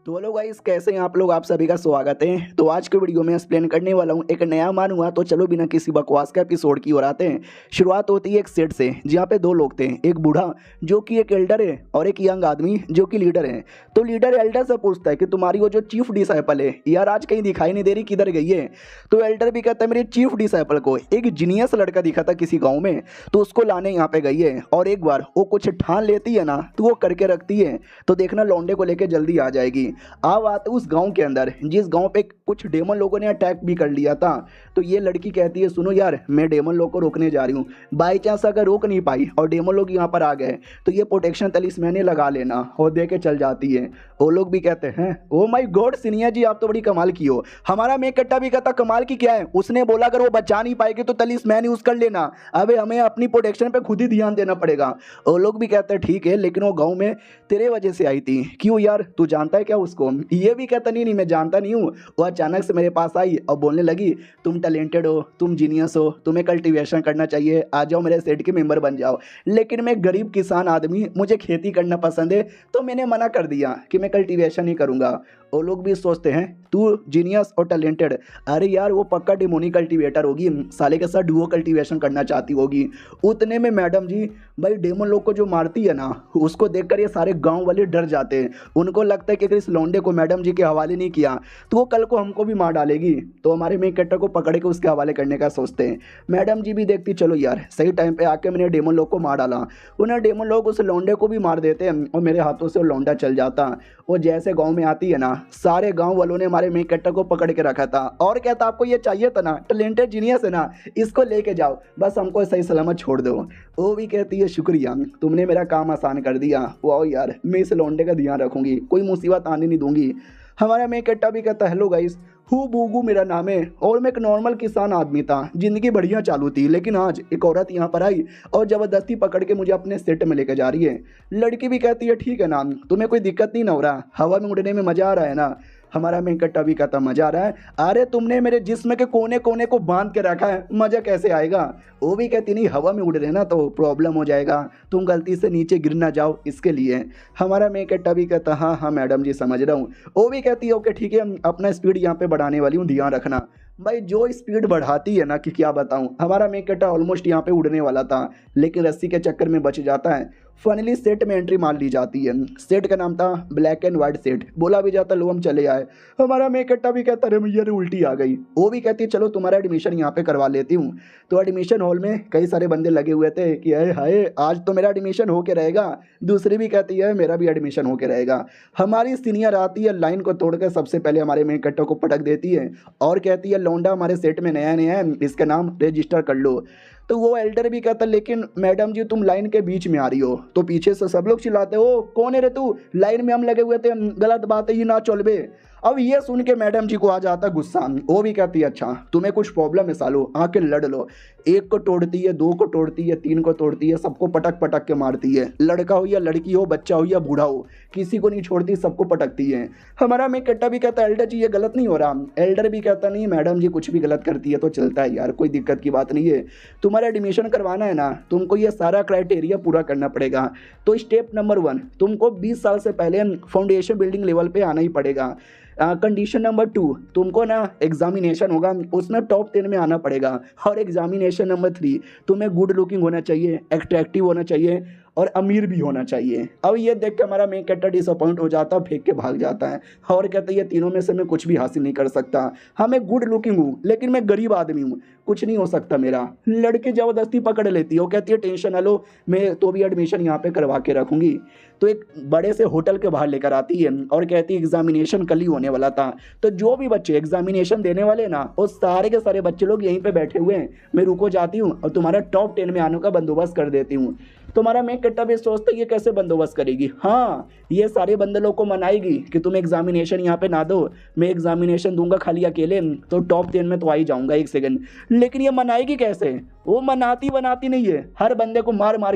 तो hello guys, कैसे हैं आप लोग। आप सभी का स्वागत है। तो आज के वीडियो में एक्सप्लेन करने वाला हूं एक नया मान हुआ। तो चलो बिना किसी बकवास के एपिसोड की ओर आते हैं। शुरुआत होती है एक सेट से जहाँ पे दो लोग थे, एक बूढ़ा जो कि एक एल्डर है और एक यंग आदमी जो कि लीडर है। तो लीडर एल्डर से पूछता है कि तुम्हारी वो जो चीफ डिसाइपल है यार आज कहीं दिखाई नहीं दे रही, किधर गई है। तो एल्डर भी कहता है मेरे चीफ डिसाइपल को एक जीनियस लड़का दिखा था किसी गाँव में, तो उसको लाने यहाँ पे गई है और एक बार वो कुछ ठान लेती है ना तो वो करके रखती है। तो देखना लौंडे को लेके जल्दी आ जाएगी। अब आते उस गांव के अंदर जिस गांव पे कुछ डेमन लोगों ने अटैक भी कर लिया था। तो ये लड़की कहती है सुनो यार, मैं डेमन लोग को रोकने जा रही हूँ, बाई चांस अगर रोक नहीं पाई और डेमन लोग यहाँ पर आ गए तो ये प्रोटेक्शन तलिस्मैन लगा लेना, और दे के चल जाती है। वो लोग भी कहते हैं ओ माय गॉड सिनिया जी, आप तो बड़ी कमाल की हो। हमारा मेक कट्टा भी कहता कमाल की क्या है, उसने बोला अगर वो बचा नहीं पाएगी तो तलिस्मैन यूज कर लेना, अबे हमें अपनी प्रोटेक्शन पे खुद ही ध्यान देना पड़ेगा। वो लोग भी कहते हैं ठीक है, लेकिन वो गाँव में तेरे वजह से आई थी। क्यों यार, तू जानता है क्या उसको। ये भी कहता नहीं मैं जानता नहीं हूँ। वो अचानक से मेरे पास आई और बोलने लगी तुम टैलेंटेड हो, तुम जीनियस हो, तुम्हें कल्टीवेशन करना चाहिए, आ जाओ मेरे सेट के मेंबर बन जाओ। लेकिन मैं गरीब किसान आदमी, मुझे खेती करना पसंद है, तो मैंने मना कर दिया कि मैं कल्टीवेशन ही करूँगा। वो लोग भी सोचते हैं तू जीनियस और टैलेंटेड, अरे यार वो पक्का डिमोनी कल्टीवेटर होगी, साले के साथ डुओ कल्टीवेशन करना चाहती होगी। उतने में मैडम जी भाई डेमन लोग को जो मारती है ना, उसको देखकर ये सारे गांव वाले डर जाते हैं। उनको लगता है कि अगर इस लौंडे को मैडम जी के हवाले नहीं किया तो वो कल को हमको भी मार डालेगी। तो हमारे मेन कैरेक्टर को पकड़ के उसके हवाले करने का सोचते हैं। मैडम जी भी देखती चलो यार सही टाइम पे आके मैंने डेमन लोग को मार डाला। उन्हें डेमन लोग उस लौंडे को भी मार देते हैं और मेरे हाथों से वो लौंडा चल जाता। वो जैसे गाँव में आती है ना, सारे गाँव वालों ने हमारे मेन कैरेक्टर को पकड़ के रखा था और कहता आपको ये चाहिए था ना, टैलेंटेड जीनियस है ना, इसको लेके जाओ, बस हमको सही सलामत छोड़ दो। वो भी कहती है शुक्रिया, तुमने मेरा काम आसान कर दिया। वाह यार, मैं इस लौंडे का ध्यान रखूंगी, कोई मुसीबत आने नहीं दूंगी। हमारा मेन कैरेक्टर भी कहता हेलो गाइस, हु बूगू मेरा नाम है और मैं एक नॉर्मल किसान आदमी था, जिंदगी बढ़िया चालू थी, लेकिन आज एक औरत यहाँ पर आई और ज़बरदस्ती पकड़ के मुझे अपने सेट में लेकर जा रही है। लड़की भी कहती है ठीक है ना, तुम्हें कोई दिक्कत नहीं ना हो रहा, हवा में उड़ने में मज़ा आ रहा है ना। हमारा मेन कट्टा भी कहता मजा आ रहा है, अरे तुमने मेरे जिस्म के कोने कोने को बांध के रखा है, मजा कैसे आएगा। वो भी कहती नहीं हवा में उड़ रहे ना तो प्रॉब्लम हो जाएगा, तुम गलती से नीचे गिर ना जाओ इसके लिए। हमारा मेन कट्टा भी कहता हाँ हाँ मैडम जी समझ रहा हूँ। वो भी कहती है ओके ठीक है, अपना स्पीड यहाँ पे बढ़ाने वाली हूँ, ध्यान रखना। भाई जो स्पीड बढ़ाती है ना कि क्या बताऊं। हमारा मेन कट्टा ऑलमोस्ट यहाँ पे उड़ने वाला था, लेकिन रस्सी के चक्कर में बच जाता है। फाइनली सेट में एंट्री मार ली जाती है। सेट का नाम था ब्लैक एंड व्हाइट सेट। बोला भी जाता लो हम चले आए। हमारा मेन कट्टा भी कहता अरे भैया उल्टी आ गई। वो भी कहती है चलो तुम्हारा एडमिशन यहाँ पे करवा लेती हूँ। तो एडमिशन हॉल में कई सारे बंदे लगे हुए थे कि अरे हाय आज तो मेरा एडमिशन होके रहेगा। दूसरी भी कहती है मेरा भी एडमिशन होके रहेगा। हमारी सीनियर आती है, लाइन को तोड़कर सबसे पहले हमारे मेन कट्टा को पटक देती है और कहती है लौंडा हमारे सेट में नया नया है, इसका नाम रजिस्टर कर लो। तो वो एल्डर भी कहता लेकिन मैडम जी तुम लाइन के बीच में आ रही हो। तो पीछे से सब लोग चिल्लाते हो कौन है रे तू, लाइन में हम लगे हुए थे, गलत बात है ये ना चलबे। अब ये सुन के मैडम जी को आ जाता गुस्सा। वो भी कहती है अच्छा तुम्हें कुछ प्रॉब्लम है सालो, आके लड़ लो। एक को तोड़ती है, दो को तोड़ती है, तीन को तोड़ती है, सबको पटक पटक के मारती है। लड़का हो या लड़की हो, बच्चा हो या बूढ़ा हो, किसी को नहीं छोड़ती, सबको पटकती है। हमारा मेन कट्टा भी कहता है एल्डर जी ये गलत नहीं हो रहा। एल्डर भी कहता नहीं मैडम जी कुछ भी गलत करती है तो चलता है यार, कोई दिक्कत की बात नहीं है। तुम्हारा एडमिशन करवाना है ना, तुमको ये सारा क्राइटेरिया पूरा करना पड़ेगा। तो स्टेप नंबर 1, तुमको 20 साल से पहले फाउंडेशन बिल्डिंग लेवल पे आना ही पड़ेगा। कंडीशन नंबर 2, तुमको ना एग्जामिनेशन होगा, उसमें टॉप 10 में आना पड़ेगा। और एग्जामिनेशन नंबर 3, तुम्हें गुड लुकिंग होना चाहिए, एट्रैक्टिव होना चाहिए और अमीर भी होना चाहिए। अब ये देख के हमारा मेन कैरेक्टर डिसअपॉइंट हो जाता है, फेंक के भाग जाता है और कहता है ये तीनों में से मैं कुछ भी हासिल नहीं कर सकता। हाँ मैं गुड लुकिंग हूँ लेकिन मैं गरीब आदमी हूँ, कुछ नहीं हो सकता मेरा। लड़की ज़बरदस्ती पकड़ लेती है, वो कहती है टेंशन ना लो, मैं तो भी एडमिशन यहाँ पे करवा के रखूँगी। तो एक बड़े से होटल के बाहर लेकर आती है और कहती है एग्जामिनेशन कल ही होने वाला था, तो जो भी बच्चे एग्जामिनेशन देने वाले ना वो सारे के सारे बच्चे लोग यहीं पे बैठे हुए हैं, मैं रुको जाती हूँ और तुम्हारा टॉप 10 में आने का बंदोबस्त कर देती हूँ। तुम्हारा मेन कट्टा भी सोचता है ये कैसे बंदोबस्त करेगी। हाँ ये सारे बंदे लोग को मनाएगी कि तुम एग्जामिनेशन यहाँ पे ना दो, मैं एग्जामिनेशन दूंगा खाली अकेले, तो टॉप 10 में तो आ ही जाऊंगा एक सेकंड। लेकिन ये मनाएगी कैसे, वो मनाती बनाती नहीं है, हर बंदे को मार मार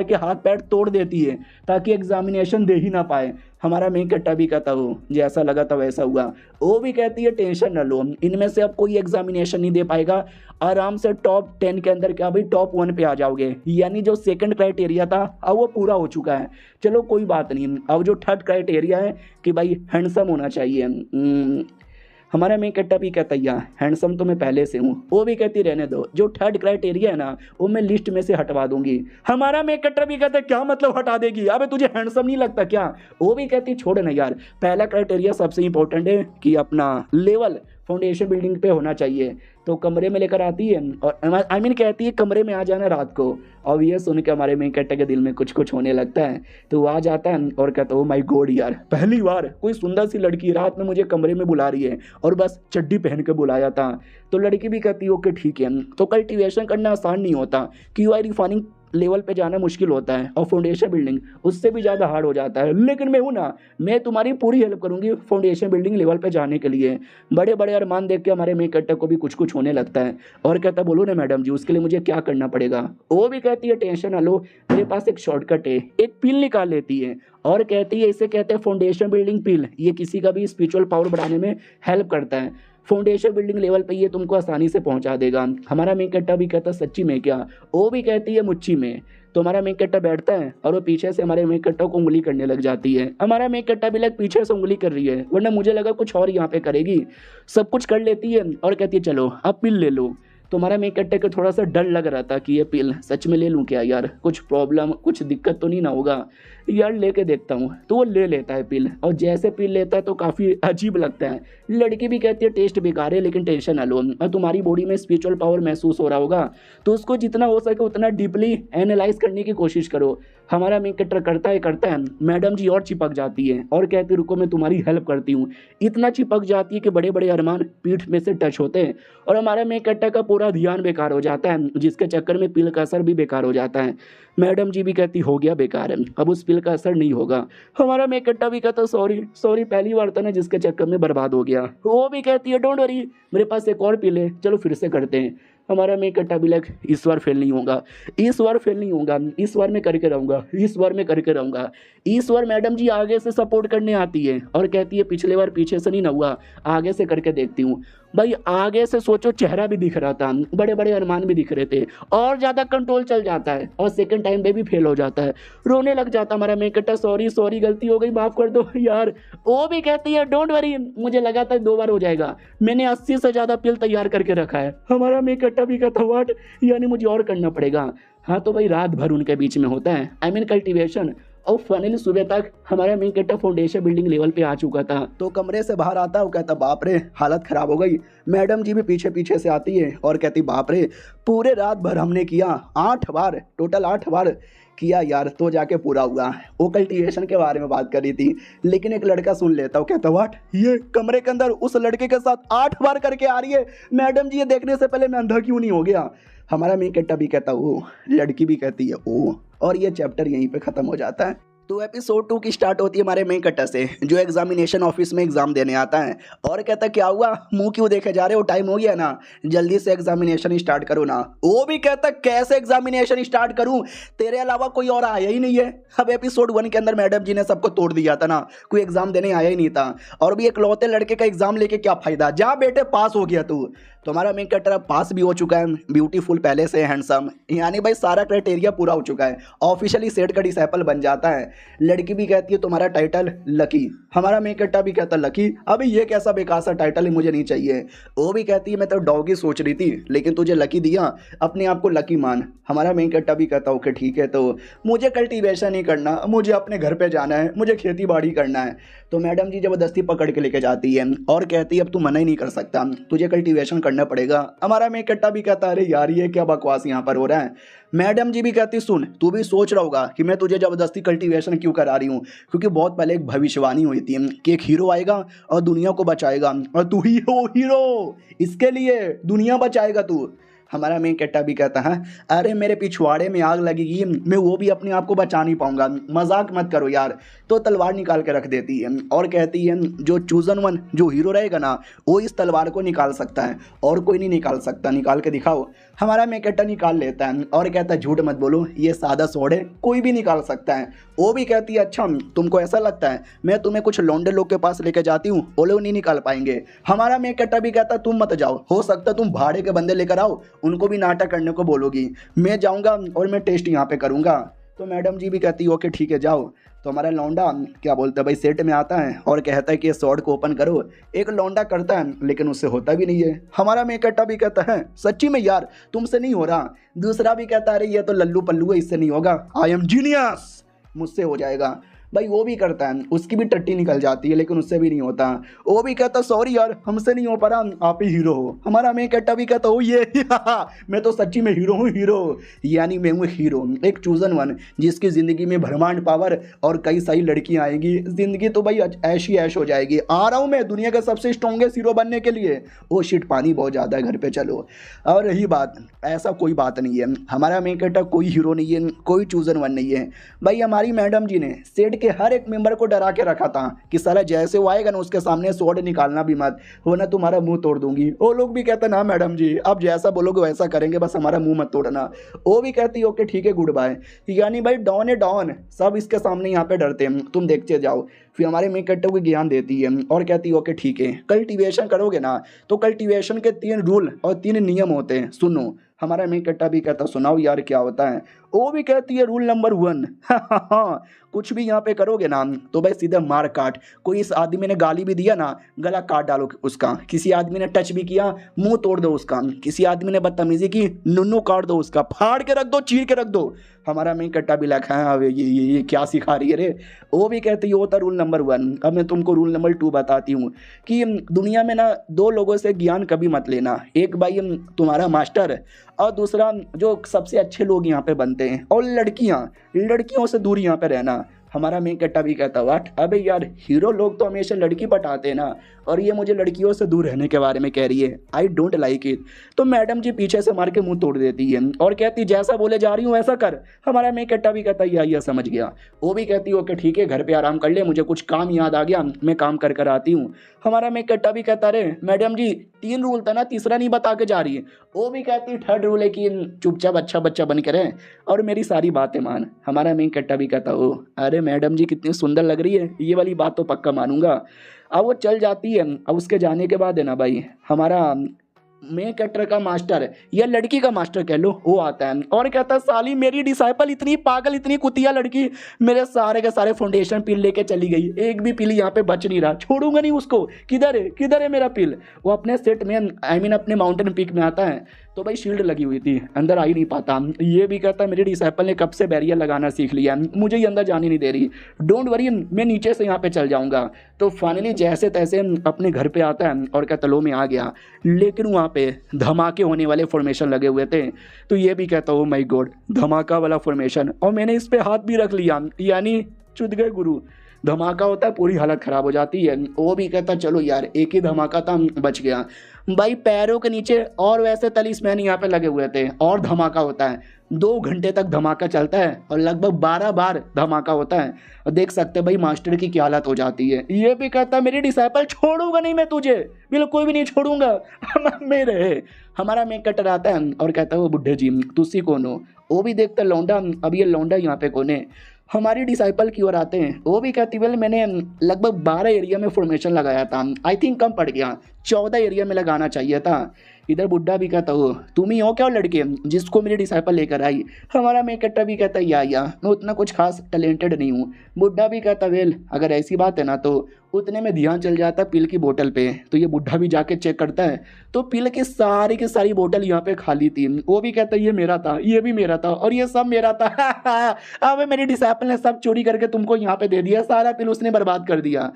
के हाथ पैर तोड़ देती है ताकि एग्जामिनेशन दे ही ना पाए। हमारा मेन कट्टा भी कहता हो जैसा लगा था वैसा हुआ। वो भी कहती है टेंशन न लो, इनमें से अब कोई एग्जामिनेशन नहीं दे पाएगा, आराम से टॉप 10 के अंदर क्या भाई टॉप 1 पे आ जाओगे। यानी जो सेकंड क्राइटेरिया था अब वो पूरा हो चुका है। चलो कोई बात नहीं, अब जो थर्ड क्राइटेरिया है कि भाई हैंडसम होना चाहिए। हमारा मेन कट्टा भी कहता है हैंडसम तो मैं पहले से हूँ। वो भी कहती रहने दो, जो थर्ड क्राइटेरिया है ना वो मैं लिस्ट में से हटवा दूंगी। हमारा मेन कट्टा भी कहता है क्या मतलब हटा देगी, अबे तुझे हैंडसम नहीं लगता क्या। वो भी कहती छोड़ ना यार, पहला क्राइटेरिया सबसे इंपॉर्टेंट है कि अपना लेवल फाउंडेशन बिल्डिंग पे होना चाहिए। तो कमरे में लेकर आती है और आई मीन कहती है कमरे में आ जाना रात को। और ये सुन के हमारे मेन कट्टे के दिल में कुछ कुछ होने लगता है। तो वो आ जाता है और कहता है ओ माय गॉड यार, पहली बार कोई सुंदर सी लड़की रात में मुझे कमरे में बुला रही है और बस चड्डी पहन के बुलाया था। तो लड़की भी कहती है ओके ठीक है। तो कल्टीवेशन करना आसान नहीं होता, क्योंकि रिफाइनिंग लेवल पे जाना मुश्किल होता है और फाउंडेशन बिल्डिंग उससे भी ज़्यादा हार्ड हो जाता है। लेकिन मैं हूँ ना, मैं तुम्हारी पूरी हेल्प करूँगी फाउंडेशन बिल्डिंग लेवल पे जाने के लिए। बड़े बड़े अरमान देख के हमारे मेन कट्टे को भी कुछ कुछ होने लगता है और कहता बोलो ना मैडम जी उसके लिए मुझे क्या करना पड़ेगा। वो भी कहती है टेंशन ना लो, मेरे पास एक शॉर्टकट है। एक पिल निकाल लेती है और कहती है इसे कहते हैं फाउंडेशन बिल्डिंग पिल। ये किसी का भी स्पिरिचुअल पावर बढ़ाने में हेल्प करता है। फाउंडेशन बिल्डिंग लेवल पे ये तुमको आसानी से पहुंचा देगा। हमारा मेन कट्टा भी कहता सच्ची में क्या। वो भी कहती है मुच्ची में। तो हमारा मेन कट्टा बैठता है और वो पीछे से हमारे मेन कट्टा को उंगली करने लग जाती है। हमारा मेन कट्टा भी लग पीछे से उंगली कर रही है, वरना मुझे लगा कुछ और यहाँ पे करेगी। सब कुछ कर लेती है और कहती है चलो अब पिल ले लो। तो हमारा मेन कट्टे को थोड़ा सा डर लग रहा था कि ये पिल सच में ले लूँ क्या यार, कुछ प्रॉब्लम कुछ दिक्कत तो नहीं ना होगा यार, लेके देखता हूँ। तो वो ले लेता है पिल और जैसे पिल लेता है तो काफ़ी अजीब लगता है। लड़की भी कहती है टेस्ट बेकार है लेकिन टेंशन ना लो, और तुम्हारी बॉडी में स्पिरिचुअल पावर महसूस हो रहा होगा तो उसको जितना हो सके उतना डीपली एनालाइज करने की कोशिश करो। हमारा मेन कट्टर करता है मैडम जी और चिपक जाती है और कहती रुको मैं तुम्हारी हेल्प करती हूँ। इतना चिपक जाती है कि बड़े बड़े अरमान पीठ में से टच होते हैं और हमारा मेन कट्टा का पूरा ध्यान बेकार हो जाता है, जिसके चक्कर में पिल का असर भी बेकार हो जाता है। मैडम जी भी कहती हो गया बेकार है, अब उस पिल का असर नहीं होगा। हमारा मेन कट्टा भी कहता सॉरी पहली बार था ना जिसके चक्कर में बर्बाद हो गया। वो भी कहती है डोंट वरी मेरे पास एक और पिल है, चलो फिर से करते हैं। हमारा मेन कट्टा भी लग इस बार फेल नहीं होगा, इस बार फेल नहीं होगा, इस बार मैं करके रहूँगा, इस बार मैं करके रहूँगा। इस बार मैडम जी आगे से सपोर्ट करने आती है और कहती है पिछले बार पीछे से नहीं ना हुआ, आगे से करके देखती हूँ। भाई आगे से सोचो चेहरा भी दिख रहा था, बड़े बड़े अरमान भी दिख रहे थे और ज़्यादा कंट्रोल चल जाता है और सेकंड टाइम पे भी फेल हो जाता है, रोने लग जाता हमारा मेन कट्टा सॉरी गलती हो गई माफ़ कर दो यार। वो भी कहती है डोंट वरी मुझे लगा था 2 बार हो जाएगा, मैंने 80 से ज़्यादा पिल तैयार करके रखा है। हमारा मेन कट्टा भी कहता व्हाट, यानी मुझे और करना पड़ेगा। हाँ तो भाई रात भर उनके बीच में होता है आई मीन कल्टीवेशन। और फाइनली सुबह तक हमारा मेन कट्टा फाउंडेशन बिल्डिंग लेवल पे आ चुका था। तो कमरे से बाहर आता है, वो कहता बाप रे हालत खराब हो गई। मैडम जी भी पीछे पीछे से आती है और कहती बाप रे पूरे रात भर हमने किया 8 बार, टोटल 8 बार किया यार तो जाके पूरा हुआ। वो कल्टीवेशन के बारे में बात कर रही थी लेकिन एक लड़का सुन लेता, वो कहता व्हाट, ये कमरे के अंदर उस लड़के के साथ 8 बार करके आ रही है। मैडम जी ये देखने से पहले मैं अंधा क्यों नहीं हो गया। हमारा मेन कट्टा भी कहता ओ, लड़की भी कहती है ओ, और ये चैप्टर यहीं पे ख़त्म हो जाता है। तो एपिसोड 2 की स्टार्ट होती है हमारे मेन कट्टा से, जो एग्जामिनेशन ऑफिस में एग्जाम देने आता है और कहता क्या हुआ मुंह क्यों देखे जा रहे हो, टाइम हो गया ना, जल्दी से एग्जामिनेशन स्टार्ट करो ना। वो भी कहता कैसे एग्जामिनेशन स्टार्ट करूं, तेरे अलावा कोई और आया ही नहीं है। अब एपिसोड 1 के अंदर मैडम जी ने सबको तोड़ दिया था ना, कोई एग्जाम देने आया ही नहीं था और भी इकलौते लड़के का एग्जाम लेके क्या फायदा, जा बेटे पास हो गया तू। तो हमारा मेन कट्टर पास भी हो चुका है, ब्यूटीफुल पहले से हैंडसम, यानी भाई सारा क्राइटेरिया पूरा हो चुका है, ऑफिशियली सेठ का डिसाइपल बन जाता है। लड़की भी कहती है तुम्हारा टाइटल लकी। हमारा मेन कट्टा भी कहता लकी, अभी ये कैसा बेकार सा टाइटल है, मुझे नहीं चाहिए। वो भी कहती है मैं तो डॉगी सोच रही थी लेकिन तुझे लकी दिया, अपने आप को लकी मान। हमारा मेन कट्टा भी कहता ओके ठीक है, तो मुझे कल्टीवेशन नहीं करना, मुझे अपने घर पे जाना है, मुझे खेती बाड़ी करना है। तो मैडम जी ज़बरदस्ती पकड़ के लेके जाती है और कहती है अब तू मना ही नहीं कर सकता, तुझे कल्टीवेशन करना पड़ेगा। हमारा मेन कट्टा भी कहता अरे यार ये क्या बकवास यहाँ पर हो रहा है। मैडम जी भी कहती सुन तू भी सोच रहा होगा कि मैं तुझे ज़बरदस्ती कल्टीवेशन क्यों करा रही हूँ, क्योंकि बहुत पहले एक भविष्यवाणी हुई थी कि एक हीरो आएगा और दुनिया को बचाएगा और तू ही हो हीरो, इसके लिए दुनिया बचाएगा तू। हमारा मेन कट्टा भी कहता है अरे मेरे पिछवाड़े में आग लगेगी, मैं वो भी अपने आप को बचा नहीं पाऊंगा, मजाक मत करो यार। तो तलवार निकाल के रख देती है और कहती है जो चूजन वन जो हीरो रहेगा ना वो इस तलवार को निकाल सकता है और कोई नहीं निकाल सकता, निकाल के दिखाओ। हमारा मेन कट्टा निकाल लेता है और कहता है झूठ मत बोलो, ये सादा सोड है, कोई भी निकाल सकता है। वो भी कहती है अच्छा तुमको ऐसा लगता है, मैं तुम्हें कुछ लौंडे लोग के पास लेके जाती हूँ, वो लोग नहीं निकाल पाएंगे। हमारा मेन कट्टा भी कहता तुम मत जाओ, हो सकता तुम भाड़े के बंदे लेकर आओ, उनको भी नाटक करने को बोलोगी, मैं जाऊँगा और मैं टेस्ट यहाँ पे करूँगा। तो मैडम जी भी कहती है ओके ठीक है जाओ। तो हमारा लौंडा क्या बोलता है भाई सेट में आता है और कहता है कि ये सॉर्ड को ओपन करो। एक लौंडा करता है लेकिन उससे होता भी नहीं है। हमारा मेन कट्टा भी कहता है सच्ची में यार तुमसे नहीं हो रहा। दूसरा भी कहता है अरे ये तो लल्लू पल्लू है, इससे नहीं होगा, आई एम जीनियस, मुझसे हो जाएगा। भाई वो भी करता है, उसकी भी टट्टी निकल जाती है लेकिन उससे भी नहीं होता। वो भी कहता सॉरी यार हमसे नहीं हो पा रहा, आप ही हीरो हो। हमारा मेन कट्टा भी कहता हो ये मैं तो सच्ची में हीरो हूँ, हीरो यानी मैं हूँ हीरो, एक चूजन वन जिसकी ज़िंदगी में ब्रह्मांड पावर और कई सारी लड़कियाँ आएंगी, ज़िंदगी तो भाई ऐशी ऐश हो जाएगी। आ रहा हूँ मैं दुनिया का सबसे स्ट्रॉन्गेस्ट हीरो बनने के लिए। ओ शिट पानी बहुत ज़्यादा है घर पे चलो। और रही बात ऐसा कोई बात नहीं है, हमारा मेन कट्टा कोई हीरो नहीं है, कोई चूजन वन नहीं है भाई। हमारी मैडम जी ने सेट के हर एक मेंबर को डरा के रखा था कि साला जैसे वो आएगा ना उसके सामने स्वॉर्ड निकालना भी मत, हो ना तुम्हारा मुंह तोड़ दूंगी। वो लोग भी कहते ना मैडम जी आप जैसा बोलोगे वैसा करेंगे, बस हमारा मुंह मत तोड़ना। वो भी कहती ओके ठीक है गुड बाय। यानी भाई डॉन है डॉन, सब इसके सामने यहाँ पे डरते हैं, तुम देखते जाओ। फिर हमारे मेन कट्टे को ज्ञान देती है और कहती है ओके ठीक है कल्टीवेशन करोगे ना तो कल्टीवेशन के 3 रूल और 3 नियम होते हैं, सुनो। हमारा मेन कट्टा भी कहता सुनाओ यार क्या होता है। वो भी कहती है रूल नंबर 1 कुछ भी यहाँ पे करोगे ना तो भाई सीधा मार काट। कोई इस आदमी ने गाली भी दिया ना गला काट डालो उसका, किसी आदमी ने टच भी किया मुंह तोड़ दो उसका, किसी आदमी ने बदतमीजी की नुन्नू काट दो उसका, फाड़ के रख दो, चीर के रख दो। हमारा मेन कट्टा भी लगा है ये क्या सिखा रही है रे। वो भी कहती है होता रूल नंबर 1। अब मैं तुमको रूल नंबर 2 बताती हूँ कि दुनिया में ना 2 लोगों से ज्ञान कभी मत लेना, एक भाई तुम्हारा मास्टर और दूसरा जो सबसे अच्छे लोग यहाँ पे बनते हैं, और लड़कियों से दूर यहाँ पे रहना। हमारा मेन कट्टा भी कहता वाट अबे यार हीरो लोग तो हमेशा लड़की पटाते हैं ना, और ये मुझे लड़कियों से दूर रहने के बारे में कह रही है, आई डोंट लाइक इट। तो मैडम जी पीछे से मार के मुंह तोड़ देती है और कहती जैसा बोले जा रही हूँ वैसा कर। हमारा मेन कट्टा भी कहता या समझ गया। वो भी कहती ओके ठीक है घर पे आराम कर ले, मुझे कुछ काम याद आ गया, मैं काम कर कर आती हूँ। हमारा मेन कट्टा भी कहता रे मैडम जी 3 रूल था ना, तीसरा नहीं बता के जा रही है। वो भी कहती 3rd रूल है कि चुपचाप अच्छा बच्चा बन के रहे और मेरी सारी बातें मान। हमारा मेन कट्टा भी कहता ओ अरे मैडम जी कितनी सुंदर लग रही है, ये वाली बात तो पक्का मानूंगा। अब वो चल जाती है। अब उसके जाने के बाद है ना भाई हमारा मेन कट्टर का मास्टर या लड़की का मास्टर कह लो वो आता है और कहता है साली मेरी डिसाइपल इतनी पागल इतनी कुतिया लड़की मेरे सारे के सारे फाउंडेशन पिल लेके चली गई, एक भी पिल यहाँ पे बच नहीं रहा, छोड़ूंगा नहीं उसको, किधर है मेरा पिल। वो अपने सेट में अपने माउंटेन पीक में आता है तो भाई शील्ड लगी हुई थी, अंदर आ ही नहीं पाता। ये भी कहता है मेरी डिसाइपल ने कब से बैरियर लगाना सीख लिया, मुझे ये अंदर जाने नहीं दे रही, डोंट वरी मैं नीचे से यहाँ पे चल जाऊँगा। तो फाइनली जैसे तैसे अपने घर पे आता है और कहता लो मैं आ गया, लेकिन वहाँ पे धमाके होने वाले फॉर्मेशन लगे हुए थे। तो ये भी कहता ओ माय गॉड धमाका वाला फॉर्मेशन, और मैंने इस पर हाथ भी रख लिया, यानी चुद गए गुरु। धमाका होता है पूरी हालत ख़राब हो जाती है। वो भी कहता चलो यार एक ही धमाका था बच गया। भाई पैरों के नीचे और वैसे तलिस्मैन यहाँ पे लगे हुए थे और धमाका होता है, 2 घंटे तक धमाका चलता है और लगभग 12 बार धमाका होता है। और देख सकते भाई मास्टर की क्या हालत हो जाती है। ये भी कहता मेरी डिसाइपल छोड़ूंगा नहीं मैं तुझे, बिल्कुल भी नहीं छोड़ूंगा मेरे। हमारा मेन कटर आता है और कहता है वो बुढ़े जी तुसी कौन हो। वो भी देखता लौंडा, अब ये लौंडा यहाँ पे कौन है। हमारी डिसाइपल की ओर आते हैं, वो भी कहती वेल मैंने लगभग 12 एरिया में फॉर्मेशन लगाया था, आई थिंक कम पड़ गया, 14 एरिया में लगाना चाहिए था। इधर बुड्ढा भी कहता हो तुम ही हो क्या लड़के जिसको मेरी डिसाइपल लेकर आई। हमारा मेन कट्टा भी कहता या मैं उतना कुछ खास टैलेंटेड नहीं हूँ। बुड्ढा भी कहता वेल अगर ऐसी बात है ना तो उतने में ध्यान चल जाता पिल की बोतल पे। तो ये बुढ़ा भी जाके चेक करता है तो पिल की सारी बोतल यहाँ पे खाली थी। वो भी कहता ये मेरा था, ये भी मेरा था और ये सब मेरा था अब मेरी डिसाइपल ने सब चोरी करके तुमको यहाँ पे दे दिया, सारा पिल उसने बर्बाद कर दिया।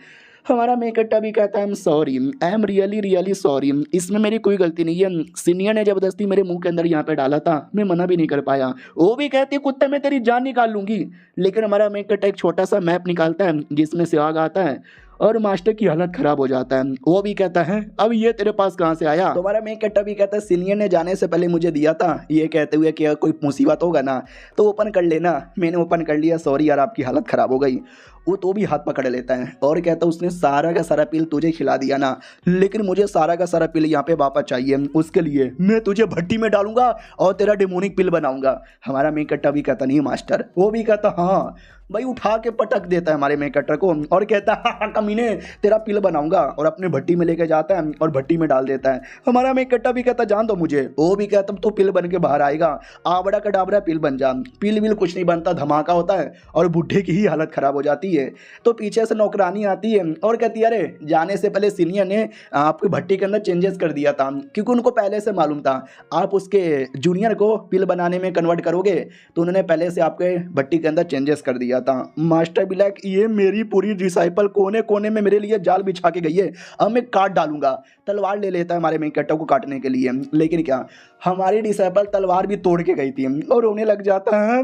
हमारा मेन कट्टा भी कहता है आई एम रियली सॉरी, इसमें मेरी कोई गलती नहीं है, सीनियर ने ज़बरदस्ती मेरे मुंह के अंदर यहाँ पे डाला था, मैं मना भी नहीं कर पाया। वो भी कहती है कुत्ते में तेरी जान निकाल लूंगी। लेकिन हमारा मेन कट्टा एक छोटा सा मैप निकालता है जिसमें से आग आता है और मास्टर की हालत खराब हो जाता है। वो भी कहता है अब ये तेरे पास कहाँ से आया। तो हमारा मेन कैरेक्टर भी कहता है सीनियर ने जाने से पहले मुझे दिया था, ये कहते हुए कि कोई मुसीबत होगा ना तो ओपन कर लेना। मैंने ओपन कर लिया, सॉरी यार आपकी हालत ख़राब हो गई। वो तो भी हाथ पकड़ लेता है और कहता है उसने सारा का सारा पिल तुझे खिला दिया ना, लेकिन मुझे सारा का सारा पिल यहाँ पे वापस चाहिए। उसके लिए मैं तुझे भट्टी में डालूंगा और तेरा डेमोनिक पिल बनाऊंगा। हमारा मेन कैरेक्टर भी कहता नहीं मास्टर। वो भी कहता हाँ भाई, उठा के पटक देता है हमारे मेन कैरेक्टर को और कहता है हाँ कमीने तेरा पिल बनाऊंगा, और अपने भट्टी में लेके जाता है और भट्टी में डाल देता है। हमारा मेन कैरेक्टर भी कहता जान दो मुझे। वो भी कहता तो पिल बन के बाहर आएगा, आबड़ा कडाबड़ा पिल बन जा। पिल विल कुछ नहीं बनता, धमाका होता है और बुढ़े की ही हालत खराब हो जाती है। तो पीछे से नौकरानी आती है और कहती है अरे जाने से पहले सीनियर ने आपकी भट्टी के अंदर चेंजेस कर दिया था, क्योंकि उनको पहले से मालूम था आप उसके जूनियर को पिल बनाने में कन्वर्ट करोगे, तो उन्होंने पहले से आपके भट्टी के अंदर चेंजेस कर दिया था। मास्टर भी लाइक ये मेरी पूरी डिसाइपल कोने कोने में मेरे लिए जाल बिछा के गई है, अब मैं काट डालूंगा। तलवार ले लेता है हमारे मेन कैरेक्टर को काटने के लिए, लेकिन क्या हमारी डिसाइपल तलवार भी तोड़ के गई थी और रोने लग जाता है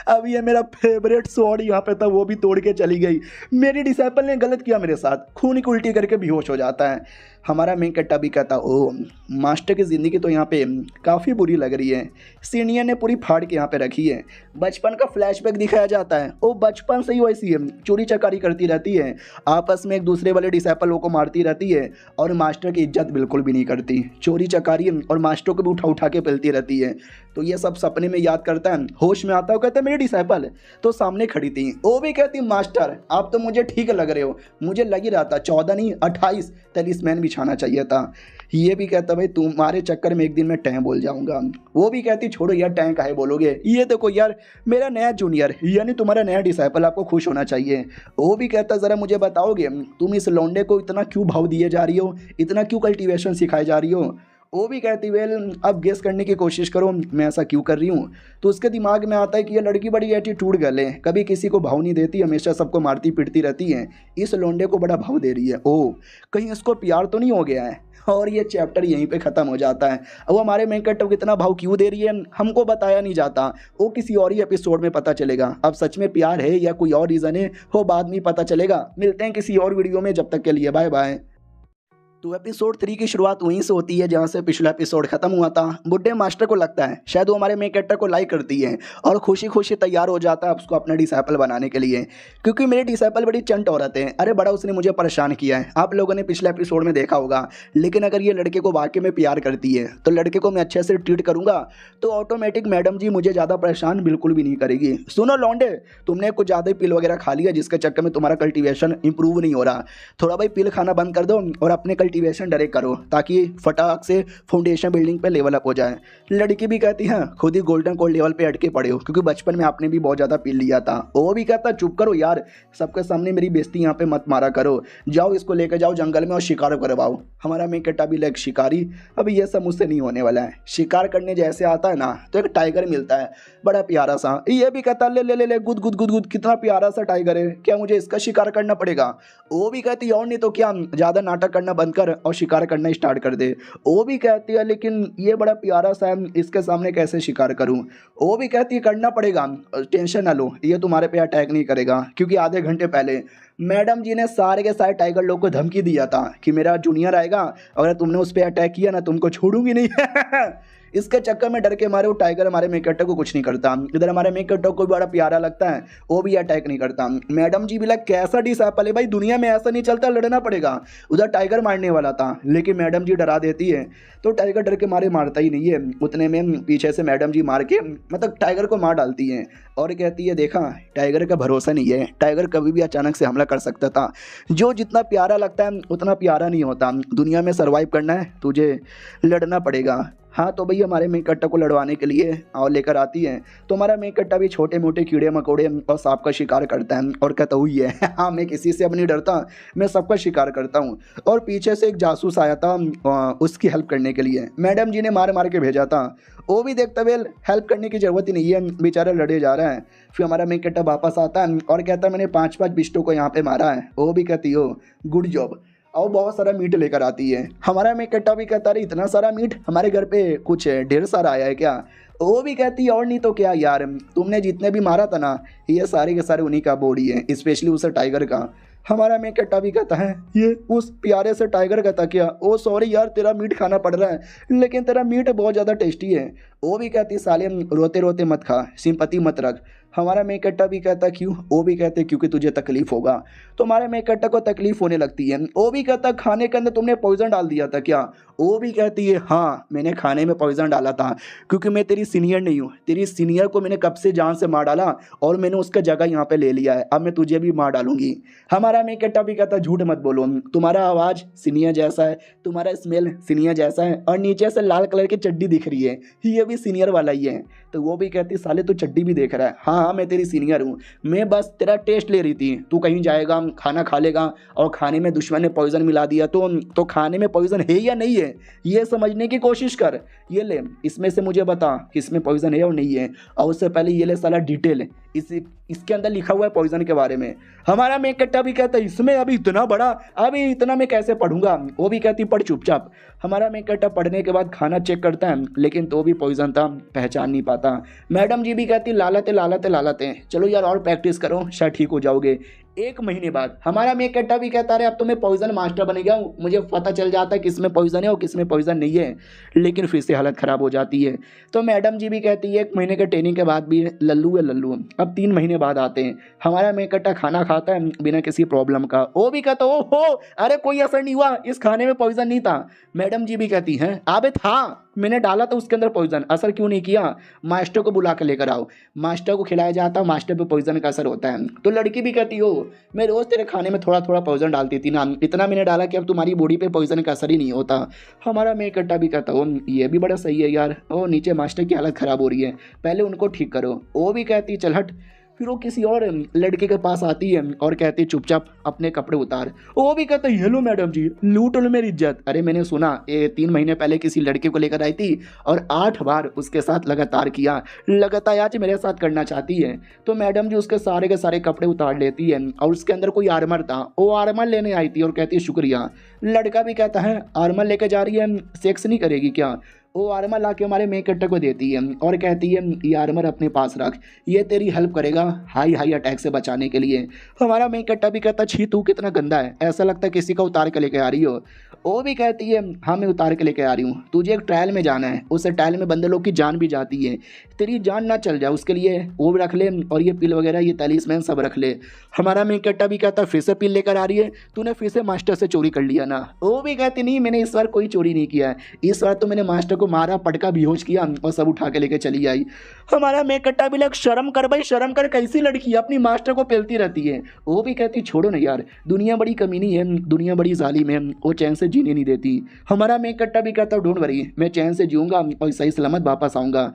अब ये मेरा फेवरेट स्वॉर्ड यहाँ पे था वो भी तोड़ के चली गई। मेरी डिसाइपल ने गलत किया मेरे साथ, खून की उल्टी करके बेहोश हो जाता है। हमारा मेन कैरेक्टर भी कहता ओ मास्टर की ज़िंदगी तो यहाँ पे काफ़ी बुरी लग रही है, सीनियर ने पूरी फाड़ के यहाँ पे रखी है। बचपन का फ्लैशबैक दिखाया जाता है, वो बचपन से ही वैसी है, चोरी चकारी करती रहती है, आपस में एक दूसरे वाले डिसाइपलों को मारती रहती है और मास्टर की इज्जत बिल्कुल भी नहीं करती, चोरी चकारी और मास्टर को भी उठा उठा के पेलती रहती है। तो ये सब सपने में याद करता है, होश में आता है, कहता है मेरी डिसाइपल तो सामने खड़ी थी। वो भी कहती मास्टर आप तो मुझे ठीक लग रहे हो, मुझे लग ही रहा था 14 नहीं 28 तलिस्मैन बिछाना चाहिए था। ये भी कहता भाई तुम्हारे चक्कर में एक दिन मैं टैं बोल जाऊंगा। वो भी कहती छोड़ो यार टैं काहे बोलोगे, ये देखो यार मेरा नया जूनियर यानी तुम्हारा नया डिसाइपल, आपको खुश होना चाहिए। वो भी कहता ज़रा मुझे बताओगे तुम इस लौंडे को इतना क्यों भाव दिए जा रही हो, इतना क्यों कल्टीवेशन सिखाई जा रही हो। वो भी कहती वेल अब गेस करने की कोशिश करो मैं ऐसा क्यों कर रही हूँ। तो उसके दिमाग में आता है कि ये लड़की बड़ी एटीट्यूड गर्ल है, कभी किसी को भाव नहीं देती, हमेशा सबको मारती पीटती रहती है, इस लौंडे को बड़ा भाव दे रही है। ओ कहीं इसको प्यार तो नहीं हो गया है। और ये चैप्टर यहीं पे ख़त्म हो जाता है। अब वो हमारे मेन कैरेक्टर को कितना भाव क्यों दे रही है हमको बताया नहीं जाता, वो किसी और ही एपिसोड में पता चलेगा। अब सच में प्यार है या कोई और रीज़न है वो बाद में पता चलेगा। मिलते हैं किसी और वीडियो में, जब तक के लिए बाय बाय। तो एपिसोड 3 की शुरुआत वहीं से होती है जहाँ से पिछला एपिसोड खत्म हुआ था। बुड्ढे मास्टर को लगता है शायद वो हमारे मेन कैरेक्टर को लाइक करती है और खुशी खुशी तैयार हो जाता है उसको अपना डिसाइपल बनाने के लिए, क्योंकि मेरी डिसाइपल बड़ी चंट औरत है। अरे बड़ा उसने मुझे परेशान किया है, आप लोगों ने पिछले एपिसोड में देखा होगा। लेकिन अगर ये लड़के को वाकई में प्यार करती है तो लड़के को मैं अच्छे से ट्रीट करूँगा तो ऑटोमेटिक मैडम जी मुझे ज़्यादा परेशान बिल्कुल भी नहीं करेगी। सुनो लौंडे तुमने कुछ ज़्यादा ही पिल वगैरह खा लिया जिसके चक्कर में तुम्हारा कल्टीवेशन इंप्रूव नहीं हो रहा, थोड़ा भाई पिल खाना बंद कर दो और अपने कल्टीवेशन डायरेक्ट करो ताकि फटाक से फाउंडेशन बिल्डिंग पे लेवल अप हो जाए। लड़की भी कहती है खुद ही गोल्डन कोल्ड लेवल पे अटके पड़े हो क्योंकि बचपन में आपने भी बहुत ज़्यादा पी लिया था। वो भी कहता चुप करो यार, सबके सामने मेरी बेइज्जती यहाँ पे मत मारा करो, जाओ इसको लेकर जाओ जंगल में और शिकार करवाओ। हमारा मेन कैरेक्टर भी लाइक शिकारी, अभी ये सब मुझसे नहीं होने वाला है। शिकार करने जैसे आता है ना तो एक टाइगर मिलता है बड़ा प्यारा सा, ये भी कहता ले ले ले ले गुद गुद गुद गुद कितना प्यारा सा टाइगर है, क्या मुझे इसका शिकार करना पड़ेगा। वो भी कहती और नहीं तो क्या ज़्यादा नाटक करना बंद कर और शिकार करना स्टार्ट कर दे। वो भी कहती है लेकिन ये बड़ा प्यारा सा है इसके सामने कैसे शिकार करूं। वो भी कहती है करना पड़ेगा, टेंशन ना लो ये तुम्हारे पे अटैक नहीं करेगा, क्योंकि आधे घंटे पहले मैडम जी ने सारे के सारे टाइगर लोग को धमकी दिया था कि मेरा जूनियर आएगा अगर तुमने उस पर अटैक किया ना तुमको छोड़ूंगी नहीं। इसके चक्कर में डर के मारे वो टाइगर हमारे मेन कैरेक्टर को कुछ नहीं करता। इधर हमारे मेन कैरेक्टर को बड़ा प्यारा लगता है, वो भी अटैक नहीं करता। मैडम जी भी लग कैसा डिसाइपल है भाई, दुनिया में ऐसा नहीं चलता, लड़ना पड़ेगा। उधर टाइगर मारने वाला था लेकिन मैडम जी डरा देती है तो टाइगर डर के मारे मारता ही नहीं है। उतने में पीछे से मैडम जी मार के मतलब टाइगर को मार डालती हैं और कहती है देखा टाइगर का भरोसा नहीं है, टाइगर कभी भी अचानक से हमला कर सकता था। जो जितना प्यारा लगता है उतना प्यारा नहीं होता, दुनिया में सर्वाइव करना है तुझे लड़ना पड़ेगा। हाँ तो भैया हमारे मेन कैरेक्टर को लड़वाने के लिए और लेकर आती है तो हमारा मेन कैरेक्टर भी छोटे मोटे कीड़े मकोड़े और सांप का शिकार करता है और कहता हुई है हाँ मैं किसी से अब नहीं डरता, मैं सबका शिकार करता हूँ। और पीछे से एक जासूस आया था उसकी हेल्प करने के लिए, मैडम जी ने मार मार के भेजा था। वो भी देखता वेल हेल्प करने की ज़रूरत ही नहीं है, बेचारा लड़े जा रहा है। फिर हमारा मेन कैरेक्टर वापस आता है और कहता है मैंने 5-5 बिस्टों को यहाँ पे मारा है। वो भी कहती हो गुड जॉब, और बहुत सारा मीट लेकर आती है। हमारा मेन कैरेक्टर भी कहता है इतना सारा मीट हमारे घर पे कुछ ढेर सारा आया है क्या। वो भी कहती है और नहीं तो क्या यार, तुमने जितने भी मारा था ना ये सारे के सारे उन्हीं का बॉडी है, स्पेशली उस टाइगर का। हमारा मेन कट्टा भी कहता है ये उस प्यारे से टाइगर का था क्या? ओ सॉरी यार, तेरा मीट खाना पड़ रहा है लेकिन तेरा मीट बहुत ज़्यादा टेस्टी है। वो भी कहती साले रोते रोते मत खा, सिंपैथी मत रख। हमारा मेन कट्टा भी कहता क्यों? वो भी कहते क्योंकि तुझे तकलीफ होगा। तो हमारे मेन कट्टा को तकलीफ होने लगती है। वो भी कहता खाने के अंदर तुमने पॉइजन डाल दिया था क्या? वो भी कहती है हाँ, मैंने खाने में पॉइजन डाला था क्योंकि मैं तेरी सीनियर नहीं हूँ। तेरी सीनियर को मैंने कब से जान से मार डाला और मैंने उसका जगह यहाँ पे ले लिया है, अब मैं तुझे भी मार डालूंगी। हमारा मेन कट्टा भी कहता झूठ मत बोलो, तुम्हारा आवाज़ सीनियर जैसा है, तुम्हारा स्मेल सीनियर जैसा है और नीचे से लाल कलर की चड्डी दिख रही है, ये भी सीनियर वाला ही है। तो वो भी कहती साले तू चड्डी भी देख रहा है? हाँ हाँ, मैं तेरी सीनियर हूँ, मैं बस तेरा टेस्ट ले रही थी। तू कहीं जाएगा, खाना खा लेगा और खाने में दुश्मन ने पॉइजन मिला दिया तो खाने में पॉइजन है या नहीं है ये समझने की कोशिश कर। ये ले, इसमें से मुझे बता कि इसमें पॉइजन है और नहीं है, और उससे पहले ये ले साला डिटेल इसके अंदर लिखा हुआ है पॉइजन के बारे में। हमारा मेन कट्टा भी कहता है इसमें अभी इतना बड़ा, अभी इतना मैं कैसे पढ़ूंगा? वो भी कहती पढ़ चुपचाप। हमारा मेन कट्टा पढ़ने के बाद खाना चेक करता है लेकिन तो भी पॉइजन था, पहचान नहीं पाता। मैडम जी भी कहती लालते लालते लालते, चलो यार और प्रैक्टिस करो शायद ठीक हो जाओगे। 1 महीने बाद हमारा मेन कट्टा भी कहता है अब तो मैं पॉइजन मास्टर बन गया हूँ, मुझे पता चल जाता है किस में पॉइजन है और किस में पॉइजन नहीं है। लेकिन फिर से हालत ख़राब हो जाती है। तो मैडम जी भी कहती है 1 महीने के ट्रेनिंग के बाद भी लल्लू है लल्लू। अब 3 महीने बाद आते हैं, हमारा मेन कट्टा खाना खाता है बिना किसी प्रॉब्लम का। वो भी कहता ओ हो, अरे कोई असर नहीं हुआ, इस खाने में पॉइजन नहीं था। मैडम जी भी कहती हैं अबे था, मैंने डाला तो उसके अंदर पॉइजन, असर क्यों नहीं किया? मास्टर को बुला कर लेकर आओ। मास्टर को खिलाया जाता, मास्टर पे पॉइजन का असर होता है। तो लड़की भी कहती हो मैं रोज़ तेरे खाने में थोड़ा थोड़ा पॉइजन डालती थी ना, इतना मैंने डाला कि अब तुम्हारी बॉडी पे पॉइजन का असर ही नहीं होता। हमारा मेन कट्टा भी कहता हो ये भी बड़ा सही है यार, ओ नीचे मास्टर की हालत ख़राब हो रही है, पहले उनको ठीक करो। वो भी कहती चल हट। फिर वो किसी और लड़के के पास आती है और कहती है चुपचाप अपने कपड़े उतार। वो भी कहता है हेलो मैडम जी, लूट लो मेरी इज्जत। अरे मैंने सुना ये 3 महीने पहले किसी लड़के को लेकर आई थी और 8 बार उसके साथ लगातार किया, लगातार आज मेरे साथ करना चाहती है। तो मैडम जी उसके सारे के सारे कपड़े उतार लेती है और उसके अंदर कोई आर्मर था, वो आर्मर लेने आई थी और कहती है शुक्रिया। लड़का भी कहता है आर्मर लेकर जा रही है, सेक्स नहीं करेगी क्या? वो आर्मर ला के हमारे मेन कट्टा को देती है और कहती है ये आर्मर अपने पास रख, ये तेरी हेल्प करेगा हाई अटैक से बचाने के लिए। हमारा मेन कट्टा भी कहता छी तू कितना गंदा है, ऐसा लगता है किसी का उतार के लेके आ रही हो। वो भी कहती है हाँ मैं उतार के लेके आ रही हूँ, तुझे एक ट्रायल में जाना है, उस ट्रायल में बंदे लोग की जान भी जाती है, तेरी जान ना चल जाए उसके लिए वो भी रख ले और ये पिल वगैरह ये तलीस्मैन सब रख ले। हमारा मेन कट्टा भी कहता फिर से पिल लेकर आ रही है, तूने फिर से मास्टर से चोरी कर लिया ना? वो भी कहती नहीं मैंने इस बार कोई चोरी नहीं किया है, इस बार तो मैंने मास्टर को मारा, पटका, बेहोश किया और सब उठा के लेके चली आई। हमारा मेन कट्टा भी लग शर्म कर भाई, शर्म कर, कैसी लड़की है अपनी मास्टर को पेलती रहती है। वो भी कहती छोड़ो ना यार, दुनिया बड़ी कमीनी है, दुनिया बड़ी जालिम है, वो चैन से जीने नहीं देती। हमारा मेन कट्टा भी कहता डोंट वरी, मैं चैन से जीऊंगा और सही सलामत वापस आऊँगा।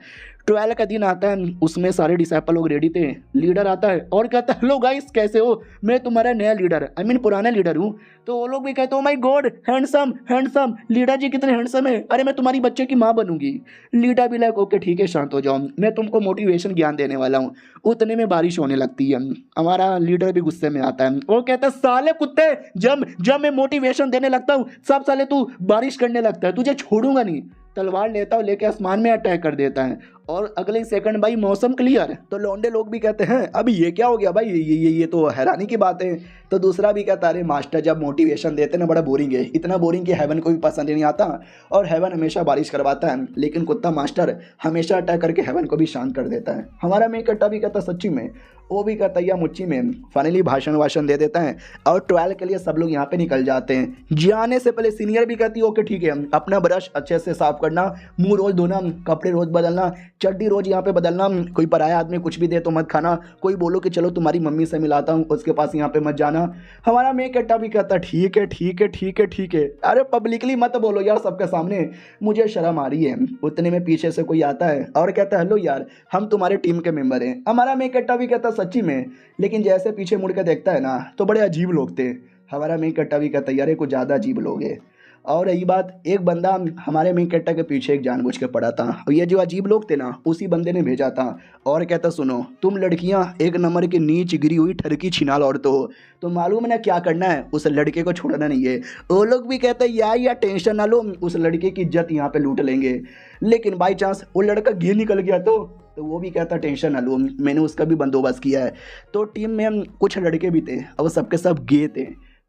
12 का दिन आता है, उसमें सारे डिसाइपल लोग रेडी थे। लीडर आता है और कहता है हेलो गाइस कैसे हो, मैं तुम्हारा नया लीडर आई मीन पुराना लीडर हूँ। तो वो लोग भी कहते हो my God handsome handsome, leader जी कितने हैंडसम है, अरे मैं तुम्हारी बच्चे की माँ बनूंगी। लीडर भी लाइक ओके ठीक है शांत हो जाओ, मैं तुमको मोटिवेशन ज्ञान देने वाला हूँ। उतने में बारिश होने लगती है। हमारा लीडर भी गुस्से में आता है, वो कहता है साले कुत्ते, जब मैं मोटिवेशन देने लगता हूँ सब साले तू बारिश करने लगता है, तुझे छोड़ूंगा नहीं। तलवार लेता हूँ लेके आसमान में अटैक कर देता है और अगले सेकंड भाई मौसम क्लियर। तो लौंडे लोग भी कहते हैं अभी ये क्या हो गया भाई, ये तो हैरानी की बात है। तो दूसरा भी कहता है अरे मास्टर जब मोटिवेशन देते ना बड़ा बोरिंग है, इतना बोरिंग कि हेवन को भी पसंद नहीं आता और हेवन हमेशा बारिश करवाता है, लेकिन कुत्ता मास्टर हमेशा अटैक करके हेवन को भी शांत कर देता है। हमारा मेन कट्टा भी कहता सच्ची में, वो भी कहता या मुच्ची में। फाइनली भाषण दे देता है और 12 के लिए सब लोग यहाँ पे निकल जाते हैं। जाने से पहले सीनियर भी कहती है ओके ठीक है, अपना ब्रश अच्छे से साफ करना, मुंह रोज धोना, कपड़े रोज बदलना, चड्डी रोज यहाँ पे बदलना, कोई पराया आदमी कुछ भी दे तो मत खाना, कोई बोलो कि चलो तुम्हारी मम्मी से मिलाता हूँ उसके पास यहाँ पे मत जाना। हमारा मेन कट्टा भी कहता ठीक है ठीक है ठीक है ठीक है, अरे पब्लिकली मत बोलो यार सबके सामने, मुझे शर्म आ रही है। उतने में पीछे से कोई आता है और कहता है हेलो यार हम तुम्हारे टीम के मेंबर हैं। हमारा मेन कट्टा भी कहता सच्ची में, लेकिन जैसे पीछे मुड़ कर देखता है ना तो बड़े अजीब लोग थे। हमारा मेन कट्टा भी कहता यार कुछ ज़्यादा अजीब लोग हैं। और रही बात, एक बंदा हमारे मेन कट्टा के पीछे एक जानबूझ के पड़ा था और ये जो अजीब लोग थे ना उसी बंदे ने भेजा था और कहता सुनो तुम लड़कियां एक नंबर की नीच गिरी हुई ठरकी छिनाल औरत हो, तो मालूम है ना क्या करना है, उस लड़के को छोड़ना नहीं है। वो लोग भी कहते हैं या टेंशन ना लो, उस लड़के की इज्जत यहाँ पे लूट लेंगे। लेकिन बाई चांस वो लड़का घी निकल गया तो तो वो भी कहता टेंशन ना लो, मैंने उसका भी बंदोबस्त किया है। तो टीम में कुछ लड़के भी थे और सबके सब गे थे,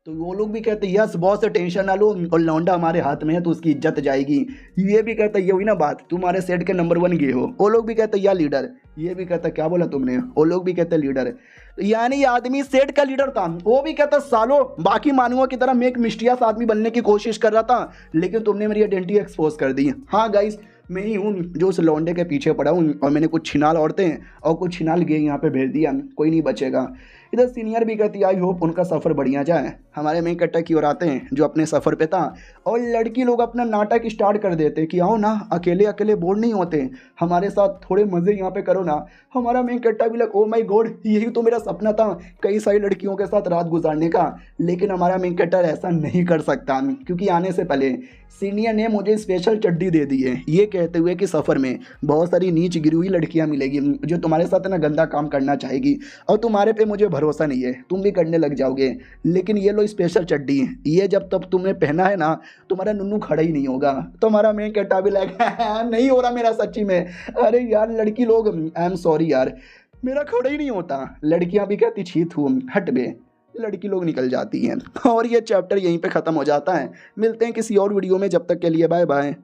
तो वो लोग भी कहते यस बॉस टेंशन ना लो, और लौंडा हमारे हाथ में है तो उसकी इज्जत जाएगी। ये भी कहता ये हुई ना बात, तुम्हारे सेट के नंबर 1 गे हो। वो लोग भी कहते या लीडर। ये भी कहता क्या बोला तुमने। वो लोग भी कहते लीडर। यानी ये आदमी सेट का लीडर था। वो भी कहता सालो बाकी मानुओं की तरह मैं एक मिस्टीरियस आदमी बनने की कोशिश कर रहा था, लेकिन तुमने मेरी आइडेंटिटी एक्सपोज कर दी। हाँ गाइस, मैं ही हूँ जो उस लौंडे के पीछे पड़ा हूँ, और मैंने कुछ छिनाल औरतें और कुछ छिनाल गे यहाँ पे भेज दिया, कोई नहीं बचेगा। इधर सीनियर भी कहती आई होप उनका सफ़र बढ़िया जाए। हमारे मेन कट्टा की ओर आते हैं जो अपने सफ़र पे था, और लड़की लोग अपना नाटक स्टार्ट कर देते कि आओ ना, अकेले अकेले बोर नहीं होते, हमारे साथ थोड़े मज़े यहाँ पे करो ना। हमारा मेन कट्टा भी लग ओ माई गॉड, यही तो मेरा सपना था कई सारी लड़कियों के साथ रात गुजारने का। लेकिन हमारा मेन कट्टा ऐसा नहीं कर सकता, क्योंकि आने से पहले सीनियर ने मुझे स्पेशल चड्डी दे दी है, ये कहते हुए कि सफ़र में बहुत सारी नीच गिरी हुई लड़कियाँ मिलेगी जो तुम्हारे साथ ना गंदा काम करना चाहेगी, और तुम्हारे पे मुझे भरोसा नहीं है, तुम भी करने लग जाओगे। लेकिन ये लो स्पेशल चड्डी, ये जब तब तुमने पहना है ना, तुम्हारा नुन्नू खड़ा ही नहीं होगा। तो हमारा मेन कट्टा भी लगा नहीं हो रहा मेरा सच्ची में। अरे यार लड़की लोग, आई एम सॉरी यार, मेरा खड़ा ही नहीं होता। लड़कियां भी कहती छीत हूँ हट बे, लड़की लोग निकल जाती हैं। और ये चैप्टर यहीं पे ख़त्म हो जाता है। मिलते हैं किसी और वीडियो में, जब तक के लिए बाय बाय।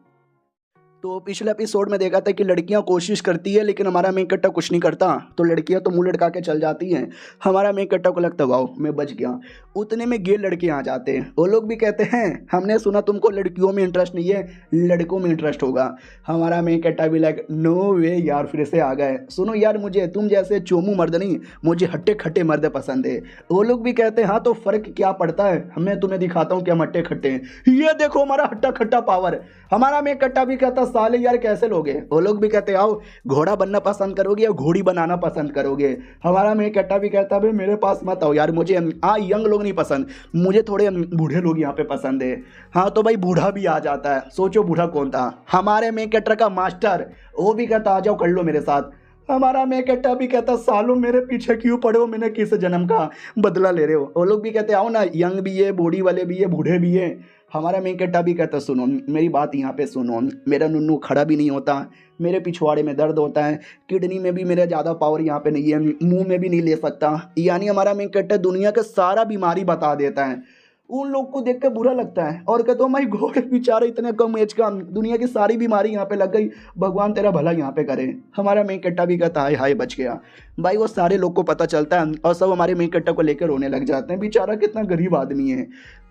तो पिछले एपिसोड में देखा था कि लड़कियां कोशिश करती है लेकिन हमारा मेन कट्टा कुछ नहीं करता, तो लड़कियां तो मुंह लटका के चल जाती हैं। हमारा मेन कट्टा को लगता वाओ मैं बच गया। उतने में गे लड़के आ जाते हैं। वो लोग भी कहते हैं हमने सुना तुमको लड़कियों में इंटरेस्ट नहीं है, लड़कों में इंटरेस्ट होगा। हमारा मेन कट्टा भी लाइक नो वे यार, फिर से आ गए। सुनो यार, मुझे तुम जैसे चोमू मर्द नहीं, मुझे हट्टे खट्टे मर्द पसंद है। वो लोग भी कहते हैं हाँ तो फ़र्क क्या पड़ता है, मैं तुम्हें दिखाता हूँ क्या हम हट्टे खट्टे हैं। ये देखो हमारा हट्टा खट्टा पावर। हमारा मेन कट्टा भी कहता साले यार कैसे लोगे। वो लोग भी कहते आओ घोड़ा बनना पसंद करोगे या घोड़ी बनाना पसंद करोगे। हमारा मेन कट्टा भी कहता भाई मेरे पास मत आओ यार, मुझे यंग लोग नहीं पसंद, मुझे थोड़े बूढ़े लोग यहाँ पे पसंद है। हाँ तो भाई बूढ़ा भी आ जाता है। सोचो बूढ़ा कौन था, हमारे मेन कट्टा का मास्टर। वो भी कहता आ जाओ कर लो मेरे साथ। हमारा मेन कट्टा भी कहता सालों मेरे पीछे क्यों पड़े हो, मैंने किस जन्म का बदला ले रहे हो। वो लोग भी कहते आओ ना, यंग भी है, बॉडी वाले भी है, बूढ़े भी है। हमारा मेन कट्टा भी कहता सुनो मेरी बात यहाँ पे सुनो, मेरा नुन्नू खड़ा भी नहीं होता, मेरे पिछवाड़े में दर्द होता है, किडनी में भी मेरा ज़्यादा पावर यहाँ पे नहीं है, मुंह में भी नहीं ले सकता। यानी हमारा मेन कट्टा दुनिया का सारा बीमारी बता देता है। उन लोग को देख कर बुरा लगता है और कहते हो माई गॉड बेचारा इतने कम एज का, दुनिया की सारी बीमारी यहाँ पे लग गई, भगवान तेरा भला यहाँ पे करे। हमारा मेन कट्टा भी कहता हाय हाय बच गया। भाई वो सारे लोग को पता चलता है और सब हमारे मेन कट्टा को लेकर रोने लग जाते हैं, बेचारा कितना गरीब आदमी है।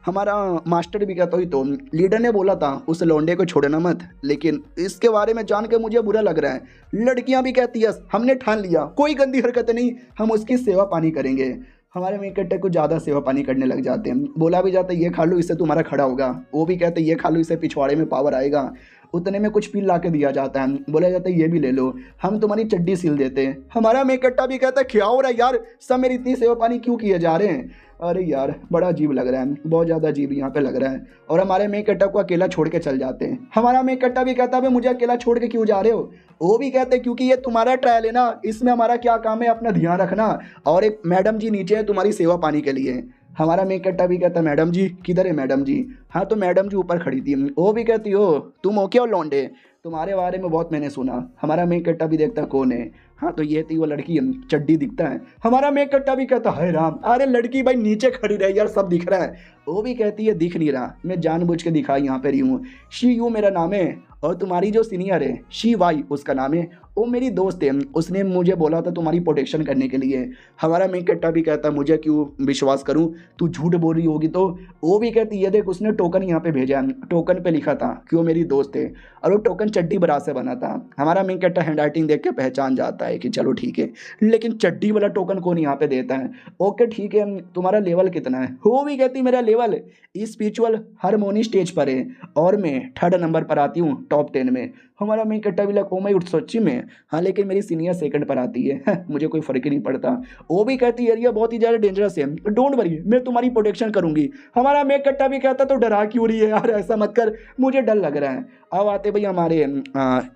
हमारा मास्टर भी कहता हुई तो लीडर ने बोला था उस लौंडे को छोड़ना मत, लेकिन इसके बारे में जान के मुझे बुरा लग रहा है। लड़कियां भी कहती है हमने ठान लिया कोई गंदी हरकत नहीं, हम उसकी सेवा पानी करेंगे। हमारे मेन कट्टे को ज़्यादा सेवा पानी करने लग जाते हैं। बोला भी जाता है ये खा लो इससे तुम्हारा खड़ा होगा, वो भी कहते हैं ये खा लो इससे पिछवाड़े में पावर आएगा। उतने में कुछ पील ला के दिया जाता है, बोला जाता है ये भी ले लो, हम तुम्हारी चड्डी सिल देते हैं। हमारा मेन कट्टा भी कहता है क्या हो रहा है यार, सब मेरी इतनी सेवा पानी क्यों किए जा रहे हैं। अरे यार बड़ा अजीब लग रहा है, बहुत ज़्यादा अजीब यहाँ पे लग रहा है। और हमारे मेन कट्टा को अकेला छोड़ के चल जाते हैं। हमारा मेन कट्टा भी कहता है मुझे अकेला छोड़ के क्यों जा रहे हो। वो भी कहते हैं क्योंकि ये तुम्हारा ट्रायल है ना, इसमें हमारा क्या काम है अपना ध्यान रखना, और एक मैडम जी नीचे है तुम्हारी सेवा पानी के लिए। हमारा मेन कट्टा भी कहता मैडम जी किधर है मैडम जी। हाँ तो मैडम जी ऊपर खड़ी थी। वो भी कहती हो तुम हो क्या लौंडे, तुम्हारे बारे में बहुत मैंने सुना। हमारा मेन कट्टा भी देखता कौन है। हाँ तो ये थी वो लड़की, चड्डी दिखता है। हमारा मेन कट्टा भी कहता है राम, अरे लड़की भाई नीचे खड़ी रही यार सब दिख रहा है। वो भी कहती है दिख नहीं रहा, मैं जानबूझ के दिखाई यहाँ पे रही हूँ। शी यू मेरा नाम है, और तुम्हारी जो सीनियर है शी वाई उसका नाम है, वो मेरी दोस्त है, उसने मुझे बोला था तुम्हारी प्रोटेक्शन करने के लिए। हमारा मेन कट्टा भी कहता मुझे क्यों विश्वास करूं, तू झूठ बोल रही होगी तो। वो भी कहती ये देख उसने टोकन यहाँ पे भेजा है, टोकन पे लिखा था कि वो मेरी दोस्त है, और वो टोकन चड्डी बरा से बना था। हमारा मेन कट्टा हैंड राइटिंग देख के पहचान जाता है कि चलो ठीक है, लेकिन चड्डी वाला टोकन कौन यहाँ पे देता है। ओके ठीक है, तुम्हारा लेवल कितना है। वो भी कहती मेरा लेवल स्पिरिचुअल हारमोनी स्टेज पर है, और मैं 3rd नंबर पर आती हूँ टॉप 10 में। हमारा मेन कट्टा भी लग ओ माय गॉड सच्ची में, हाँ लेकिन मेरी सीनियर 2nd पर आती है मुझे कोई फर्क ही नहीं पड़ता। वो भी कहती है ये बहुत ही ज़्यादा डेंजरस है, डोंट वरी मैं तुम्हारी प्रोटेक्शन करूंगी। हमारा मेन कट्टा भी कहता तो डरा क्यों रही है यार, ऐसा मत कर मुझे डर लग रहा है। अब आते भाई हमारे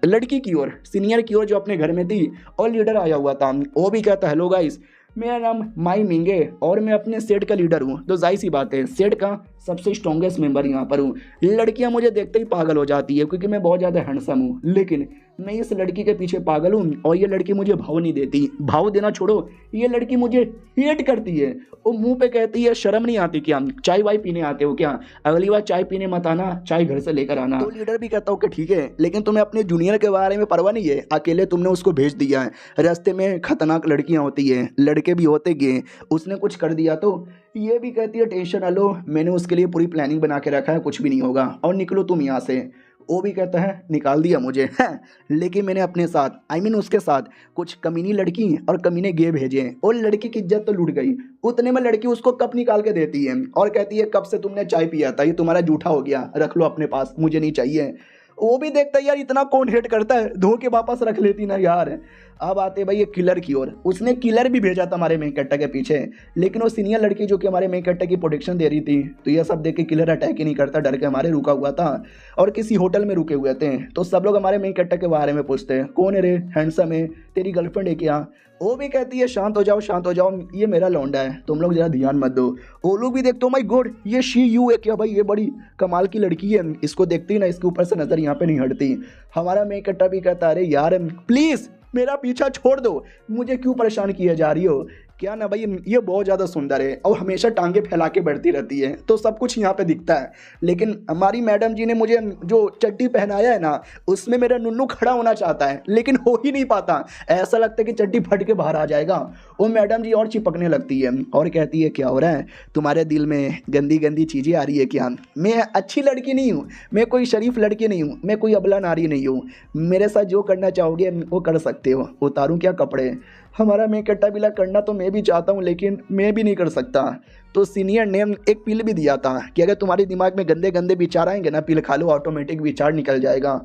लड़की की ओर, सीनियर की ओर जो अपने घर में थी, और लीडर आया हुआ था। वो भी कहता हेलो गाइस मेरा नाम माई मिंगे और मैं अपने सेट का लीडर हूँ। तो जाहिर सी बात है सेट का सबसे स्ट्रॉन्गेस्ट मेंबर यहाँ पर हूँ। लड़कियाँ मुझे देखते ही पागल हो जाती है क्योंकि मैं बहुत ज़्यादा हैंडसम हूँ, लेकिन मैं इस लड़की के पीछे पागल हूँ और ये लड़की मुझे भाव नहीं देती। भाव देना छोड़ो, ये लड़की मुझे हेट करती है। वो मुंह पे कहती है शर्म नहीं आती क्या, चाय वाय पीने आते हो क्या, अगली बार चाय पीने मत आना, चाय घर से लेकर आना। तो लीडर भी कहता हूँ कि ठीक है, लेकिन तुम्हें अपने जूनियर के बारे में परवाह नहीं है, अकेले तुमने उसको भेज दिया है। रास्ते में खतरनाक लड़कियाँ होती है, लड़के भी होते गए, उसने कुछ कर दिया तो। ये भी कहती है टेंशन ना लो, मैंने उसके लिए पूरी प्लानिंग बना के रखा है, कुछ भी नहीं होगा और निकलो तुम यहाँ से। वो भी कहता है निकाल दिया मुझे है, लेकिन मैंने अपने साथ उसके साथ कुछ कमीनी लड़की और कमीने गे भेजे और लड़की की इज्जत तो लूट गई। उतने में लड़की उसको कप निकाल के देती है और कहती है कब से तुमने चाय पिया था, ये तुम्हारा जूठा हो गया, रख लो अपने पास, मुझे नहीं चाहिए। वो भी देखता है यार इतना कौन हेट करता है, धो के वापस रख लेती ना यार। अब आते भाई ये किलर की ओर। उसने किलर भी भेजा था हमारे मेन कैरेक्टर के पीछे, लेकिन वो सीनियर लड़की जो कि हमारे मेन कैरेक्टर की प्रोटेक्शन दे रही थी, तो ये सब देख के किलर अटैक ही नहीं करता, डर के हमारे रुका हुआ था और किसी होटल में रुके हुए थे। तो सब लोग हमारे मेन कैरेक्टर के बारे में पूछते हैं कौन है रे, हैंडसम है, तेरी गर्लफ्रेंड है क्या। वो भी कहती है शांत हो जाओ शांत हो जाओ, ये मेरा लौंडा है, तुम लोग जरा ध्यान मत दो। वो लोग भी देखते हो माय गॉड ये शी यू है क्या भाई, ये बड़ी कमाल की लड़की है, इसको देखती ना इसके ऊपर से नज़र यहाँ पे नहीं हटती। हमारा मेन कैरेक्टर भी कहता है अरे यार प्लीज़ मेरा पीछा छोड़ दो, मुझे क्यों परेशान किया जा रही हो। क्या ना भाई ये बहुत ज़्यादा सुंदर है और हमेशा टांगे फैला के बैठती रहती है, तो सब कुछ यहाँ पे दिखता है। लेकिन हमारी मैडम जी ने मुझे जो चड्डी पहनाया है ना, उसमें मेरा नुन्नू खड़ा होना चाहता है, लेकिन हो ही नहीं पाता। ऐसा लगता है कि चड्डी फट के बाहर आ जाएगा। वो मैडम जी और चिपकने लगती है और कहती है क्या हो रहा है, तुम्हारे दिल में गंदी गंदी चीज़ें आ रही है क्या। मैं अच्छी लड़की नहीं हूँ, मैं कोई शरीफ लड़की नहीं हूँ, मैं कोई अबला नारी नहीं हूँ, मेरे साथ जो करना चाहोगे वो कर सकते हो, उतारूँ क्या कपड़े। हमारा मैं कट्टा बिला करना तो मैं भी चाहता हूँ, लेकिन मैं भी नहीं कर सकता। तो सीनियर ने एक पिल भी दिया था कि अगर तुम्हारे दिमाग में गंदे गंदे विचार आएंगे ना, पिल खा लो, ऑटोमेटिक विचार निकल जाएगा।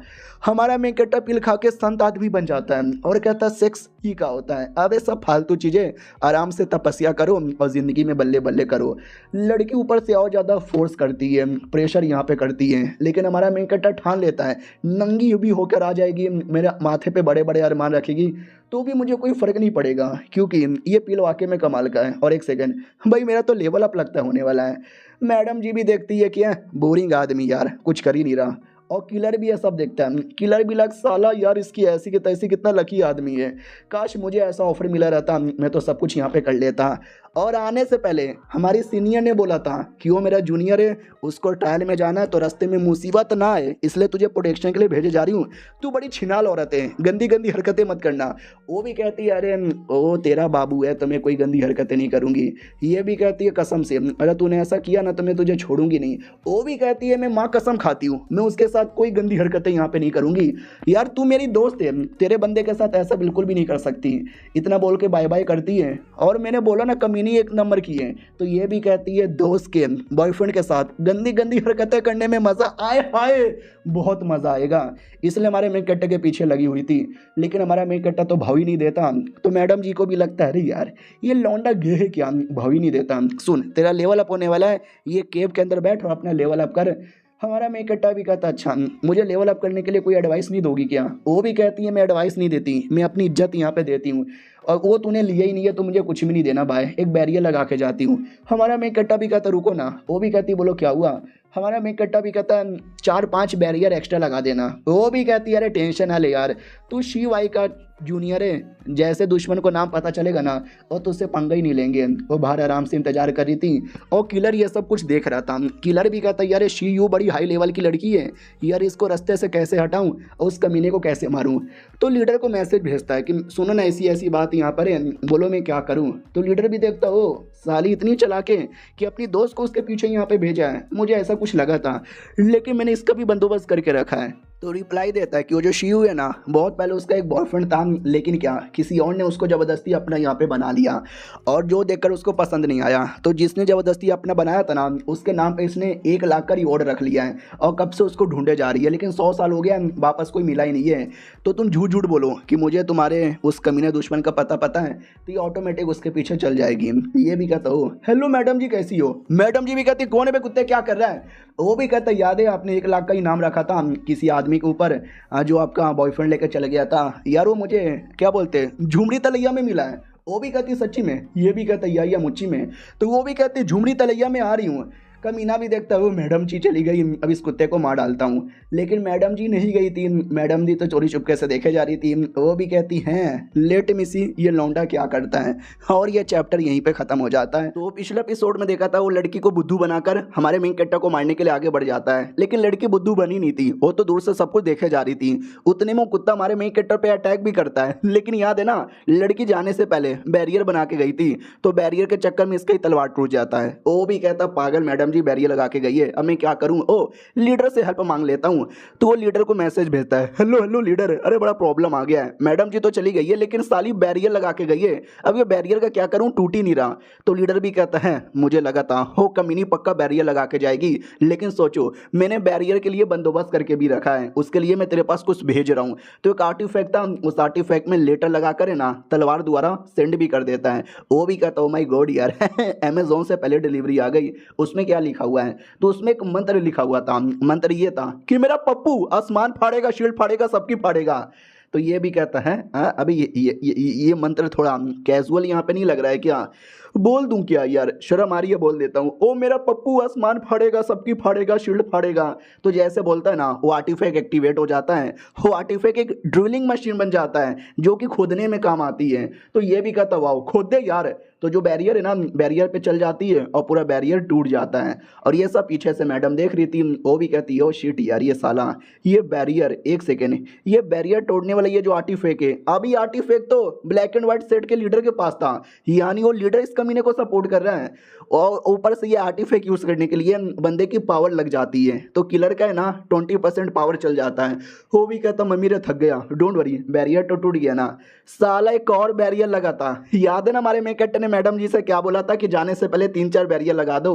हमारा मैं कट्टा पिल खा के संत आदमी बन जाता है और कहता है सेक्स ही का होता है। अब ये सब फालतू चीज़ें, आराम से तपस्या करो और ज़िंदगी में बल्ले बल्ले करो। लड़की ऊपर से और ज़्यादा फोर्स करती है, प्रेशर यहाँ पे करती है, लेकिन हमारा मैं कट्टा ठान लेता है नंगी भी होकर आ जाएगी, मेरे माथे पे बड़े बड़े अरमान रखेगी तो भी मुझे कोई फ़र्क नहीं पड़ेगा, क्योंकि ये पिल वाकई में कमाल का है। और एक सेकंड भाई मेरा तो लेवल अप लगता होने वाला है। मैडम जी भी देखती है कि बोरिंग आदमी यार, कुछ कर ही नहीं रहा। और किलर भी ये सब देखता है, किलर भी लग साला यार इसकी ऐसी की तैसी कितना लकी आदमी है, काश मुझे ऐसा ऑफर मिला रहता, मैं तो सब कुछ यहाँ पे कर लेता। और आने से पहले हमारी सीनियर ने बोला था कि वो मेरा जूनियर है, उसको ट्रायल में जाना है तो रास्ते में मुसीबत ना आए, इसलिए तुझे प्रोटेक्शन के लिए भेजे जा रही हूँ। तू बड़ी छिनाल औरत है, गंदी गंदी हरकतें मत करना। वो भी कहती है अरे ओ तेरा बाबू है तो मैं कोई गंदी हरकतें नहीं करूँगी। ये भी कहती है कसम से अगर तूने ऐसा किया ना तो मैं तुझे छोड़ूंगी नहीं। वो भी कहती है मैं माँ कसम खाती हूँ, मैं उसके साथ कोई गंदी हरकतें यहाँ पे नहीं करूँगी। यार तू मेरी दोस्त है, तेरे बंदे के साथ ऐसा बिल्कुल भी नहीं कर सकती। इतना बोल के बाय बाय करती है। और मैंने बोला ना कमीनी एक नंबर की है, तो ये भी कहती है दोस्त के बॉयफ्रेंड के साथ गंदी गंदी हरकतें करने में मज़ा आए, हाय बहुत मज़ा आएगा। इसलिए हमारे मेन कट्टे के पीछे लगी हुई थी, लेकिन हमारा मेन कट्टा तो भाव ही नहीं देता। तो मैडम जी को भी लगता है अरे यार ये लौंडा गे है क्या, भाव ही नहीं देता। सुन तेरा लेवल अप होने वाला है, ये केव के अंदर बैठ और अपना लेवल अप कर। हमारा मेन कट्टा भी कहता अच्छा मुझे लेवल अप करने के लिए कोई एडवाइस नहीं दोगी क्या। वो भी कहती है मैं एडवाइस नहीं देती, मैं अपनी इज्जत यहाँ पे देती हूँ, और वो तूने लिया ही नहीं है तो मुझे कुछ भी नहीं देना बाय, एक बैरियर लगा के जाती हूँ। हमारा मेन कट्टा भी कहता रुको ना। वो भी कहती बोलो क्या हुआ। हमारा मेन कट्टा भी कहता 4-5 बैरियर एक्स्ट्रा लगा देना। वो भी कहती है अरे टेंशन ना ले यार, तू शिव आई का जूनियर है, जैसे दुश्मन को नाम पता चलेगा ना और तो उससे पंगा ही नहीं लेंगे। वो बाहर आराम से इंतजार कर रही थी और किलर ये सब कुछ देख रहा था। किलर भी कहता यार शी यू बड़ी हाई लेवल की लड़की है यार, इसको रास्ते से कैसे हटाऊं और उस कमीने को कैसे मारूं। तो लीडर को मैसेज भेजता है कि सुनो ना ऐसी ऐसी बात यहाँ पर है, बोलो मैं क्या करूँ। तो लीडर भी देखता हो साली इतनी चला के कि अपनी दोस्त को उसके पीछे यहाँ पे भेजा है, मुझे ऐसा कुछ लगा था लेकिन मैंने इसका भी बंदोबस्त करके रखा है। तो रिप्लाई देता है कि वो जो शिव है ना बहुत पहले उसका एक बॉयफ्रेंड था, लेकिन क्या किसी और ने उसको ज़बरदस्ती अपना यहाँ पे बना लिया और जो देखकर उसको पसंद नहीं आया, तो जिसने ज़बरदस्ती अपना बनाया था ना उसके नाम पे इसने 1 लाख का रिवॉर्ड रख लिया है और कब से उसको ढूंढे जा रही है, लेकिन 100 साल हो गया वापस कोई मिला ही नहीं है। तो तुम झूठ झूठ बोलो कि मुझे तुम्हारे उस कमीने दुश्मन का पता है, तो ये ऑटोमेटिक उसके पीछे चल जाएगी। ये भी कहता हो हेलो मैडम जी कैसी हो। मैडम जी भी कहती कौन है बे कुत्ते क्या कर रहा है। वो भी कहता याद है आपने 1 लाख का इनाम रखा था किसी आदमी के ऊपर जो आपका बॉयफ्रेंड लेकर चला गया था यार, वो मुझे क्या बोलते झुमरी तलैया में मिला है। वो भी कहती सच्ची में। ये भी कहता या मुच्ची में। तो वो भी कहती झुमरी तलैया में आ रही हूँ। कमीना भी देखता है वो मैडम जी चली गई, अब इस कुत्ते को मार डालता हूँ। लेकिन मैडम जी नहीं गई थी, मैडम जी तो चोरी चुपके से देखे जा रही थी। वो भी कहती हैं लेट मी सी ये लौंडा क्या करता है, और ये चैप्टर यहीं पे खत्म हो जाता है। तो पिछले एपिसोड में देखा था वो लड़की को बुद्धू बनाकर हमारे मेन कैरेक्टर को मारने के लिए आगे बढ़ जाता है, लेकिन लड़की बुद्धू बनी नहीं थी, वो तो दूर से सब कुछ देखे जा रही थी। उतने में वो कुत्ता हमारे मेन कैरेक्टर पे अटैक भी करता है, लेकिन याद है ना लड़की जाने से पहले बैरियर बना के गई थी, तो बैरियर के चक्कर में इसका ही तलवार टूट जाता है। वो भी कहता पागल मैडम जी बैरियर लगा के गई है, अब मैं क्या करूं, ओ लीडर से हेल्प मांग लेता हूं। तो वो लीडर को मैसेज भेजता है, हेलो हेलो लीडर, अरे बड़ा प्रॉब्लम आ गया है, मैडम जी तो चली गई है लेकिन साली बैरियर लगा के गई है, अब ये बैरियर का क्या करूं, टूट ही नहीं रहा। तो लीडर भी कहता है मुझे लगा था हो कमीनी पक्का बैरियर लगा के जाएगी, लेकिन सोचो मैंने बैरियर के लिए बंदोबस्त करके भी रखा है, उसके लिए मैं तेरे पास कुछ भेज रहा हूँ। तो एक आर्टिफैक्ट था, उस आर्टिफैक्ट में लेटर लगा कर है ना तलवार द्वारा सेंड भी कर देता है। वो भी कहता ओ माय गॉड यार अमेजोन से पहले डिलीवरी आ गई। उसमें क्या लिखा हुआ है, तो उसमें एक मंत्र लिखा हुआ था, मंत्र ये था कि मेरा पप्पू आसमान फाड़ेगा, शील्ड फाड़ेगा, सबकी फाड़ेगा। तो ये भी कहता है अभी ये मंत्र थोड़ा कैजुअल यहाँ पे नहीं लग रहा है क्या, बोल दूं क्या यार, शर्म आ रही है, बोल देता हूँ, ओ मेरा पप्पू आसमान फाड़ेगा, सबकी फाड़ेगा, शील्ड फाड़ेगा। तो जैसे बोलता है ना वो आर्टिफैक्ट एक्टिवेट हो जाता है, वो आर्टिफैक्ट एक ड्रिलिंग मशीन बन जाता है जो कि खोदने में काम आती है। तो ये भी कहता वाओ खोद दे यार, तो जो बैरियर है ना बैरियर पे चल जाती है और पूरा बैरियर टूट जाता है। और ये सब पीछे से मैडम देख रही थी, वो भी कहती है ओ शिट यार ये साला ये बैरियर, एक सेकेंड, ये बैरियर तोड़ने वाला ये जो आर्टिफैक्ट है, अभी आर्टिफैक्ट तो ब्लैक एंड व्हाइट सेट के लीडर के पास था, यानी वो लीडर इस कमीने को सपोर्ट कर रहा है, और ऊपर से ये आर्टिफैक्ट यूज करने के लिए बंदे की पावर लग जाती है, तो किलर का है ना 20% पावर चल जाता है। वो भी कहता मम्मी रे थक गया, डोंट वरी बैरियर तो टूट गया ना, साला एक और बैरियर लगा था। याद है ना हमारे मेकट ने मैडम जी से क्या बोला था कि जाने से पहले 3-4 बैरियर लगा दो।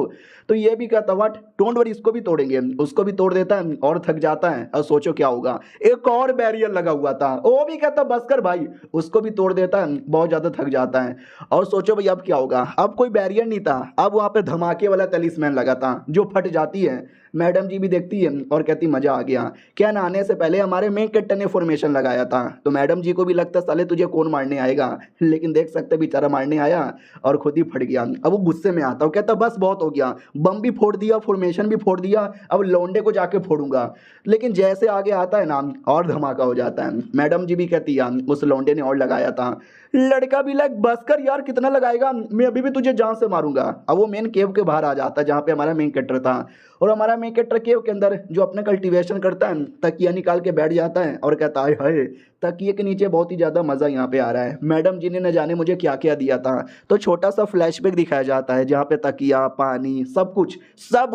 तो ये भी कहता व्हाट, डोंट वरी इसको भी तोड़ेंगे, उसको भी तोड़ देता है और थक जाता है, और सोचो क्या होगा, एक और बैरियर लगा हुआ था। वो भी कहता बस कर भाई, उसको भी तोड़ देता है, बहुत ज्यादा थक जाता है। और सोचो भाई अब क्या होगा, अब कोई बैरियर नहीं था, अब वहां पे धमाके वाला तलिस्मैन लगा था जो फट जाती है। मैडम जी भी देखती है और कहती मजा आ गया, क्या ना आने से पहले हमारे मेन कैरेक्टर ने फॉर्मेशन लगाया था। तो मैडम जी को भी लगता साले तुझे कौन मारने आएगा, लेकिन देख सकते बेचारा मारने आया और खुद ही फट गया। अब वो गुस्से में आता है, कहता बस बहुत हो गया, बम भी फोड़ दिया, फॉर्मेशन भी फोड़ दिया, अब लौंडे को जाके फोड़ूंगा। लेकिन जैसे आगे आता है ना और धमाका हो जाता है। मैडम जी भी कहती है उस लौंडे ने और लगाया था, लड़का भी लाइक बस कर यार कितना लगाएगा, मैं अभी भी तुझे जान से मारूंगा। अब वो मेन केव के बाहर आ जाता है जहाँ पे हमारा मेन कैरेक्टर था, और हमारा मेन कैरेक्टर केव के अंदर जो अपने कल्टीवेशन करता है तकिया निकाल के बैठ जाता है और कहता है हाय तकिए के नीचे बहुत ही ज़्यादा मज़ा यहाँ पे आ रहा है, मैडम जी ने न जाने मुझे क्या क्या दिया था। तो छोटा सा फ्लैशबैक दिखाया जाता है जहाँ पे तकिया, पानी, सब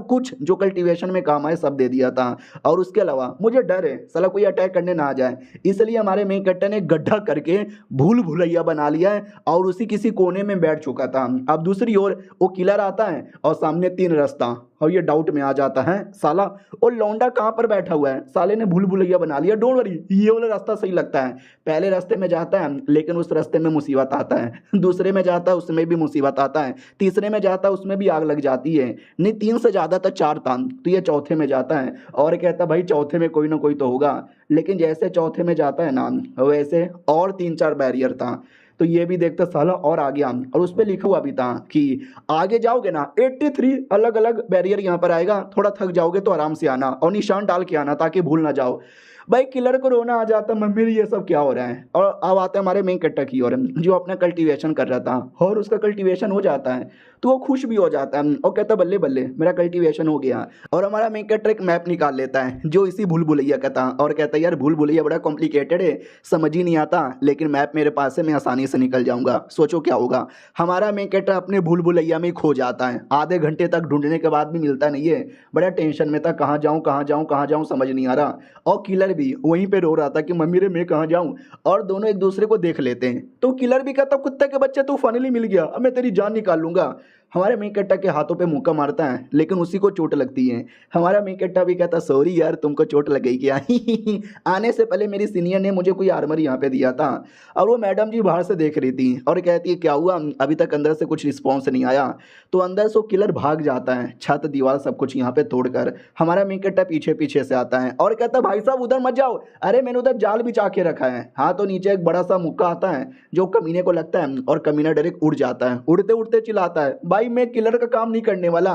कुछ जो कल्टीवेशन में काम आए सब दे दिया था। और उसके अलावा मुझे डर है साला कोई अटैक करने ना आ जाए, इसलिए हमारे मेन कैरेक्टर ने गड्ढा करके भूल भुलैया बना लिया है और उसी किसी कोने में बैठ चुका था। अब दूसरी ओर वो किलर आता है और सामने 3 रास्ता, और ये डाउट में आ जाता है साला वो लौंडा कहाँ पर बैठा हुआ है, साले ने भूल भुलैया बना लिया, डोंट वरी ये वाला रास्ता सही लगता है। पहले रास्ते में जाता है लेकिन उस रास्ते में मुसीबत आता है, दूसरे में जाता है उसमें भी मुसीबत आता है, तीसरे में जाता है उसमें भी आग लग जाती है, नहीं 3 से ज़्यादा तो 4 था, तो ये चौथे में जाता है और कहता भाई चौथे में कोई ना कोई तो होगा। लेकिन जैसे चौथे में जाता है ना वैसे और 3-4 बैरियर था। तो ये भी देखता साला और आ गया, और उस पर लिखा हुआ भी था कि आगे जाओगे ना 83 अलग अलग बैरियर यहाँ पर आएगा, थोड़ा थक जाओगे तो आराम से आना और निशान डाल के आना ताकि भूल ना जाओ। भाई किलर को रोना आ जाता मम्मी ये सब क्या हो रहा है। और अब आता है हमारे मेन कैरेक्टर की ओर जो अपना कल्टीवेशन कर रहा था, और उसका कल्टीवेशन हो जाता है तो वो खुश भी हो जाता है और कहता बल्ले बल्ले मेरा कल्टीवेशन हो गया। और हमारा मेन कैरेक्टर एक मैप निकाल लेता है जो इसी भूल भुलैया का था, और कहता है यार भूल भुलैया बड़ा कॉम्प्लिकेटेड है, समझ ही नहीं आता, लेकिन मैप मेरे पास है, मैं आसानी से निकल जाऊंगा। सोचो क्या होगा, हमारा मेन कैरेक्टर अपने भूल भुलैया में खो जाता है, आधे घंटे तक ढूंढने के बाद भी मिलता नहीं है, बड़ा टेंशन में था कहाँ जाऊँ कहाँ जाऊँ कहाँ जाऊँ समझ नहीं आ रहा। और किलर भी वहीं पे रो रहा था कि मम्मी रे मैं कहाँ जाऊँ, और दोनों एक दूसरे को देख लेते हैं। तो किलर भी कहता कुत्ते के बच्चे तू फाइनली मिल गया, अब मैं तेरी जान निकाल लूंगा। हमारे मेन कैरेक्टर के हाथों पे मुक्का मारता है लेकिन उसी को चोट लगती है। हमारा मेन कैरेक्टर भी कहता सॉरी यार तुमको चोट लग गई क्या आने से पहले मेरी सीनियर ने मुझे कोई आर्मर यहाँ पे दिया था। और वो मैडम जी बाहर से देख रही थी और कहती है क्या हुआ, अभी तक अंदर से कुछ रिस्पॉन्स नहीं आया। तो अंदर से किलर भाग जाता है, छत दीवार सब कुछ यहाँ पे तोड़कर। हमारा मेन कैरेक्टर पीछे पीछे से आता है और कहता भाई साहब उधर मत जाओ, अरे मैंने उधर जाल बिछा के रखा है। हाँ तो नीचे एक बड़ा सा मुक्का आता है जो कमीने को लगता है और कमीना डायरेक्ट उड़ जाता है, उड़ते उड़ते चिल्लाता है भाई मैं किलर का काम नहीं करने वाला।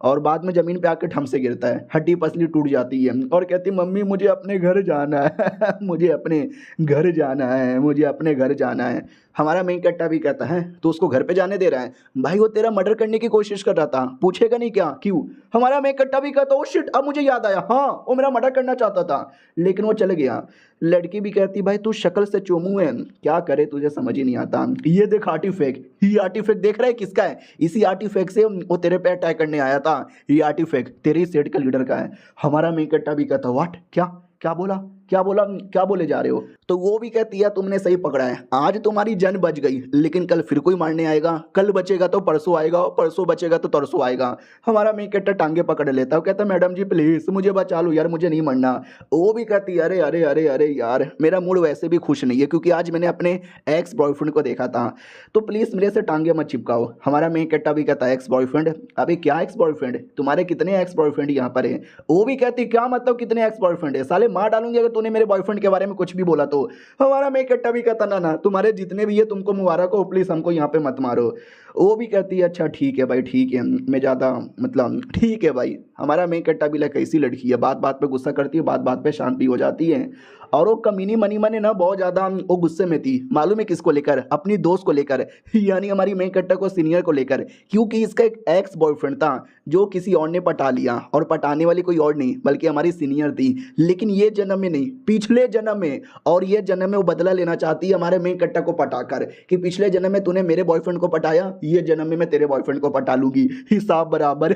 और बाद में ज़मीन पे आके ठम से गिरता है, हड्डी पसली टूट जाती है और कहती मम्मी मुझे अपने घर जाना है मुझे अपने घर जाना है, मुझे अपने घर जाना है। हमारा मेन कट्टा भी कहता है तो उसको घर पे जाने दे रहा है? भाई वो तेरा मर्डर करने की कोशिश कर रहा था, पूछेगा नहीं क्या क्यों? हमारा मेन कट्टा भी कहता ओ शिट अब मुझे याद आया, हाँ वो मेरा मर्डर करना चाहता था लेकिन वो चल गया। लड़की भी कहती भाई तू शक्ल से चोमू है, क्या करे तुझे समझ ही नहीं आता। ये देख आर्टिफैक्ट, ये आर्टिफैक्ट देख रहा है किसका है? इसी आर्टिफैक्ट से वो तेरे पे अटैक करने आया था, ये आर्टिफैक्ट तेरे सेट का लीडर का है। हमारा मेन कट्टा भी कहता व्हाट, क्या क्या बोला, क्या बोला, क्या बोले जा रहे हो? तो वो भी कहती है तुमने सही पकड़ा है, आज तुम्हारी जान बच गई लेकिन कल फिर कोई मारने आएगा, कल बचेगा तो परसों आएगा, परसों बचेगा तो तरसों आएगा। हमारा मेन कट्टा टांगे पकड़ लेता है, कहता मैडम जी प्लीज मुझे बचा लो यार, मुझे नहीं मरना। वो भी कहती है अरे अरे अरे अरे यार मेरा मूड वैसे भी खुश नहीं है क्योंकि आज मैंने अपने एक्स बॉयफ्रेंड को देखा था, तो प्लीज मेरे से टांगे मत चिपकाओ। हमारा मेन कट्टा भी कहता है एक्स बॉयफ्रेंड? अभी क्या एक्स बॉयफ्रेंड, तुम्हारे कितने एक्स बॉयफ्रेंड यहाँ पर है? वो भी कहती क्या मतलब कितने एक्स बॉयफ्रेंड है, साले मार डालूंगी अगर तूने मेरे बॉयफ्रेंड के बारे में कुछ भी बोला तो। हमारा मेन कट्टा भी कहता ना ना तुम्हारे जितने भी है तुमको मुबारक हो, प्लीज हमको यहाँ पे मत मारो। वो भी कहती है अच्छा ठीक है भाई ठीक है, मैं ज़्यादा मतलब ठीक है भाई। हमारा मेन कट्टा भी कैसी लड़की है, बात बात पे गुस्सा करती है, बात बात पे शांत भी हो जाती है। और वो कमीनी मनी मने ना बहुत ज़्यादा वो गुस्से में थी, मालूम है किसको लेकर? अपनी दोस्त को लेकर यानी हमारी मेन कट्टा को सीनियर को लेकर, क्योंकि इसका एक एक्स बॉयफ्रेंड था जो किसी और ने पटा लिया, और पटाने वाली कोई और नहीं बल्कि हमारी सीनियर थी। लेकिन ये जन्म में नहीं, पिछले जन्म में, और ये जन्म में वो बदला लेना चाहती है हमारे मेन कट्टा को पटाकर कि पिछले जन्म में तूने मेरे बॉयफ्रेंड को पटाया, ये जन्म में मैं तेरे बॉयफ्रेंड को पटा लूंगी, हिसाब बराबर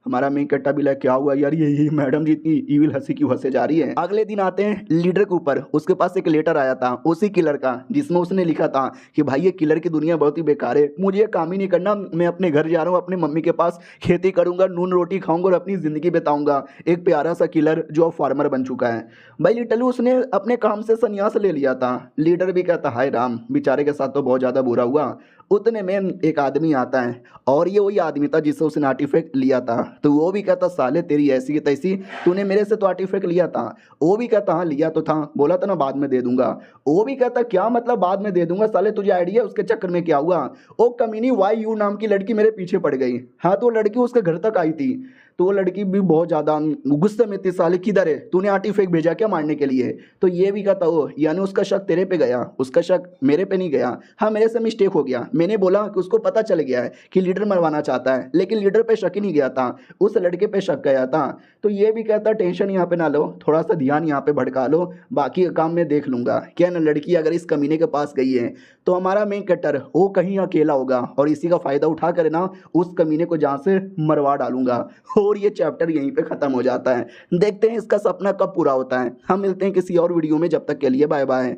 हमारा मेन कट्टा भी लाइक क्या हुआ यार, ये मैडम जी इतनी इविल हंसी क्यों हंसे जा रही है। अगले दिन आते हैं लीडर के ऊपर, उसके पास एक लेटर आया था उसी किलर का जिसमें उसने लिखा था कि भाई ये किलर की दुनिया बहुत ही बेकार है, मुझे ये काम ही नहीं करना, मैं अपने घर जा रहा हूँ, अपनी मम्मी के पास खेती करूंगा, नून रोटी खाऊंगा और अपनी जिंदगी बिताऊंगा। एक प्यारा सा किलर जो फार्मर बन चुका है। भाई लिटरली उसने अपने काम से संन्यास ले लिया था। लीडर भी कहता हाय राम, बेचारे के साथ तो बहुत ज़्यादा बुरा हुआ। उतने में एक आदमी आता है और ये वही आदमी था जिससे उसने आर्टिफैक्ट लिया था। तो वो भी कहता साले तेरी ऐसी की तैसी, तूने मेरे से तो आर्टिफैक्ट लिया था। वो भी कहता हाँ लिया तो था, बोला था ना बाद में दे दूंगा। वो भी कहता क्या मतलब बाद में दे दूंगा, साले तुझे आइडिया उसके चक्कर में क्या हुआ, वो कमीनी वाई यू नाम की लड़की मेरे पीछे पड़ गई। हाँ तो लड़की उसके घर तक आई थी, तो वो लड़की भी बहुत ज़्यादा गुस्से में थी, साले किधर है, तूने आर्टिफैक्ट भेजा क्या मारने के लिए? तो ये भी कहता हो यानी उसका शक तेरे पे गया, उसका शक मेरे पे नहीं गया। हाँ मेरे से मिस्टेक हो गया, मैंने बोला कि उसको पता चल गया है कि लीडर मरवाना चाहता है, लेकिन लीडर पे शक ही नहीं गया था, उस लड़के पे शक गया था। तो ये भी कहता टेंशन यहाँ पे ना लो, थोड़ा सा ध्यान यहाँ पे भड़का लो, बाकी काम मैं देख लूंगा। क्या ना लड़की अगर इस कमीने के पास गई है तो हमारा मेन कटर वो कहीं अकेला होगा और इसी का फायदा उठा कर ना उस कमीने को जहाँ से मरवा डालूंगा। और ये चैप्टर यहीं पे खत्म हो जाता है। देखते हैं इसका सपना कब पूरा होता है। हम मिलते हैं किसी और वीडियो में, जब तक के लिए बाय बाय।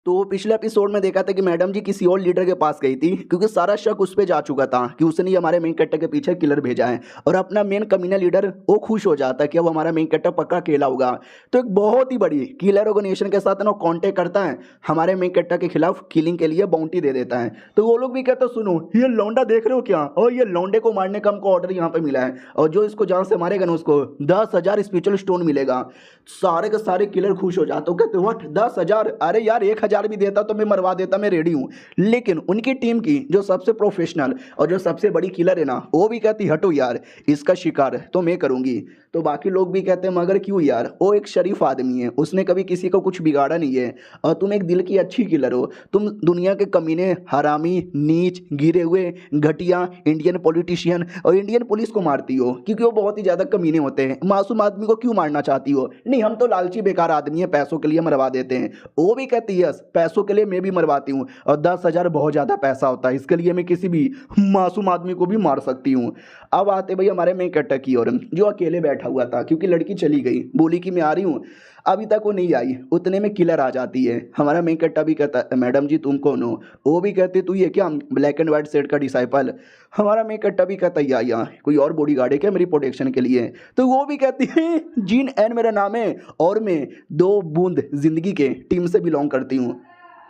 तो पिछले एपिसोड में देखा था कि मैडम जी किसी और लीडर के पास गई थी क्योंकि सारा शक उस पर जा चुका था कि उसने ही हमारे मेन कट्टर के पीछे किलर भेजा है, और अपना मेन कमीना लीडर वो खुश हो जाता है कि अब हमारा मेन कट्टर पक्का अकेला होगा। तो एक बहुत ही बड़ी किलर ऑर्गेनाइजेशन के साथ ना कॉन्टेक्ट करता है, हमारे मेन कट्टर के खिलाफ किलिंग के लिए बाउंटी दे देता है। तो वो लोग भी कहते सुनो ये लौंडा देख रहे हो क्या, और ये लौंडे को मारने का हमको ऑर्डर यहाँ पे मिला है, और जो इसको जान से मारेगा ना उसको 10,000 स्पिरिचुअल स्टोन मिलेगा। सारे के सारे किलर खुश हो जाते, कहते व्हाट 10,000, अरे यार 1,000 भी देता तो मैं मरवा देता, मैं रेडी हूँ। लेकिन उनकी टीम की जो सबसे प्रोफेशनल और जो सबसे बड़ी किलर है ना, वो भी कहती हटो यार, इसका शिकार तो मैं करूंगी। तो बाकी लोग भी कहते हैं मगर क्यों यार, वो एक शरीफ आदमी है, उसने कभी किसी को कुछ बिगाड़ा नहीं है, और तुम एक दिल की अच्छी किलर हो, तुम दुनिया के कमीने, हरामी, नीच, गिरे हुए, घटिया इंडियन पॉलिटिशियन और इंडियन पुलिस को मारती हो क्योंकि वो बहुत ही ज़्यादा कमीने होते हैं। मासूम आदमी को क्यों मारना चाहती हो? नहीं हम तो लालची बेकार आदमी है, पैसों के लिए मरवा देते हैं। वो भी कहती है पैसों के लिए मैं भी मरवाती हूँ, और 10,000 बहुत ज़्यादा पैसा होता है, इसके लिए मैं किसी भी मासूम आदमी को भी मार सकती हूँ। अब आते भाई हमारे मेन कट्टर की ओर, जो अकेले बैठा हुआ था क्योंकि लड़की चली गई, बोली कि मैं आ रही हूँ, अभी तक वो नहीं आई। उतने में किलर आ जाती है। हमारा मेन कट्टा भी कहता है मैडम जी तुम कौन हो? वो भी कहते तू ये क्या ब्लैक एंड व्हाइट सेट का डिसाइपल? हमारा मेन कट्टा भी कहता या कोई और बॉडी गार्ड है क्या मेरी प्रोटेक्शन के लिए? तो वो भी कहती है जीन एन मेरा नाम है और मैं 2 बूंद जिंदगी के टीम से बिलोंग करती हूँ।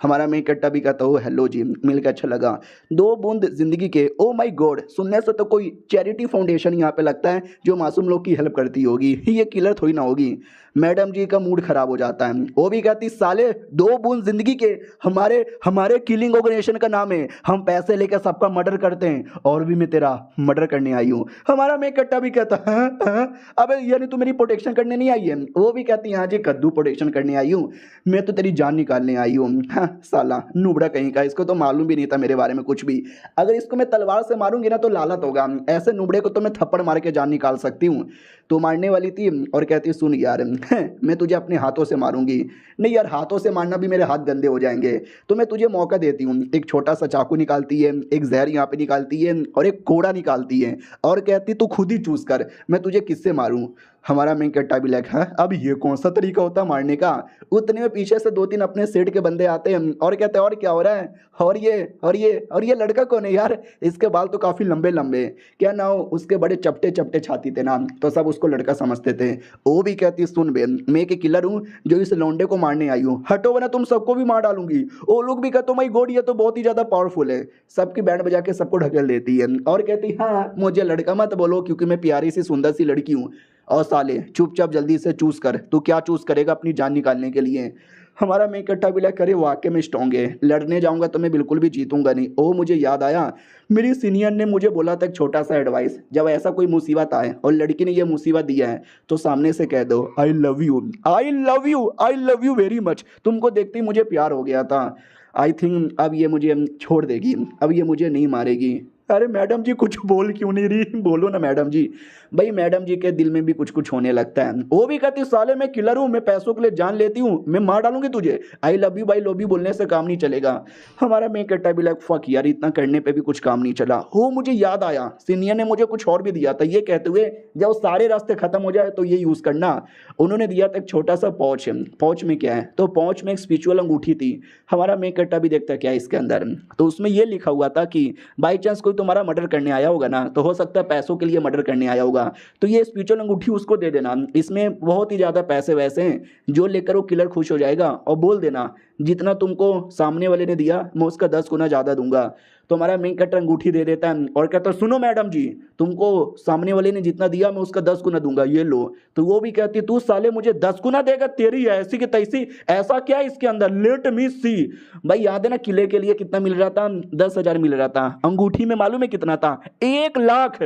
हमारा मेन कट्टा भी कहता हो हेलो जी, मिलकर अच्छा लगा। 2 बूंद जिंदगी के, ओ माय गॉड, सुनने से तो कोई चैरिटी फाउंडेशन यहाँ पे लगता है जो मासूम लोग की हेल्प करती होगी, ये किलर थोड़ी ना होगी। मैडम जी का मूड खराब हो जाता है। वो भी कहती साले 2 बूंद जिंदगी के, हमारे हमारे किलिंग ऑर्गेनाइजेशन का नाम है, हम पैसे लेकर सबका मर्डर करते हैं और भी मैं तेरा मर्डर करने आई हूँ। हमारा मेन कट्टा भी कहता हाँ? अबे यानी तू मेरी प्रोटेक्शन करने नहीं आई है? वो भी कहती हाँ जी कद्दू प्रोटेक्शन करने आई हूँ, मैं तो तेरी जान निकालने आई हूँ। हाँ साला नूबड़ा कहीं का, इसको तो मालूम भी नहीं था मेरे बारे में कुछ भी। अगर इसको मैं तलवार से मारूंगी ना तो लालत होगा, ऐसे नूबड़े को तो मैं थप्पड़ मार के जान निकाल सकती हूँ। तो मारने वाली थी और कहती सुन यार मैं तुझे अपने हाथों से मारूंगी। नहीं यार, हाथों से मारना भी मेरे हाथ गंदे हो जाएंगे, तो मैं तुझे मौका देती हूँ। एक छोटा सा चाकू निकालती है, एक जहर यहाँ पे निकालती है और एक कोड़ा निकालती है और कहती तू खुद ही चूज कर मैं तुझे किससे मारूं। हमारा मेन कट्टा भी लगा है अब ये कौन सा तरीका होता है मारने का। उतने में पीछे से 2-3 अपने सेठ के बंदे आते हैं और कहते हैं और क्या हो रहा है, और ये लड़का कौन है यार, इसके बाल तो काफ़ी लंबे लंबे, क्या ना हो उसके बड़े चपटे चपटे छाती थे ना, तो सब उसको लड़का समझते थे। वो भी कहती सुन बे, मैं एक किलर हूँ जो इस लौंडे को मारने आई हूँ, हटो वरना तुम सबको भी मार डालूंगी। वो लोग भी कहते माई गॉड ये तो बहुत ही ज़्यादा पावरफुल है, सबकी बैंड बजा के सबको ढकेल देती है और कहती हाँ मुझे लड़का मत बोलो क्योंकि मैं प्यारी सी सुंदर सी लड़की हूँ। और साले चुपचाप जल्दी से चूज कर, तू क्या चूज करेगा अपनी जान निकालने के लिए। हमारा मैं इकट्ठा भी लग करे वाकई में स्ट्रॉन्ग है, लड़ने जाऊंगा तो मैं बिल्कुल भी जीतूंगा नहीं। ओ मुझे याद आया, मेरी सीनियर ने मुझे बोला था एक छोटा सा एडवाइस, जब ऐसा कोई मुसीबत आए और लड़की ने ये मुसीबत दिया है तो सामने से कह दो I love you, I love you, I love you very much, तुमको देखते ही मुझे प्यार हो गया था। आई थिंक अब ये मुझे छोड़ देगी, अब ये मुझे नहीं मारेगी। अरे मैडम जी कुछ बोल क्यों नहीं रही, बोलो ना मैडम जी। भाई मैडम जी के दिल में भी कुछ कुछ होने लगता है। वो भी कहती साले मैं किलर हूँ, मैं पैसों के लिए जान लेती हूँ, मैं मार डालूंगी तुझे, आई लव यू भाई लव यू बोलने से काम नहीं चलेगा। हमारा मैं कट्टा भी लग फक यार, इतना करने पे भी कुछ काम नहीं चला। हो मुझे याद आया, सीनियर ने मुझे कुछ और भी दिया था, ये कहते हुए जब सारे रास्ते खत्म हो जाए तो ये यूज़ करना। उन्होंने दिया था एक छोटा सा पाउच है, पाउच में क्या है, तो पाउच में एक स्पिरिचुअल अंगूठी थी। हमारा मैं कट्टा भी देखता क्या है इसके अंदर, तो उसमें ये लिखा हुआ था कि बाई चांस कोई तुम्हारा मर्डर करने आया होगा ना, तो हो सकता है पैसों के लिए मर्डर करने आया होगा, तो ये स्पिरिचुअल अंगूठी उसको दे देना, इसमें बहुत ही ज़्यादा पैसे वैसे हैं, जो लेकर वो किलर खुश हो जाएगा। और बोल देना जितना तुमको सामने वाले ने दिया मैं उसका 10 गुना ज़्यादा दूंगा। तो हमारा मेन कटर अंगूठी दे देता है और कहता है सुनो मैडम जी, तुमको सामने वाले ने जितना दिया मैं उसका 10 गुना दूंगा, ये लो। तो वो भी कहती तू साले मुझे 10 गुना देगा, तेरी ऐसी की तैसी, ऐसा क्या है इसके अंदर, लेट मी सी। भाई याद है ना किले के लिए कितना मिल रहा था, 10,000 मिल रहा था, अंगूठी में मालूम है कितना था, 1 लाख।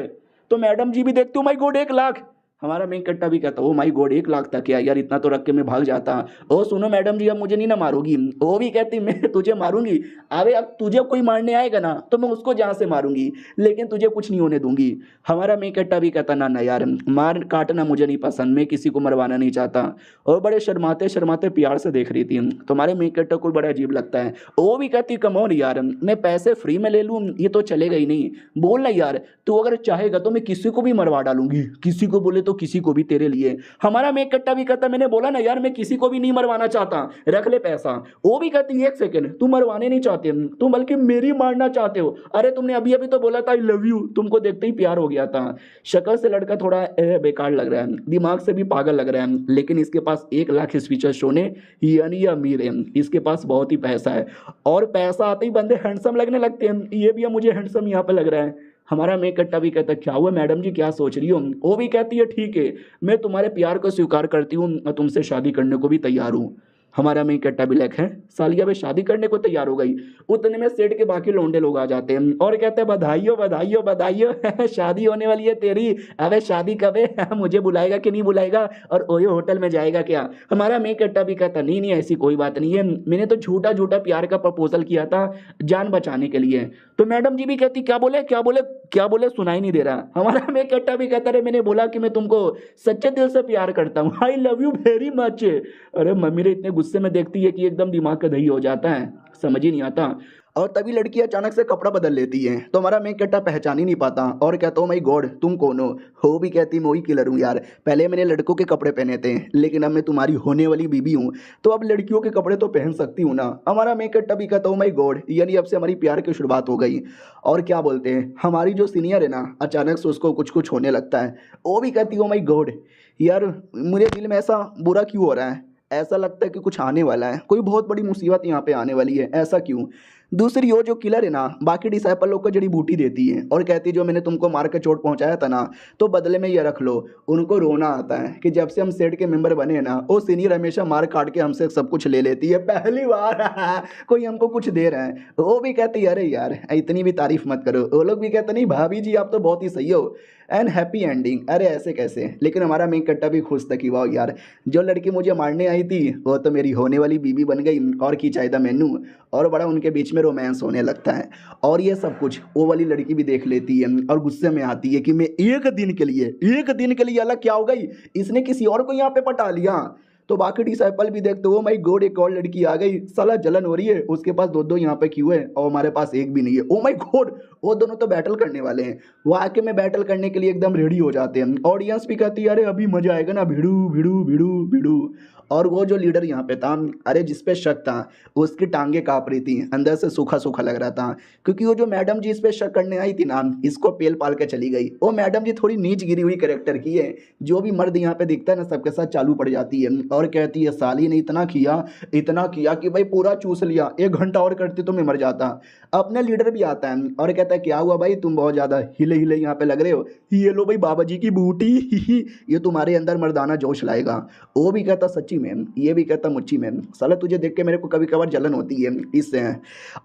तो मैडम जी भी देखती हूँ माई गॉड 1 लाख। हमारा मेन कट्टा भी कहता ओ माई गॉड 1 लाख तक क्या यार, इतना तो रख के मैं भाग जाता। ओ सुनो मैडम जी अब मुझे नहीं ना मारोगी। वो भी कहती मैं तुझे मारूंगी, अबे अब तुझे कोई मारने आएगा ना तो मैं उसको जहाँ से मारूंगी, लेकिन तुझे कुछ नहीं होने दूंगी। हमारा मेन कट्टा भी कहता ना ना यार मार काटना मुझे नहीं पसंद, मैं किसी को मरवाना नहीं चाहता। और बड़े शर्माते शर्माते प्यार से देख रही थी। तुम्हारे मेन कट्टा को बड़ा अजीब लगता है। वो भी कहती कम ऑन यार, मैं पैसे फ्री में ले लूँ ये तो चलेगा ही नहीं, बोल ना यार तू अगर चाहेगा तो मैं किसी को भी मरवा डालूंगी, किसी को बोले तो किसी को भी तेरे लिए। हमारा मैं कट्टा भी कहता मैंने बोला ना यार मैं किसी को भी नहीं मरवाना चाहता, रख ले पैसा। वो भी कहती 1 सेकंड, तुम मरवाने नहीं चाहते, तुम बल्कि मेरी मारना चाहते हो। अरे तुमने अभी अभी तो बोला था आई लव यू, तुमको देखते ही प्यार हो गया था। शक्ल से लड़का थोड़ा बेकार लग रहा है, दिमाग से भी पागल लग रहा है, लेकिन इसके पास 1 लाख स्पीचर सोने यानी अमीर है, इसके पास बहुत ही पैसा है और पैसा आते ही बंदे हैंडसम लगने लगते हैं। ये भी मुझे हैंडसम यहाँ पे लग रहा है। हमारा मैं कट्टा भी कहता क्या हुआ मैडम जी क्या सोच रही हो। वो भी कहती है ठीक है मैं तुम्हारे प्यार को स्वीकार करती हूँ और तुमसे शादी करने को भी तैयार हूँ। हमारा मैं कट्टा भी लेख है सालिया में शादी करने को तैयार हो गई। उतने में सेठ के बाकी लौंडे लोग आ जाते हैं और कहते हैं बधाइयो बधाइयो बधाइयो शादी होने वाली है तेरी। अबे शादी कब है, मुझे बुलाएगा कि नहीं बुलाएगा और ओयो होटल में जाएगा क्या। हमारा मैं कट्टा भी कहता नहीं नहीं ऐसी कोई बात नहीं है, मैंने तो झूठा झूठा प्यार का प्रपोजल किया था जान बचाने के लिए। तो मैडम जी भी कहती क्या बोले क्या बोले क्या बोले सुनाई नहीं दे रहा। हमारा मैं कट्टा भी कहता रहे मैंने बोला कि मैं तुमको सच्चे दिल से प्यार करता हूँ, I love you very much. अरे मम्मी रे इतने गुस्से में देखती है कि एकदम दिमाग का दही हो जाता है, समझ ही नहीं आता। और तभी लड़की अचानक से कपड़ा बदल लेती है तो हमारा मेन कट्टा पहचान ही नहीं पाता और कहता हूँ माई गॉड तुम कौन हो। हो भी कहती मैं वही किलर हूँ यार, पहले मैंने लड़कों के कपड़े पहने थे लेकिन अब मैं तुम्हारी होने वाली बीबी हूँ तो अब लड़कियों के कपड़े तो पहन सकती हूँ ना। हमारा मेन कट्टा भी कहता हूँ माई गॉड यानी अब से हमारी प्यार की शुरुआत हो गई। और क्या बोलते हैं हमारी जो सीनियर है ना अचानक से उसको कुछ कुछ होने लगता है। वो भी कहती हो माई गॉड यार मुझे दिल में ऐसा बुरा क्यों हो रहा है, ऐसा लगता है कि कुछ आने वाला है, कोई बहुत बड़ी मुसीबत यहाँ पे आने वाली है। ऐसा क्यों? दूसरी ओर जो किलर है ना, बाकी डिसाइपल लोग को जड़ी बूटी देती है और कहती है जो मैंने तुमको मार के चोट पहुंचाया था ना, तो बदले में ये रख लो। उनको रोना आता है कि जब से हम सेट के मेंबर बने हैं ना, वो सीनियर हमेशा मार काट के हमसे सब कुछ ले लेती है, पहली बार कोई हमको कुछ दे रहा है। वो भी कहती है अरे यार इतनी भी तारीफ मत करो। वो लोग भी कहते नहीं भाभी जी आप तो बहुत ही सही हो, एंड हैप्पी एंडिंग। अरे ऐसे कैसे? लेकिन हमारा मेन कट्टा भी खुश था कि वाह यार, जो लड़की मुझे मारने आई थी वो तो मेरी होने वाली बीवी बन गई, और की चाहिए मेनू। और बड़ा उनके बीच में रोमांस होने लगता है। और ये सब कुछ वो वाली लड़की भी देख लेती है और गुस्से में आती है कि मैं एक दिन के लिए अलग क्या हो गई, इसने किसी और को यहाँ पे पटा लिया। तो बाकी डिसाइपल भी देखते हो माई गॉड एक और लड़की आ गई, साला जलन हो रही है, उसके पास दो दो यहाँ पे क्यों है और हमारे पास एक भी नहीं है। ओ माई गॉड, वो दोनों तो बैटल करने वाले हैं। वो आके में बैटल करने के लिए एकदम रेडी हो जाते हैं। ऑडियंस भी कहती है अरे अभी मजा आएगा ना, भिड़ू भिड़ू भिड़ू भिड़ू। और वो जो लीडर यहाँ पे था, अरे जिसपे शक था, उसकी टांगे काँप रही थी, अंदर से सूखा सूखा लग रहा था, क्योंकि वो जो मैडम जी इस पे शक करने आई थी ना, इसको पेल पाल के चली गई। वो मैडम जी थोड़ी नीच गिरी हुई कैरेक्टर की है। जो भी मर्द यहाँ पे दिखता है ना, सबके साथ चालू पड़ जाती है और कहती है साली ने इतना किया कि भाई पूरा चूस लिया, 1 घंटा और करती तो मैं मर जाता। अपने लीडर भी आता है और कहता है क्या हुआ भाई, तुम बहुत ज़्यादा हिले हिले यहाँ पे लग रहे हो, ये लो भाई बाबा जी की बूटी, ये तुम्हारे अंदर मर्दाना जोश लाएगा। वो भी कहता सच्ची मैम, ये भी कहता मुच्ची मैम, साला तुझे देख के मेरे को कभी कभार जलन होती है, इससे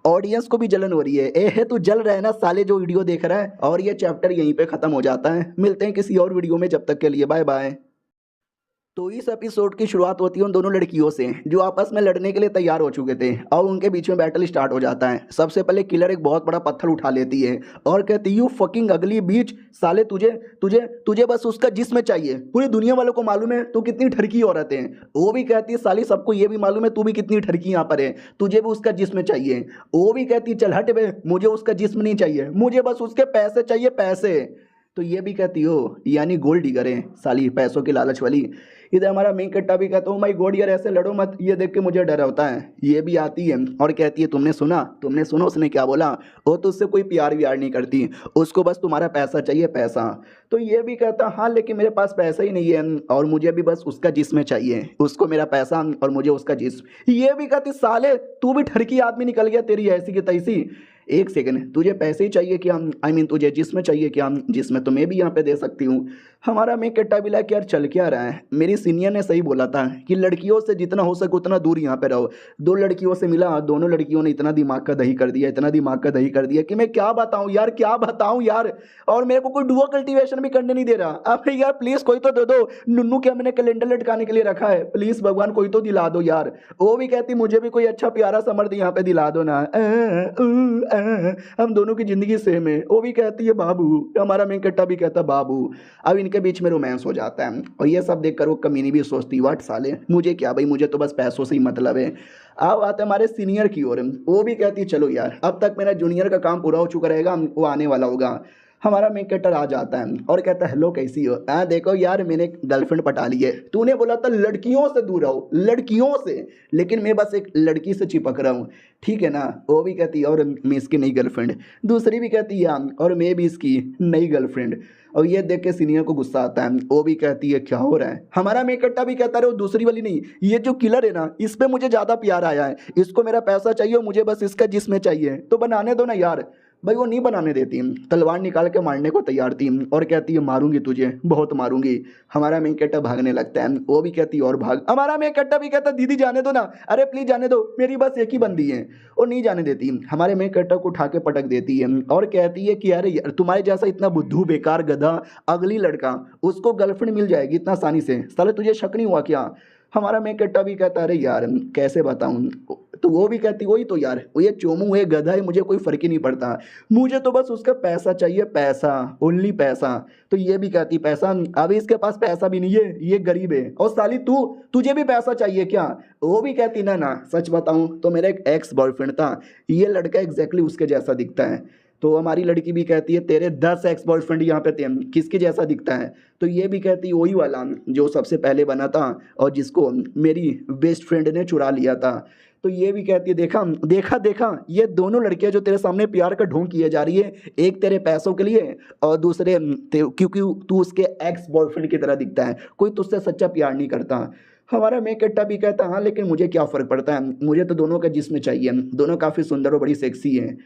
ऑडियंस को भी जलन हो रही है। ए है तू जल रहा है ना साले जो वीडियो देख रहा है। और ये चैप्टर यहीं पे खत्म हो जाता है। मिलते हैं किसी और वीडियो में, जब तक के लिए बाय बाय। तो इस एपिसोड की शुरुआत होती है उन दोनों लड़कियों से जो आपस में लड़ने के लिए तैयार हो चुके थे, और उनके बीच में बैटल स्टार्ट हो जाता है। सबसे पहले किलर एक बहुत बड़ा पत्थर उठा लेती है और कहती यू फकिंग अगली बीच, साले तुझे तुझे तुझे बस उसका जिस्म चाहिए, पूरी दुनिया वालों को मालूम है तू कितनी ठरकी औरत है। वो भी कहती है साली सबको ये भी मालूम है तू भी कितनी ठरकी यहाँ पर है, तुझे भी उसका जिस्म चाहिए। वो भी कहती चल हट बे, मुझे उसका जिस्म नहीं चाहिए, मुझे बस उसके पैसे चाहिए, पैसे। तो ये भी कहती हो यानी गोल्ड डिगर है साली, पैसों की लालच वाली। इधर हमारा मेन कट्टा भी कहता हूँ माई गॉड यार ऐसे लड़ो मत, ये देख के मुझे डर होता है। ये भी आती है और कहती है तुमने सुना उसने क्या बोला, वो तो उससे कोई प्यार व्यार नहीं करती, उसको बस तुम्हारा पैसा चाहिए, पैसा। तो ये भी कहता हाँ लेकिन मेरे पास पैसा ही नहीं है, और मुझे भी बस उसका जिस्म चाहिए, उसको मेरा पैसा और मुझे उसका जिस्म। ये भी कहती साले तू भी ठरकी आदमी निकल गया, तेरी ऐसी की तैसी। एक सेकंड, तुझे पैसे ही चाहिए क्या? आई मीन तुझे जिस्म चाहिए क्या? जिसमें तो मैं भी यहाँ पे दे सकती हूँ। हमारा मैं कट्टा भी कि यार चल क्या रहा है, मेरी सीनियर ने सही बोला था कि लड़कियों से जितना हो सके उतना दूर यहाँ पे रहो। 2 लड़कियों से मिला, दोनों लड़कियों ने इतना दिमाग का दही कर दिया, इतना दिमाग का दही कर दिया कि मैं क्या बताऊँ यार, क्या बताऊँ यार। और मेरे को कोई डुओ कल्टीवेशन भी करने नहीं दे रहा। अब यार प्लीज़ कोई तो दे दो, नुन्नू क्या मैंने कैलेंडर लटकाने के लिए रखा है, प्लीज़ भगवान कोई तो दिला दो यार। वो भी कहती मुझे भी कोई अच्छा प्यारा सा मर्द यहाँ पे दिला दो ना, हम दोनों की जिंदगी सेम है। वो भी कहती है बाबू, हमारा मेन कट्टा भी कहता बाबू। अब इनके बीच में रोमांस हो जाता है, और ये सब देखकर वो कमीनी भी सोचती वाट साले मुझे क्या भाई, मुझे तो बस पैसों से ही मतलब है। अब आते हमारे सीनियर की ओर, वो भी कहती चलो यार अब तक मेरा जूनियर का काम पूरा हो चुका रहेगा, वो आने वाला होगा। हमारा मेन कैरेक्टर आ जाता है और कहता है हेलो कैसी हो? देखो यार मैंने एक गर्लफ्रेंड पटा ली है, तूने बोला था लड़कियों से दूर रहो, लड़कियों से, लेकिन मैं बस एक लड़की से चिपक रहा हूँ, ठीक है ना। वो भी कहती है और मैं इसकी नई गर्लफ्रेंड। दूसरी भी कहती है और मैं भी इसकी नई गर्लफ्रेंड। और ये देख के सीनियर को गुस्सा आता है। वो भी कहती है क्या हो रहा है? हमारा मेकट्टा भी कहता है वो दूसरी वाली नहीं, ये जो किलर है ना इस पे मुझे ज़्यादा प्यार आया है, इसको मेरा पैसा चाहिए और मुझे बस इसका जिस्म चाहिए, तो बनाने दो ना यार। भाई वो नहीं बनाने देती, तलवार निकाल के मारने को तैयार थी और कहती है मारूंगी तुझे, बहुत मारूंगी। हमारा मेन कट्टा भागने लगता है, वो भी कहती है और भाग। हमारा मेन कट्टा भी कहता दीदी जाने दो ना, अरे प्लीज जाने दो, मेरी बस एक ही बंदी है। वो नहीं जाने देती, हमारे मेन कट्टा को उठा के पटक देती है और कहती है कि अरे यार तुम्हारे जैसा इतना बुद्धू बेकार गधा अगली लड़का उसको गर्लफ्रेंड मिल जाएगी इतना आसानी से, साले तुझे शक नहीं हुआ क्या? हमारा मेन कट्टा भी कहता अरे यार कैसे बताऊं। तो वो भी कहती वही तो यार, वो ये चोमू है गधा है, मुझे कोई फर्क ही नहीं पड़ता, मुझे तो बस उसका पैसा चाहिए, पैसा, ओनली पैसा। तो ये भी कहती पैसा, अभी इसके पास पैसा भी नहीं है, ये गरीब है। और साली तुझे भी पैसा चाहिए क्या? वो भी कहती ना ना सच बताऊं तो मेरा एक एक्स बॉयफ्रेंड था, ये लड़का एग्जैक्टली उसके जैसा दिखता है। तो हमारी लड़की भी कहती है तेरे 10 एक्स बॉयफ्रेंड यहाँ पे थे, किसके जैसा दिखता है? तो ये भी कहती वही वाला जो सबसे पहले बना था और जिसको मेरी बेस्ट फ्रेंड ने चुरा लिया था। तो ये भी कहती है देखा देखा देखा, ये दोनों लड़कियां जो तेरे सामने प्यार का ढोंग किए जा रही है, एक तेरे पैसों के लिए और दूसरे क्योंकि तू उसके एक्स बॉयफ्रेंड की तरह दिखता है, कोई तुझसे सच्चा प्यार नहीं करता। हमारा मैं कट्टा भी कहता हाँ लेकिन मुझे क्या फ़र्क पड़ता है, मुझे तो दोनों का जिस्म चाहिए, दोनों काफ़ी सुंदर और बड़ी सेक्सी हैं।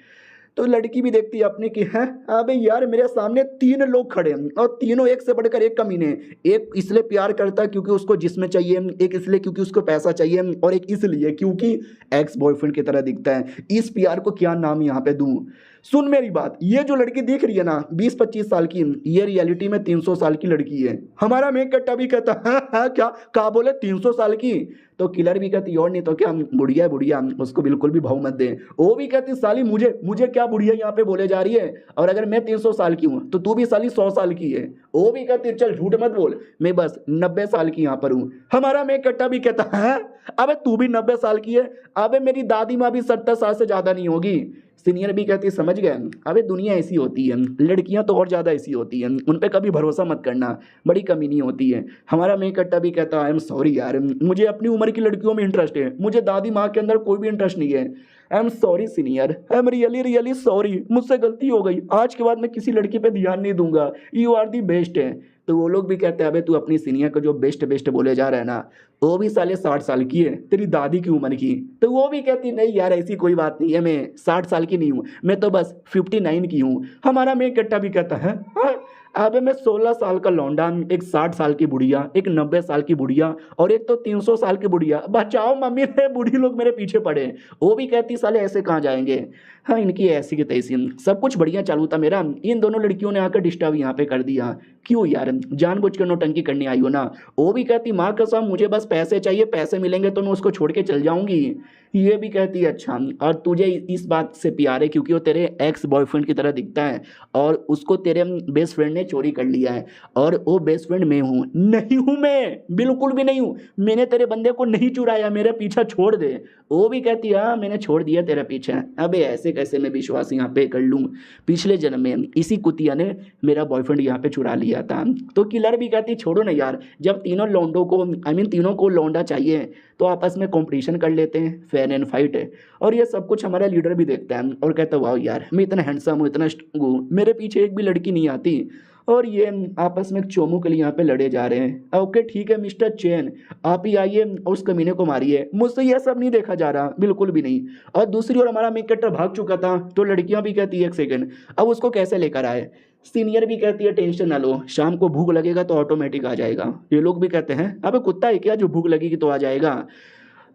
तो लड़की भी देखती है अपनी कि हैं अबे यार मेरे सामने 3 लोग खड़े हैं और तीनों एक से बढ़कर एक कमीने हैं। एक इसलिए प्यार करता है क्योंकि उसको जिस्म चाहिए, एक इसलिए क्योंकि उसको पैसा चाहिए और एक इसलिए क्योंकि एक्स बॉयफ्रेंड की तरह दिखता है। इस प्यार को क्या नाम यहाँ पे दूँ? सुन मेरी बात, ये जो लड़की दिख रही है ना 20-25 साल की, ये रियलिटी में 300 साल की लड़की है। हमारा मेक कट्टा भी कहता हाँ क्या कहा बोले 300 साल की? तो किलर भी कहती और नहीं तो क्या बुढ़िया है बुढ़िया, उसको बिल्कुल भी भाव मत दे। वो भी कहती साली मुझे मुझे क्या बुढ़िया यहाँ पे बोले जा रही है, और अगर मैं 300 साल की हूँ तो तू भी साली 100 साल की है। वो भी कहती चल झूठ मत बोल, मैं बस 90 साल की यहाँ पर हूँ। हमारा मेक कट्टा भी कहता है अबे तू भी 90 साल की है, अबे मेरी दादी माँ भी 70 साल से ज़्यादा नहीं होगी। सीनियर भी कहती समझ गए, अबे दुनिया ऐसी होती है, लड़कियां तो और ज़्यादा ऐसी होती हैं, उन पे कभी भरोसा मत करना, बड़ी कमी नहीं होती है। हमारा मेक कट्टा भी कहता है आई एम सॉरी यार, मुझे अपनी उम्र की लड़कियों में इंटरेस्ट है, मुझे दादी माँ के अंदर कोई भी इंटरेस्ट नहीं है। I am sorry senior, I am really really sorry, मुझसे गलती हो गई, आज के बाद मैं किसी लड़की पे ध्यान नहीं दूंगा, यू आर दी बेस्ट है। तो वो लोग भी कहते हैं अबे तू अपनी सीनियर को जो बेस्ट बेस्ट बोले जा रहा है ना, वो भी साले 60 साल की है, तेरी दादी की उम्र की। तो वो भी कहती नहीं यार ऐसी कोई बात नहीं है, मैं 60 साल की नहीं हूँ, मैं तो बस 59 की हूँ। हमारा मेक कट्टा भी कहता है हाँ, अबे मैं 16 साल का लौंडा, एक 60 साल की बुढ़िया, एक 90 साल की बुढ़िया और एक तो 300 साल की बुढ़िया, बचाओ मम्मी रे बूढ़ी लोग मेरे पीछे पड़े। वो भी कहती साले ऐसे कहाँ जाएंगे। हाँ इनकी ऐसी की तैसी, सब कुछ बढ़िया चालू था मेरा, इन दोनों लड़कियों ने आकर डिस्टर्ब यहाँ पे कर दिया। क्यों यार जानबूझ कर नौटंकी करने आई हो ना। वो भी कहती माँ कसम मुझे बस पैसे चाहिए, पैसे मिलेंगे तो मैं उसको छोड़ के चल जाऊंगी। ये भी कहती अच्छा, और तुझे इस बात से प्यार है क्योंकि वो तेरे एक्स बॉयफ्रेंड की तरह दिखता है और उसको तेरे बेस्ट फ्रेंड ने चोरी कर लिया है, और वो बेस्ट फ्रेंड मैं हूँ। नहीं हूँ मैं, बिल्कुल भी नहीं हूँ, मैंने तेरे बंदे को नहीं चुराया, मेरा पीछा छोड़ दे। वो भी कहती है हाँ मैंने छोड़ दिया तेरा पीछा। अबे ऐसे कैसे मैं विश्वास यहाँ पे कर लूँ, पिछले जन्म में इसी कुतिया ने मेरा बॉयफ्रेंड यहाँ पे चुरा लिया था। तो किलर भी कहती छोड़ो ना यार, जब तीनों लौंडों को तीनों को लौंडा चाहिए तो आपस में कंपटीशन कर लेते हैं, फेयर एंड फाइट है। और ये सब कुछ हमारा लीडर भी देखता है और कहता है वाह यार मैं इतना हैंडसम हूँ, इतना स्ट्रॉन्ग हूँ, मेरे पीछे एक भी लड़की नहीं आती। और ये आपस में एक चोमू के लिए यहाँ पे लड़े जा रहे हैं। ओके ठीक है मिस्टर चैन, आप ही आइए और उस कमीने को मारिए, मुझसे यह सब नहीं देखा जा रहा, बिल्कुल भी नहीं। और दूसरी ओर हमारा मेक कट्टर भाग चुका था, तो लड़कियां भी कहती है एक सेकंड अब उसको कैसे लेकर आए। सीनियर भी कहती है टेंशन ना लो, शाम को भूख लगेगा तो ऑटोमेटिक आ जाएगा। ये लोग भी कहते हैं अबे कुत्ता है क्या जो भूख लगेगी तो आ जाएगा।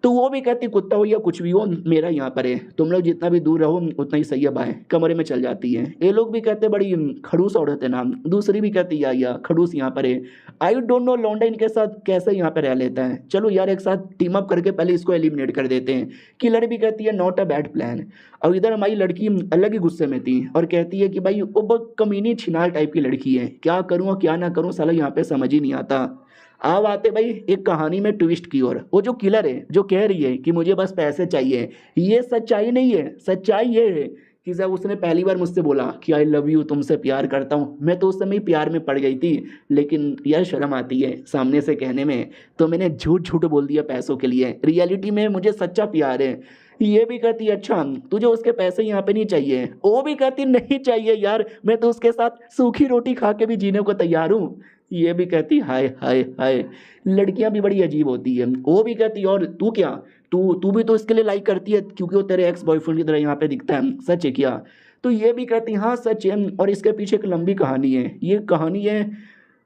तो वो भी कहती कुत्ता हो या कुछ भी हो मेरा यहाँ पर है, तुम लोग जितना भी दूर रहो उतना ही सही है, बाय कमरे में चल जाती है। ये लोग भी कहते बड़ी खड़ूस औरत है ना। दूसरी भी कहती या खड़ूस यहाँ पर है, आई डोंट नो लौंडा इनके साथ कैसे यहाँ पे रह लेता है, चलो यार एक साथ टीम अप करके पहले इसको एलिमिनेट कर देते हैं। किलर भी कहती है नॉट अ बैड प्लान। और इधर हमारी लड़की अलग ही गुस्से में थी और कहती है कि भाई वो बहुत कमीनी छिनाल टाइप की लड़की है, क्या करूँ और क्या ना करूँ साला यहाँ पे समझ ही नहीं आता। अब आते भाई एक कहानी में ट्विस्ट की ओर। वो जो किलर है जो कह रही है कि मुझे बस पैसे चाहिए, ये सच्चाई नहीं है। सच्चाई ये है कि जब उसने पहली बार मुझसे बोला कि आई लव यू, तुमसे प्यार करता हूँ, मैं तो उस समय ही प्यार में पड़ गई थी, लेकिन यार शर्म आती है सामने से कहने में, तो मैंने झूठ झूठ बोल दिया पैसों के लिए। रियलिटी में मुझे सच्चा प्यार है। ये भी कहती अच्छा तुझे उसके पैसे यहाँ पे नहीं चाहिए। वो भी कहती नहीं चाहिए यार, मैं तो उसके साथ सूखी रोटी खा के भी जीने को तैयार हूँ। ये भी कहती हाय हाय हाय। लड़कियां भी बड़ी अजीब होती है। वो भी कहती और तू क्या, तू तू भी तो इसके लिए लाइक करती है क्योंकि वो तेरे एक्स बॉयफ्रेंड की तरह यहाँ पे दिखता है, सच है क्या? तो ये भी कहती हाँ सच है। और इसके पीछे एक लंबी कहानी है। ये कहानी है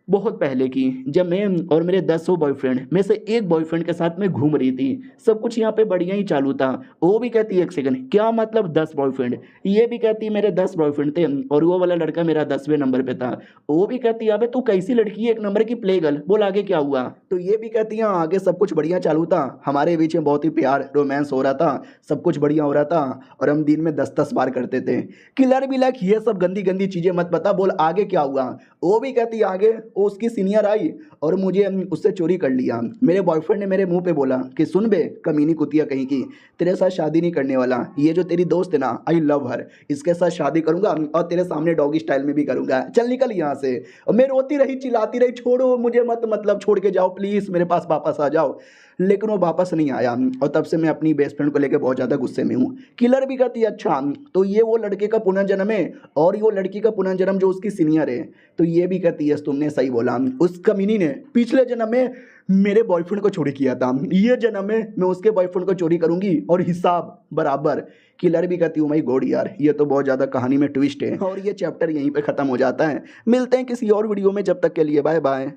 बहुत पहले की, जब मैं और मेरे 10 बॉयफ्रेंड में से एक बॉयफ्रेंड के साथ में घूम रही थी। सब कुछ यहाँ पे बढ़िया ही चालू था। वो भी कहती है एक सेकंड क्या मतलब 10 बॉयफ्रेंड? ये भी कहती है मेरे 10 बॉयफ्रेंड थे और वो वाला लड़का मेरा 10वें नंबर पे था। वो भी कहती है अबे तू कैसी लड़की है, एक नंबर की प्ले गर्ल, बोल आगे क्या हुआ? तो ये भी कहती है आगे सब कुछ बढ़िया चालू था, हमारे बीच में बहुत ही प्यार रोमांस हो रहा था, सब कुछ बढ़िया हो रहा था और हम दिन में 10-10 बार करते थे। किलर भी लाइक ये सब गंदी गंदी चीजें मत बता, बोल आगे क्या हुआ? वो भी कहती आगे वो उसकी सीनियर आई और मुझे उससे चोरी कर लिया। मेरे बॉयफ्रेंड ने मेरे मुंह पे बोला कि सुन बे कमीनी कुतिया कहीं की, तेरे साथ शादी नहीं करने वाला, ये जो तेरी दोस्त है ना आई लव हर, इसके साथ शादी करूंगा और तेरे सामने डॉगी स्टाइल में भी करूंगा, चल निकल यहाँ से। और मैं रोती रही चिल्लाती रही छोड़ो मुझे मत, मतलब छोड़ के जाओ प्लीज, मेरे पास वापस आ जाओ। लेकिन वो वापस नहीं आया और तब से मैं अपनी बेस्ट फ्रेंड को लेकर बहुत ज़्यादा गुस्से में हूँ। किलर भी कहती है अच्छा तो ये वो लड़के का पुनर्जन्म है और ये वो लड़की का पुनर्जन्म जो उसकी सीनियर है। तो ये भी कहती है तुमने सही बोला, उस कमीनी ने पिछले जन्म में मेरे बॉयफ्रेंड को चोरी किया था, ये जन्म में मैं उसके बॉयफ्रेंड को चोरी करूंगी और हिसाब बराबर। किलर भी कहती हूँ माई गॉड यार ये तो बहुत ज़्यादा कहानी में ट्विस्ट है और ये चैप्टर यहीं पे ख़त्म हो जाता है। मिलते हैं किसी और वीडियो में, जब तक के लिए बाय बाय।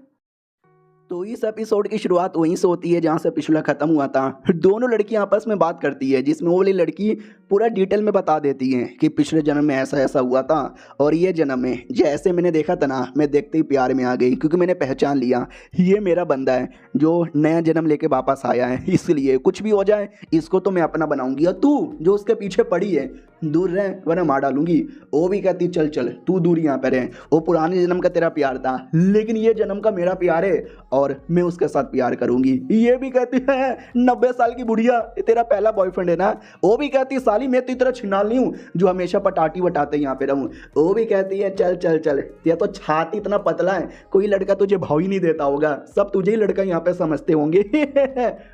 तो इस एपिसोड की शुरुआत वहीं से होती है जहाँ से पिछला खत्म हुआ था। दोनों लड़कियां आपस में बात करती है जिसमें वो वाली लड़की पूरा डिटेल में बता देती है कि पिछले जन्म में ऐसा ऐसा हुआ था और ये जन्म में जैसे मैंने देखा था ना, मैं देखते ही प्यार में आ गई क्योंकि मैंने पहचान लिया ये मेरा बंदा है जो नया जन्म लेके वापस आया है, इसलिए कुछ भी हो जाए इसको तो मैं अपना बनाऊंगी और तू जो उसके पीछे पड़ी है दूर रह वरना मार डालूंगी। वो भी कहती चल चल तू दूर यहाँ पर है, वो पुराने जन्म का तेरा प्यार था लेकिन ये जन्म का मेरा प्यार है और मैं उसके साथ प्यार करूंगी। ये भी कहती है 90 साल की बुढ़िया तेरा पहला बॉयफ्रेंड है ना। वो भी कहती है साली मैं तो इतना छिनाल नहीं हूँ जो हमेशा पटाटी वटाते यहाँ पे रहूँ। वो भी कहती है चल चल चल ये तो छाती इतना पतला है कोई लड़का तुझे भाव ही नहीं देता होगा, सब तुझे ही लड़का यहाँ पे समझते होंगे।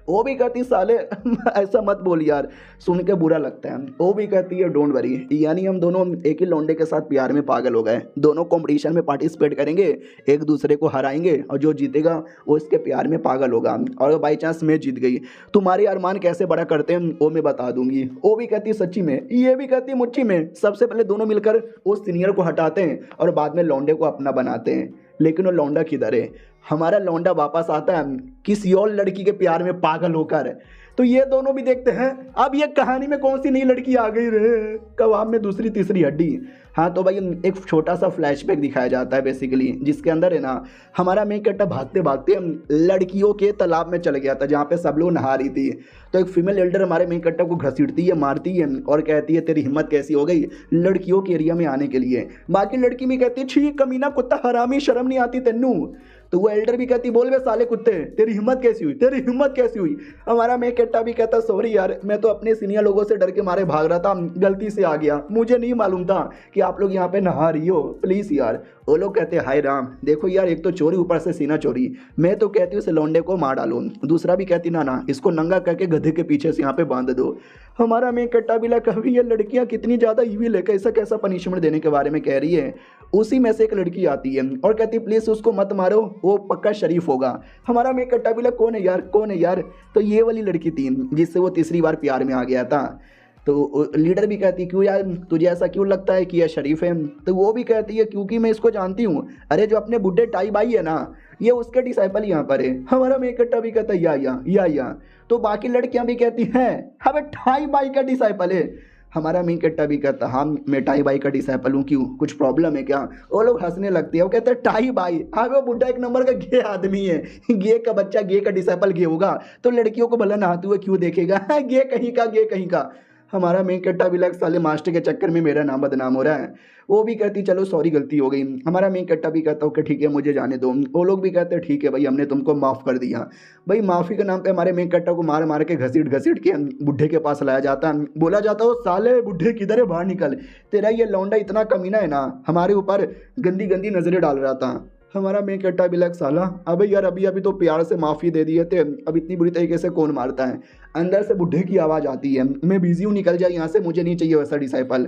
वो भी कहती साले ऐसा मत बोल यार, सुन के बुरा लगता है। वो भी कहती है डोंट वरी, यानी हम दोनों एक ही लौंडे के साथ प्यार में पागल हो गए, दोनों कॉम्पिटिशन में पार्टिसिपेट करेंगे, एक दूसरे को हराएंगे और जो जीतेगा वो इसके प्यार में पागल होगा और बाई चांस मैं जीत गई तुम्हारे अरमान कैसे बड़ा करते हैं वो मैं बता दूंगी। वो भी कहती है सच्ची में, ये भी कहती है मुच्ची में। सबसे पहले दोनों मिलकर उस सीनियर को हटाते हैं और बाद में लौंडे को अपना बनाते हैं, लेकिन वो लौंडा किधर है? हमारा लौंडा वापस आता है किसी और लड़की के प्यार में पागल होकर। तो ये दोनों भी देखते हैं अब ये कहानी में कौन सी नई लड़की आ गई रे, कबाब में दूसरी तीसरी हड्डी। हाँ तो भाई एक छोटा सा फ्लैशबैक दिखाया जाता है बेसिकली, जिसके अंदर है ना हमारा मेन कैरेक्टर भागते भागते लड़कियों के तालाब में चल गया था जहाँ पे सब लोग नहा रही थी। तो एक फीमेल एल्डर हमारे मेन कैरेक्टर को घसीटती है, मारती है और कहती है तेरी हिम्मत कैसी हो गई लड़कियों के एरिया में आने के लिए। बाकी लड़की भी कहती है छी कमीना कुत्ता हरामी शर्म नहीं आती तेनू। तो वो एल्डर भी कहती बोल बे साले कुत्ते तेरी हिम्मत कैसी हुई, तेरी हिम्मत कैसी हुई। हमारा मेन कैरेक्टर भी कहता सॉरी यार मैं तो अपने सीनियर लोगों से डर के मारे भाग रहा था, गलती से आ गया, मुझे नहीं मालूम था कि आप लोग यहाँ पे नहा रही हो, प्लीज़ यार। वो लोग कहते हैं हाय राम देखो यार एक तो चोरी ऊपर से सीना चोरी, मैं तो कहती हूँ इस लौंडे को मार डालो। दूसरा भी कहती ना ना इसको नंगा करके गधे के पीछे से यहाँ पे बांध दो। हमारा मेन कैरेक्टर भी लगा कभी ये लड़कियाँ कितनी ज़्यादा ईविल है, कैसा कैसा पनिशमेंट देने के बारे में कह रही है। उसी में से एक लड़की आती है और कहती प्लीज़ उसको मत मारो वो पक्का शरीफ होगा। हमारा मेन कैरेक्टर भी लगा कौन है यार कौन है यार। तो ये वाली लड़की थी जिससे वो तीसरी बार प्यार में आ गया था। तो लीडर भी कहती क्यों यार तुझे ऐसा क्यों लगता है कि यह शरीफ है। तो वो भी कहती है क्योंकि मैं इसको जानती हूँ, अरे जो अपने बुढ़े टाई बाई है ना ये उसके डिसाइपल यहाँ पर है। हमारा मेन कैरेक्टर भी कहता है या। तो बाकी लड़कियाँ भी कहती हैं हमें टाई बाई का डिसाइपल है। हमारा मेन कैरेक्टर भी कहता हाँ मैं टाई बाई का डिसाइपल हूँ, क्यों कुछ प्रॉब्लम है क्या। वो लोग हंसने लगते हैं, वो कहते हैं टाई बाई हाँ वो बुढ़ा एक नंबर का गे आदमी है, गे का बच्चा गे का डिसाइपल गे होगा तो लड़कियों को भला नहाते हुए क्यों देखेगा, गे कहीं का। हमारा मेन कैरेक्टर भी लग साले मास्टर के चक्कर में मेरा नाम बदनाम हो रहा है। वो भी कहती चलो सॉरी गलती हो गई। हमारा मेन कैरेक्टर भी कहता ओके ठीक है मुझे जाने दो। वो लोग भी कहते हैं ठीक है भाई हमने तुमको माफ़ कर दिया। भाई माफ़ी के नाम पे हमारे मेन कैरेक्टर को मार मार के घसीट के बुढ़े के पास लाया जाता, बोला जाता हो साले बुढ़े किधर है बाहर निकल, तेरा ये लौंडा इतना कमीना है ना हमारे ऊपर गंदी गंदी नज़रें डाल रहा था। हमारा मेन कैरेक्टर भी लग साला अबे यार अभी तो प्यार से माफ़ी दे दिए थे, अब इतनी बुरी तरीके से कौन मारता है। अंदर से बुढ़े की आवाज़ आती है मैं बिजी हूँ निकल जाए यहाँ से, मुझे नहीं चाहिए वैसा डिसाइपल।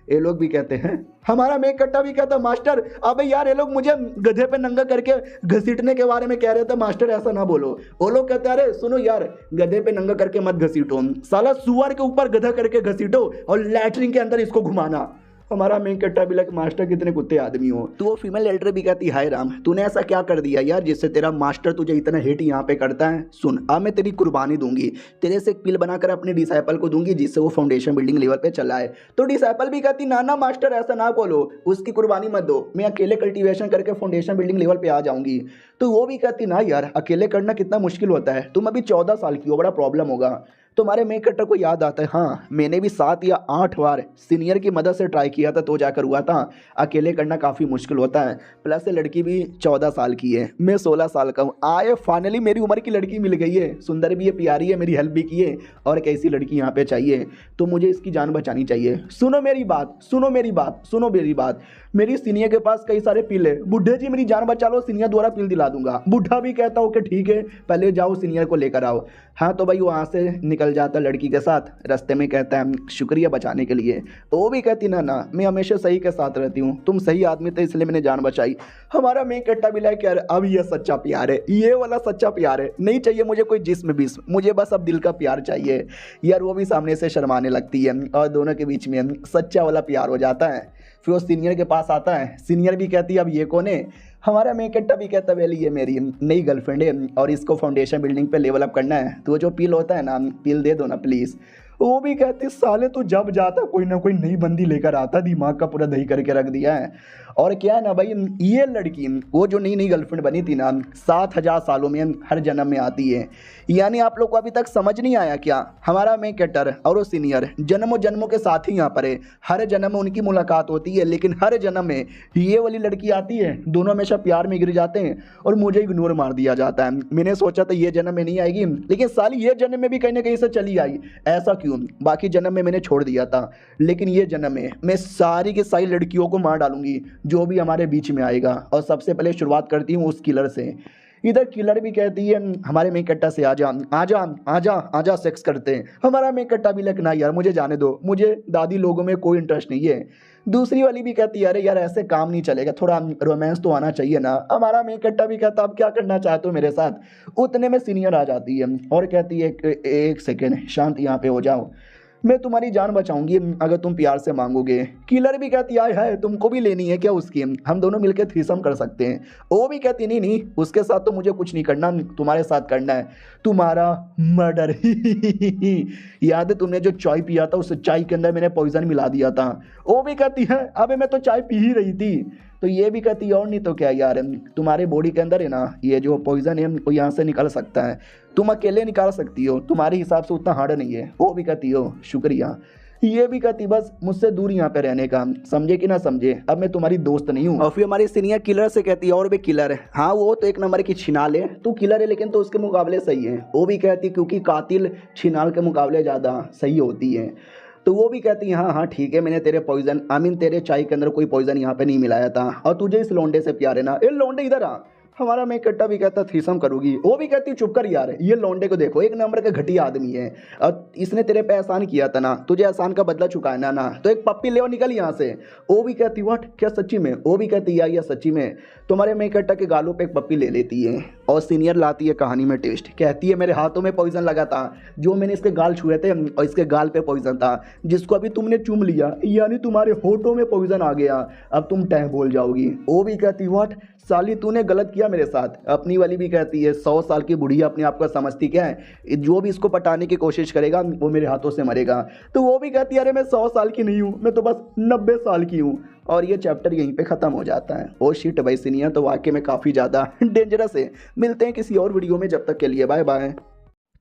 ये लोग भी कहते हैं हमारा मेन कैरेक्टर भी कहता मास्टर अबे यार ये लोग मुझे गधे पे नंगा करके घसीटने के बारे में कह रहे थे, मास्टर ऐसा ना बोलो। वो लोग कहते हैं अरे सुनो यार गधे पे नंगा करके मत घसीटो, साला सुअर के ऊपर गधा करके घसीटो और लैटरिन के अंदर इसको घुमाना। हमारा मेन कैरेक्टर भी लग मास्टर कितने कुत्ते आदमी हो। तो वो फीमेल एल्डर भी कहती हाय राम तूने ऐसा क्या कर दिया यार जिससे तेरा मास्टर तुझे इतना हेट यहाँ पे करता है। सुन अब मैं तेरी कुर्बानी दूंगी, तेरे से एक पिल बनाकर अपने डिसाइपल को दूंगी जिससे वो फाउंडेशन बिल्डिंग लेवल पे चला है। तो डिसाइपल भी कहती ना ना मास्टर ऐसा ना बोलो, उसकी कुर्बानी मत दो, मैं अकेले कल्टिवेशन करके फाउंडेशन बिल्डिंग लेवल पे आ जाऊंगी। तो वो भी कहती ना यार अकेले करना कितना मुश्किल होता है, तुम अभी 14 साल की हो, बड़ा प्रॉब्लम होगा। तुम्हारे मेन कैरेक्टर को याद आता है, हाँ मैंने भी 7 या 8 बार सीनियर की मदद से ट्राई किया था तो जाकर हुआ था। अकेले करना काफ़ी मुश्किल होता है, प्लस ये लड़की भी 14 साल की है, मैं 16 साल का हूँ। आए फाइनली मेरी उम्र की लड़की मिल गई है, सुंदर भी है, प्यारी है, मेरी हेल्प भी की है, और कैसी लड़की यहाँ पे चाहिए, तो मुझे इसकी जान बचानी चाहिए। सुनो मेरी बात, सुनो मेरी बात, सुनो मेरी बात। मेरी सीनियर के पास कई सारे पिल है, बुढ़े जी मेरी जान बचा लो, सीनियर द्वारा पिल दिला दूंगा। बुढ़ा भी कहता हूँ कि ठीक है पहले जाओ सीनियर को लेकर आओ। हाँ तो भाई वहाँ से निकल जाता लड़की के साथ, रास्ते में कहता है शुक्रिया बचाने के लिए। तो वो भी कहती ना ना मैं हमेशा सही के साथ रहती हूँ, तुम सही आदमी थे इसलिए मैंने जान बचाई। हमारा मेन कट्टा भी लाइक यार अब ये सच्चा प्यार है, ये वाला सच्चा प्यार है, नहीं चाहिए मुझे कोई जिस्म बिस्म, मुझे बस अब दिल का प्यार चाहिए। यार वो भी सामने से शर्माने लगती है और दोनों के बीच में सच्चा वाला प्यार हो जाता है। फिर वो सीनियर के पास आता है, सीनियर भी कहती है अब ये कौन है। हमारा मेन कट्टा भी कहता है वेल ये मेरी नई गर्लफ्रेंड है और इसको फाउंडेशन बिल्डिंग पे लेवल अप करना है, तो वो जो पिल होता है ना, पिल दे दो ना प्लीज़। वो भी कहती साले तो जब जाता कोई ना कोई नई बंदी लेकर आता, दिमाग का पूरा दही करके रख दिया है। और क्या है ना भाई, ये लड़की वो जो नई नई गर्लफ्रेंड बनी थी ना 7000 सालों में हर जन्म में आती है। यानी आप लोग को अभी तक समझ नहीं आया क्या, हमारा मेन कैरेक्टर और वो सीनियर जन्मों जन्मों के साथ ही यहाँ पर है, हर जन्म में उनकी मुलाकात होती है, लेकिन हर जन्म में ये वाली लड़की आती है, दोनों हमेशा प्यार में गिर जाते हैं और मुझे इग्नोर मार दिया जाता है। मैंने सोचा था ये जन्म में नहीं आएगी, लेकिन साली ये जन्म में भी कहीं ना कहीं से चली आई। ऐसा क्यों, बाकी जन्म में मैंने छोड़ दिया था, लेकिन ये जन्म में मैं सारी की सारी लड़कियों को मार डालूंगी जो भी हमारे बीच में आएगा। और सबसे पहले शुरुआत करती हूँ उस किलर से। इधर किलर भी कहती है हमारे मेन कट्टा से आजा आजा आजा आजा सेक्स करते हैं। हमारा मेन कट्टा भी लगना यार मुझे जाने दो, मुझे दादी लोगों में कोई इंटरेस्ट नहीं है। दूसरी वाली भी कहती है अरे यार ऐसे काम नहीं चलेगा, थोड़ा रोमांस तो आना चाहिए ना। हमारा मेन कट्टा भी कहता अब क्या करना चाहते हो मेरे साथ। उतने में सीनियर आ जाती है और कहती है एक सेकेंड शांत यहाँ पे हो जाओ, मैं तुम्हारी जान बचाऊंगी अगर तुम प्यार से मांगोगे। किलर भी कहती है तुमको भी लेनी है क्या उसकी, हम दोनों मिलकर थ्रीसम कर सकते हैं। वो भी कहती नहीं नहीं उसके साथ तो मुझे कुछ नहीं करना, तुम्हारे साथ करना है तुम्हारा मर्डर। याद है तुमने जो चाय पिया था उस चाय के अंदर मैंने पॉइजन मिला दिया था। वो भी कहती है अबे मैं तो चाय पी ही रही थी। तो ये भी कहती है और नहीं तो क्या यार, तुम्हारे बॉडी के अंदर है ना ये जो पॉइजन है वो यहाँ से निकल सकता है, तुम अकेले निकाल सकती हो, तुम्हारे हिसाब से उतना हार्ड नहीं है। वो भी कहती हो शुक्रिया। ये भी कहती बस मुझसे दूर यहाँ पे रहने का, समझे कि ना समझे, अब मैं तुम्हारी दोस्त नहीं हूँ। और फिर हमारी सीनियर किलर से कहती है और भी किलर है, हाँ वो तो एक नंबर की छिनाल है, तू किलर है लेकिन तो उसके मुकाबले सही है। वो भी कहती क्योंकि कातिल छिनाल के मुकाबले ज़्यादा सही होती है। तो वो भी कहती है हाँ हाँ ठीक है मैंने तेरे पॉइजन तेरे चाय के अंदर कोई पॉइजन यहाँ पे नहीं मिलाया था और तुझे इस लोंडे से प्यार है ना, ए लोंडे इधर आ। हमारा मेन कट्टा भी कहता थ्रीसम करूंगी। वो भी कहती चुप कर यार, ये लोंडे को देखो एक नंबर का घटिया आदमी है और इसने तेरे पे एहसान किया था ना, तुझे एहसान का बदला चुकाना ना, तो एक पप्पी ले और निकल यहाँ से। वो भी कहती व्हाट क्या सच्ची में। वो भी कहती या सच्ची में। तुम्हारे मेन कट्टा के गालों पे एक पप्पी ले लेती है और सीनियर लाती है कहानी में ट्विस्ट, कहती है मेरे हाथों में पॉइजन लगा था, जो मैंने इसके गाल छुए थे और इसके गाल पे पॉइजन था जिसको अभी तुमने चूम लिया, यानी तुम्हारे होठों में पॉइजन आ गया, अब तुम टह बोल जाओगी। वो भी कहती व्हाट साली तूने गलत किया मेरे साथ। अपनी वाली भी कहती है 100 साल की बुढ़िया अपने आप को समझती क्या है, जो भी इसको पटाने की कोशिश करेगा वो मेरे हाथों से मरेगा। तो वो भी कहती है अरे मैं 100 साल की नहीं हूँ, मैं तो बस 90 साल की हूँ। और ये चैप्टर यहीं पे ख़त्म हो जाता है। ओ शिट भाई सीनियर तो वाकई में काफ़ी ज़्यादा डेंजरस है। मिलते हैं किसी और वीडियो में, जब तक के लिए बाय बाय।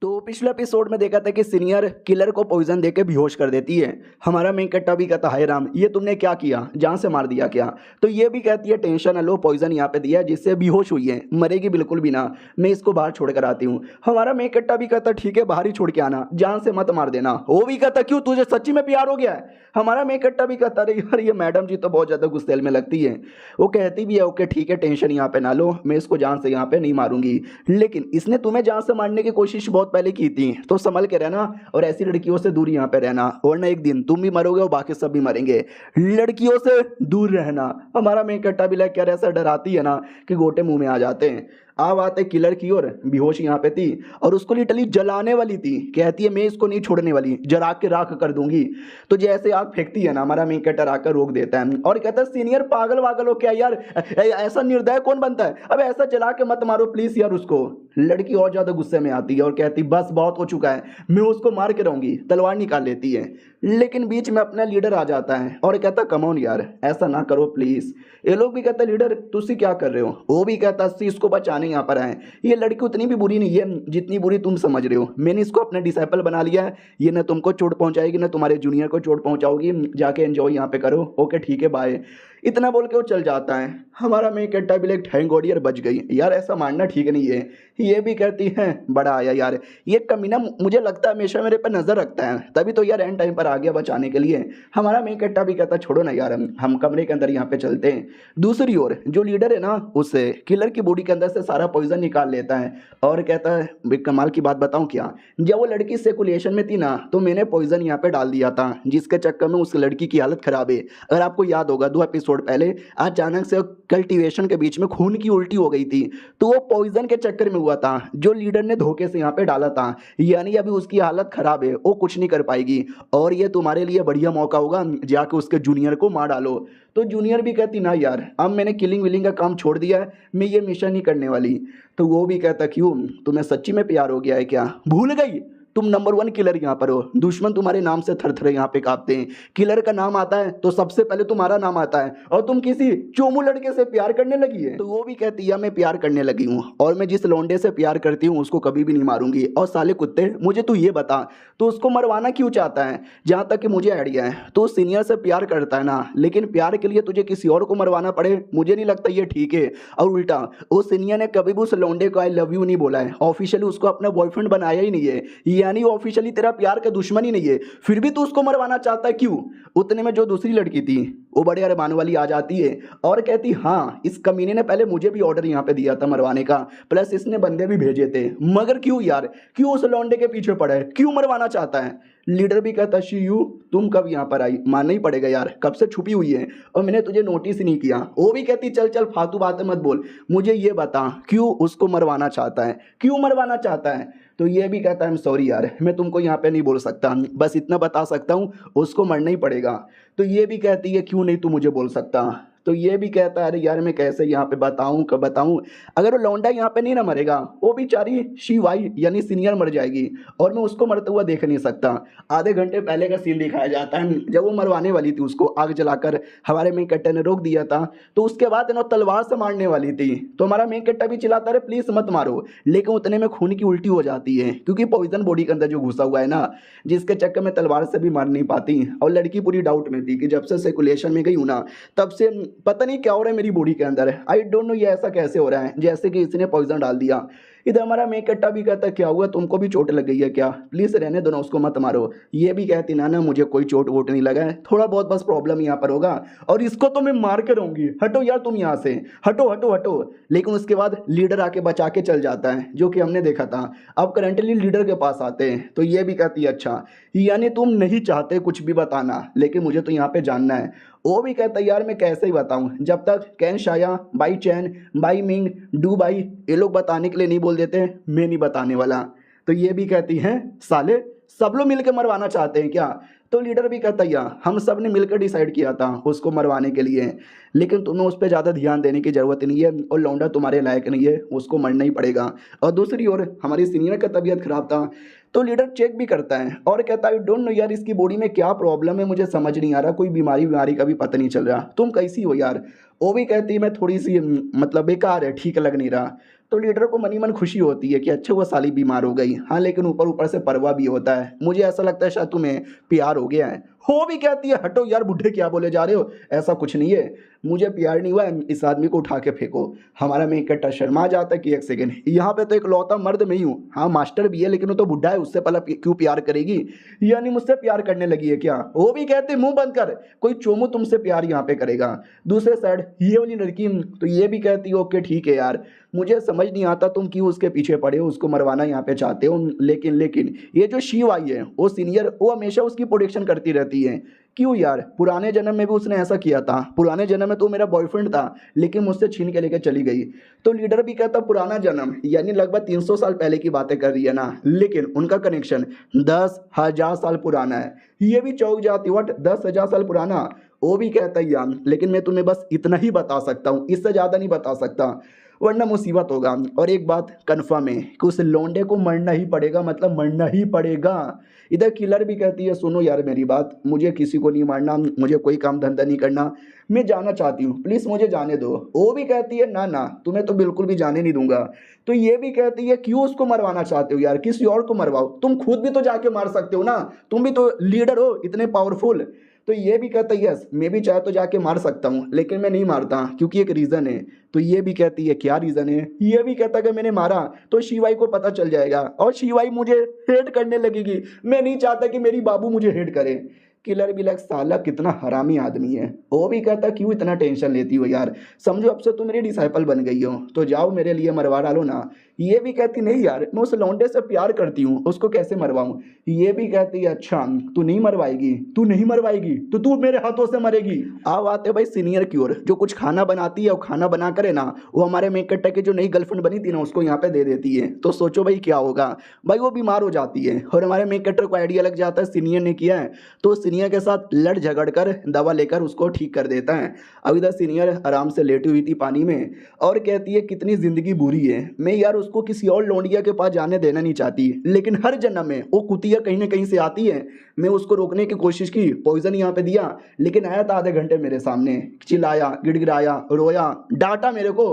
तो पिछले एपिसोड में देखा था कि सीनियर किलर को पॉइजन देके बेहोश कर देती है। हमारा मेन कट्टा भी कहता हाय राम ये तुमने क्या किया, जान से मार दिया क्या। तो ये भी कहती है टेंशन न लो, पॉइजन यहाँ पे दिया जिससे बेहोश हुई है, मरेगी बिल्कुल भी ना, मैं इसको बाहर छोड़ कर आती हूँ। हमारा मेन कट्टा भी कहता ठीक है बाहर ही छोड़ के आना, जान से मत मार देना। वो भी कहता क्यों तुझे सच्ची में प्यार हो गया है। हमारा मेन कट्टा भी कहता अरे यार ये मैडम जी तो बहुत ज़्यादा गुस्सेल में लगती है। वो कहती भी है ओके ठीक है टेंशन यहाँ पे ना लो, मैं इसको जान से यहाँ पे नहीं मारूंगी, लेकिन इसने तुम्हें जान से मारने की कोशिश बहुत पहले की थी, तो संभल के रहना और ऐसी लड़कियों से दूर यहाँ पे रहना, वरना एक दिन तुम भी मरोगे और बाकी सब भी मरेंगे। लड़कियों से दूर रहना। हमारा मेन कट्टा भी लाइक क्या ऐसा डराती है ना कि गोटे मुंह में आ जाते हैं। अब आते किलर की ओर, बेहोश यहाँ पे थी और उसको लिटरली जलाने वाली थी, कहती है मैं इसको नहीं छोड़ने वाली, जला के राख कर दूंगी। तो जैसे आग फेंकती है ना, हमारा मेन कट्टर आकर रोक देता है और कहता है सीनियर पागल वागल हो क्या यार, ऐसा निर्दय कौन बनता है, अब ऐसा जला के मत मारो प्लीज यार उसको। लड़की और ज्यादा गुस्से में आती है और कहती बस बहुत हो चुका है, मैं उसको मार के रहूंगी, तलवार निकाल लेती है। लेकिन बीच में अपना लीडर आ जाता है और कहता कम ऑन यार ऐसा ना करो प्लीज। ये लोग भी कहता लीडर तुसी क्या कर रहे हो। वो भी कहता इसको बचाने बताने यहाँ पर आए। ये लड़की उतनी भी बुरी नहीं है जितनी बुरी तुम समझ रहे हो। मैंने इसको अपना डिसाइपल बना लिया है। ये ना तुमको चोट पहुंचाएगी ना तुम्हारे जूनियर को चोट पहुंचाओगी। जाके एंजॉय यहाँ पे करो। ओके ठीक है बाय। इतना बोल के वो चल जाता है। हमारा मेन कट्टा भी लाइक थैंक गॉड यार बच गई। यार ऐसा मानना ठीक नहीं है। ये भी कहती है बड़ा आया यार। ये कमीना मुझे लगता है हमेशा मेरे पर नजर रखता है, तभी तो यार एंड टाइम पर आ गया बचाने के लिए। हमारा मेन कट्टा भी कहता छोड़ो ना यार, हम कमरे के अंदर यहाँ पे चलते हैं। दूसरी ओर जो लीडर है ना उससे किलर की बॉडी के अंदर से सारा पॉइजन निकाल लेता है और कहता है एक कमाल की बात बताऊं क्या, जब वो लड़की सर्कुलेशन में थी ना तो मैंने पॉइजन यहाँ पे डाल दिया था, जिसके चक्कर में उस लड़की की हालत खराब है। अगर आपको याद होगा 2 एपिसोड पहले अचानक से कल्टीवेशन के बीच में खून की उल्टी हो गई थी, तो वो पॉइजन के चक्कर में हुआ था जो लीडर ने धोखे से यहाँ पे डाला था। यानी अभी उसकी हालत खराब है, वो कुछ नहीं कर पाएगी और ये तुम्हारे लिए बढ़िया मौका होगा, जाके उसके जूनियर को मार डालो। तो जूनियर भी कहती ना यार अब मैंने किलिंग विलिंग का काम छोड़ दिया है, मैं ये मिशन नहीं करने वाली। तो वो भी कहता क्यों, तुम्हें सच्ची में प्यार हो गया है क्या, भूल गई तुम नंबर 1 किलर यहाँ पर हो, दुश्मन तुम्हारे नाम से थर थर यहाँ पे कांपते हैं। किलर का नाम आता है तो सबसे पहले तुम्हारा नाम आता है और तुम किसी चोमू लड़के से प्यार करने लगी है। तो वो भी कहती है मैं प्यार करने लगी हूँ और मैं जिस लौंडे से प्यार करती हूँ उसको कभी भी नहीं मारूंगी। और साले कुत्ते मुझे तू ये बता तो उसको मरवाना क्यों चाहता है। जहाँ तक कि मुझे आइडिया है तो सीनियर से प्यार करता है ना, लेकिन प्यार के लिए तुझे किसी और को मरवाना पड़े मुझे नहीं लगता ये ठीक है। और उल्टा उस सीनियर ने कभी भी उस लौंडे को आई लव यू नहीं बोला है, ऑफिशियली उसको अपना बॉयफ्रेंड बनाया ही नहीं है, यानी ऑफिशियली तेरा प्यार का दुश्मन ही नहीं है, फिर भी तू उसको मरवाना चाहता है क्यों। उतने में जो दूसरी लड़की थी वो बड़े अरमान वाली आ जाती है और कहती हाँ इस कमीने ने पहले मुझे भी ऑर्डर यहाँ पे दिया था मरवाने का, प्लस इसने बंदे भी भेजे थे, मगर क्यों यार, क्यों उस लौंडे के पीछे पड़ा है, क्यों मरवाना चाहता है। लीडर भी कहता शी यू तुम कब यहाँ पर आई, मानना ही पड़ेगा यार कब से छुपी हुई है और मैंने तुझे नोटिस ही नहीं किया। वो भी कहती चल चल फालतू बातें मत बोल, मुझे ये बता क्यों उसको मरवाना चाहता है, क्यों मरवाना चाहता है। तो ये भी कहता है सॉरी यार मैं तुमको यहाँ पे नहीं बोल सकता, बस इतना बता सकता हूँ उसको मरना ही पड़ेगा। तो ये भी कहती है क्यों नहीं तू मुझे बोल सकता। तो ये भी कहता है अरे यार मैं कैसे यहाँ पे बताऊँ कब बताऊँ, अगर वो लौंडा यहाँ पे नहीं ना मरेगा वो बेचारी शिवाई यानी सीनियर मर जाएगी और मैं उसको मरते हुआ देख नहीं सकता। आधे घंटे पहले का सीन दिखाया जाता है जब वो मरवाने वाली थी उसको आग जलाकर हमारे मेन कट्टे ने रोक दिया था, तो उसके बाद ना तलवार से मारने वाली थी तो हमारा मेन कट्टा भी चिल्लाता रहे प्लीज मत मारो, लेकिन उतने में खून की उल्टी हो जाती है क्योंकि पॉइजन बॉडी के अंदर जो घुसा हुआ है ना, जिसके चक्कर में तलवार से भी मार नहीं पाती। और लड़की पूरी डाउट में थी कि जब से सर्कुलेशन में गई हूँ ना तब से पता नहीं क्या हो रहा है मेरी बॉडी के अंदर, आई डोंट नो ये ऐसा कैसे हो रहा है जैसे कि इसने पॉइजन डाल दिया। इधर हमारा मेन कट्टा भी कहता क्या हुआ तुमको भी चोट लग गई है क्या, प्लीज रहने दो ना उसको मत मारो। ये भी कहती ना ना मुझे कोई चोट वोट नहीं लगा है, थोड़ा बहुत बस प्रॉब्लम यहाँ पर होगा और इसको तो मैं मार के रहूंगी, हटो यार तुम यहाँ से, हटो हटो हटो। लेकिन उसके बाद लीडर आके बचा के चल जाता है जो कि हमने देखा था। अब करंटली लीडर के पास आते हैं तो ये भी कहती है अच्छा यानी तुम नहीं चाहते कुछ भी बताना, लेकिन मुझे तो यहाँ पे जानना है। वो भी कहता है यार मैं कैसे ही बताऊं, जब तक कैन शाया by chain by Ming do by ये लोग बताने के लिए नहीं बोल देते मैं नहीं बताने वाला। तो ये भी कहती हैं साले सब लोग मिलकर मरवाना चाहते हैं क्या। तो लीडर भी कहता है यार हम सब ने मिलकर डिसाइड किया था उसको मरवाने के लिए, लेकिन तुम्हें उस पर ज़्यादा ध्यान देने की ज़रूरत नहीं है और लौंडा तुम्हारे लायक नहीं है, उसको मरना ही पड़ेगा। और दूसरी ओर हमारी सीनियर का तबीयत खराब था तो लीडर चेक भी करता है और कहता है डोंट नो यार इसकी बॉडी में क्या प्रॉब्लम है, मुझे समझ नहीं आ रहा, कोई बीमारी का भी पता नहीं चल रहा, तुम कैसी हो यार। वो भी कहती है मैं थोड़ी सी मतलब बेकार है, ठीक लग नहीं रहा। तो लीडर को मनी मन खुशी होती है कि अच्छा वो साली बीमार हो गई, हाँ लेकिन ऊपर ऊपर से परवाह भी होता है, मुझे ऐसा लगता है शायद तुम्हें प्यार हो गया है। हो भी कहती है हटो यार बुढ़े क्या बोले जा रहे हो, ऐसा कुछ नहीं है, मुझे प्यार नहीं हुआ है, इस आदमी को उठा के फेंको। हमारा मेन कट्टा शर्मा जाता है कि एक सेकंड यहाँ पे तो एक लौता मर्द मैं ही हूँ, हाँ मास्टर भी है लेकिन वो तो बुढ़ा है, उससे पहले क्यों प्यार करेगी, यानी मुझसे प्यार करने लगी है क्या। वो भी कहते मुंह बंद कर, कोई चोमू तुमसे प्यार यहाँ पे करेगा। दूसरे साइड ये वाली लड़की तो ये भी कहती ओके ठीक है यार मुझे समझ नहीं आता तुम क्यों उसके पीछे पड़े हो, उसको मरवाना यहाँ पे चाहते हो, लेकिन ये जो शिव आई है वो सीनियर वो हमेशा उसकी प्रोटेक्शन करती रहती है। क्यों यार, पुराने जन्म में भी उसने ऐसा किया था, पुराने जन्म में तो मेरा बॉयफ्रेंड था लेकिन मुझसे छीन के लेकर चली गई। तो लीडर भी कहता पुराना जन्म यानी लगभग 300 साल पहले की बातें कर रही है ना, लेकिन उनका कनेक्शन 10,000 साल पुराना है। ये भी चौंक जाती व्हाट 10,000 साल पुराना। वो भी कहता है यार लेकिन मैं तुम्हें बस इतना ही बता सकता हूँ, इससे ज़्यादा नहीं बता सकता। वरना मुसीबत होगा। और एक बात कन्फर्म है कि उस लौंडे को मरना ही पड़ेगा, मतलब मरना ही पड़ेगा। इधर किलर भी कहती है सुनो यार मेरी बात, मुझे किसी को नहीं मारना, मुझे कोई काम धंधा नहीं करना, मैं जाना चाहती हूँ, प्लीज़ मुझे जाने दो। वो भी कहती है ना ना, तुम्हें तो बिल्कुल भी जाने नहीं दूंगा। तो ये भी कहती है क्यों उसको मरवाना चाहते हो यार, किसी और को मरवाओ, तुम खुद भी तो जाके मार सकते हो ना, तुम भी तो लीडर हो इतने पावरफुल। तो ये भी कहता है यस मैं भी चाहे तो जाके मार सकता हूँ, लेकिन मैं नहीं मारता क्योंकि एक रीज़न है। तो ये भी कहती है क्या रीज़न है, ये भी कहता है कि मैंने मारा तो शिवाई को पता चल जाएगा और शिवाई मुझे हेट करने लगेगी, मैं नहीं चाहता कि मेरी बाबू मुझे हेट करे। किलर भी लग साला कितना हरामी आदमी है। वो भी कहता क्यों इतना टेंशन लेती हो यार, समझो अब से तुम मेरी डिसाइपल बन गई हो, तो जाओ मेरे लिए मरवा डालो ना। ये भी कहती नहीं यार मैं उस लौंडे से प्यार करती हूँ, उसको कैसे मरवाऊँ। ये भी कहती है अच्छा तू नहीं मरवाएगी, तू नहीं मरवाएगी तो तू मेरे हाथों से मरेगी। अब आते भाई सीनियर की ओर, जो कुछ खाना बनाती है और खाना बना करे ना वो हमारे मेकट्टा की जो नई गर्लफ्रेंड बनी थी ना उसको यहाँ पे दे देती है। तो सोचो भाई क्या होगा, भाई वो बीमार हो जाती है और हमारे मेकट्टर को आइडिया लग जाता है सीनियर ने किया है, तो सीनियर के साथ लड़ झगड़ कर दवा लेकर उसको ठीक कर देता है। अब इधर सीनियर आराम से लेटी हुई थी पानी में और कहती है कितनी ज़िंदगी बुरी है, मैं यार उसको किसी और लौंडिया के पास जाने देना नहीं चाहती, लेकिन हर जन्म में वो कुतिया कहीं ना कहीं से आती है। मैं उसको रोकने की कोशिश की, पॉइजन यहाँ पे दिया, लेकिन आया था आधे घंटे मेरे सामने, चिल्लाया गिड़गिड़ाया रोया डांटा मेरे को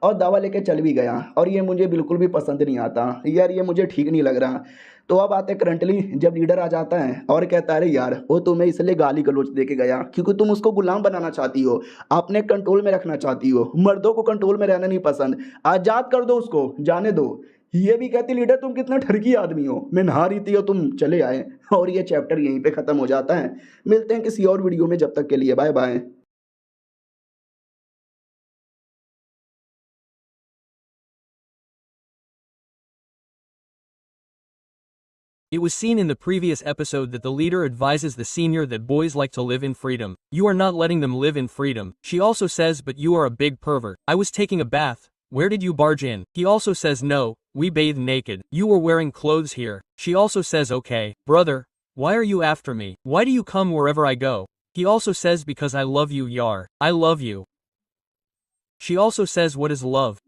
और दवा लेके चल भी गया। और ये मुझे बिल्कुल भी पसंद नहीं आता यार, ये मुझे ठीक नहीं लग रहा। तो अब आते करंटली जब लीडर आ जाता है और कहता है अरे यार वो तुम्हें इसलिए गाली गलौज दे के गया क्योंकि तुम उसको गुलाम बनाना चाहती हो, अपने कंट्रोल में रखना चाहती हो, मर्दों को कंट्रोल में रहना नहीं पसंद, आज़ाद कर दो उसको, जाने दो। ये भी कहती लीडर तुम कितना ठरकी आदमी हो, मैं नहा रही थी और तुम चले आए। और ये चैप्टर यहीं पे ख़त्म हो जाता है। मिलते हैं किसी और वीडियो में, जब तक के लिए bye bye. It was seen in the previous episode that the leader advises the senior that boys like to live in freedom. You are not letting them live in freedom. She also says, but you are a big pervert. I was taking a bath. Where did you barge in? He also says no, we bathe naked. You were wearing clothes here. She also says okay. Brother, why are you after me? Why do you come wherever I go? He also says because I love you Yar. I love you. She also says what is love?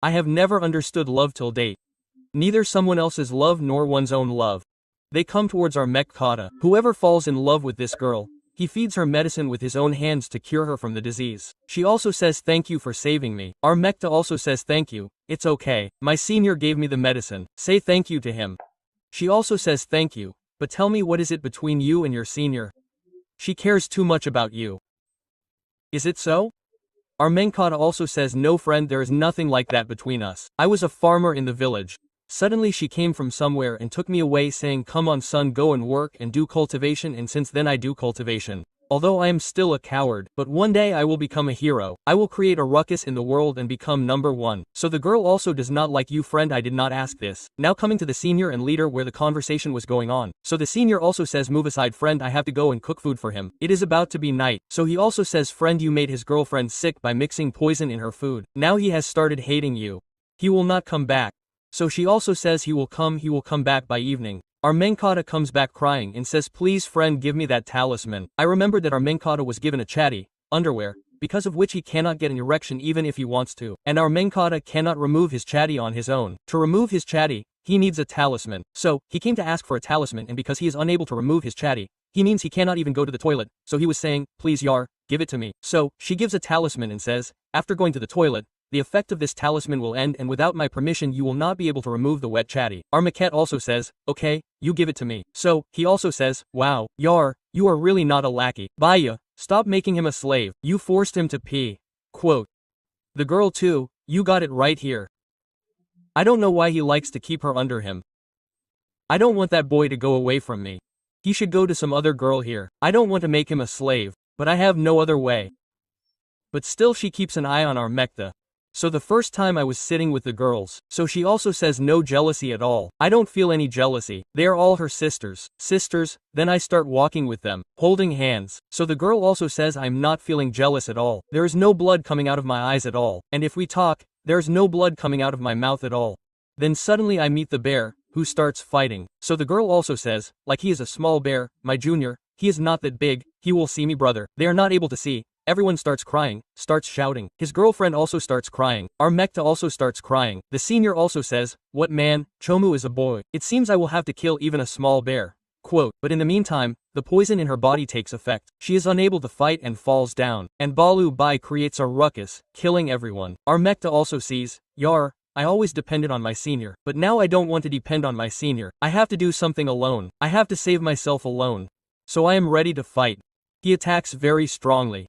I have never understood love till date. Neither someone else's love nor one's own love. They come towards our Mekkata. Whoever falls in love with this girl, he feeds her medicine with his own hands to cure her from the disease. She also says thank you for saving me. Our Mekta also says thank you, it's okay, my senior gave me the medicine, say thank you to him. She also says thank you, but tell me what is it between you and your senior? She cares too much about you. Is it so? Our Menkata also says no friend, there is nothing like that between us. I was a farmer in the village. Suddenly she came from somewhere and took me away saying come on son go and work and do cultivation, and since then I do cultivation. Although I am still a coward, but one day I will become a hero. I will create a ruckus in the world and become number one. So the girl also does not like you friend, I did not ask this. Now coming to the senior and leader where the conversation was going on. So the senior also says move aside friend, I have to go and cook food for him. It is about to be night. So he also says friend you made his girlfriend sick by mixing poison in her food. Now he has started hating you. He will not come back. So she also says he will come back by evening. Our Menkata comes back crying and says please friend give me that talisman. I remembered that our Menkata was given a chatty, underwear, because of which he cannot get an erection even if he wants to. And our Menkata cannot remove his chatty on his own. To remove his chatty, he needs a talisman. So, he came to ask for a talisman, and because he is unable to remove his chatty, he means he cannot even go to the toilet. So he was saying, please Yar, give it to me. So, she gives a talisman and says, after going to the toilet, the effect of this talisman will end and without my permission you will not be able to remove the wet chatty. Our Maquette also says, okay, you give it to me. So, he also says, wow, Yar, you are really not a lackey. Baya, stop making him a slave. You forced him to pee. Quote. The girl too, you got it right here. I don't know why he likes to keep her under him. I don't want that boy to go away from me. He should go to some other girl here. I don't want to make him a slave, but I have no other way. But still she keeps an eye on our Mekta. So the first time I was sitting with the girls, so she also says no jealousy at all. I don't feel any jealousy. They are all her sisters. Then I start walking with them, holding hands. So the girl also says I'm not feeling jealous at all. There is no blood coming out of my eyes at all. And if we talk, there is no blood coming out of my mouth at all. Then suddenly I meet the bear, who starts fighting. So the girl also says, like he is a small bear, my junior, he is not that big, he will see me brother. They are not able to see, Everyone starts crying, starts shouting. His girlfriend also starts crying. Armekta also starts crying. The senior also says, "What man, Chomu is a boy. It seems I will have to kill even a small bear." Quote, but in the meantime, the poison in her body takes effect. She is unable to fight and falls down. And Balu Bai creates a ruckus, killing everyone. Armekta also sees, Yar, I always depended on my senior. But now I don't want to depend on my senior. I have to do something alone. I have to save myself alone. So I am ready to fight. He attacks very strongly.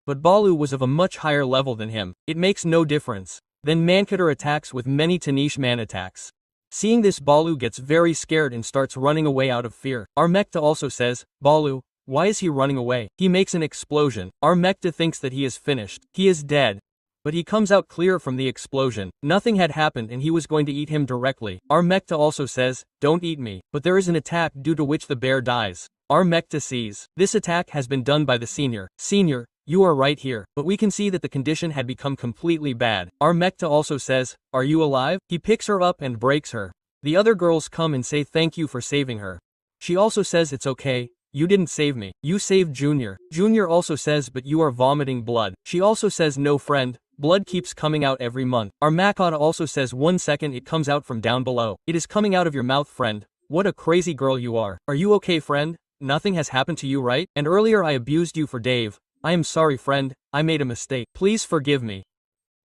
But Balu was of a much higher level than him. It makes no difference. Then Mankator attacks with many Tanish man attacks. Seeing this, Balu gets very scared and starts running away out of fear. Armekta also says, Balu, why is he running away? He makes an explosion. Armekta thinks that he is finished. He is dead. But he comes out clear from the explosion. Nothing had happened and he was going to eat him directly. Armekta also says, don't eat me. But there is an attack due to which the bear dies. Armekta sees. This attack has been done by the senior. Senior, you are right here. But we can see that the condition had become completely bad. Armekta also says, are you alive? He picks her up and breaks her. The other girls come and say thank you for saving her. She also says it's okay. You didn't save me. You saved Junior. Junior also says but you are vomiting blood. She also says no friend. Blood keeps coming out every month. Armakata also says 1 second it comes out from down below. It is coming out of your mouth friend. What a crazy girl you are. Are you okay friend? Nothing has happened to you right? And earlier I abused you for Dave. I am sorry friend, I made a mistake. Please forgive me.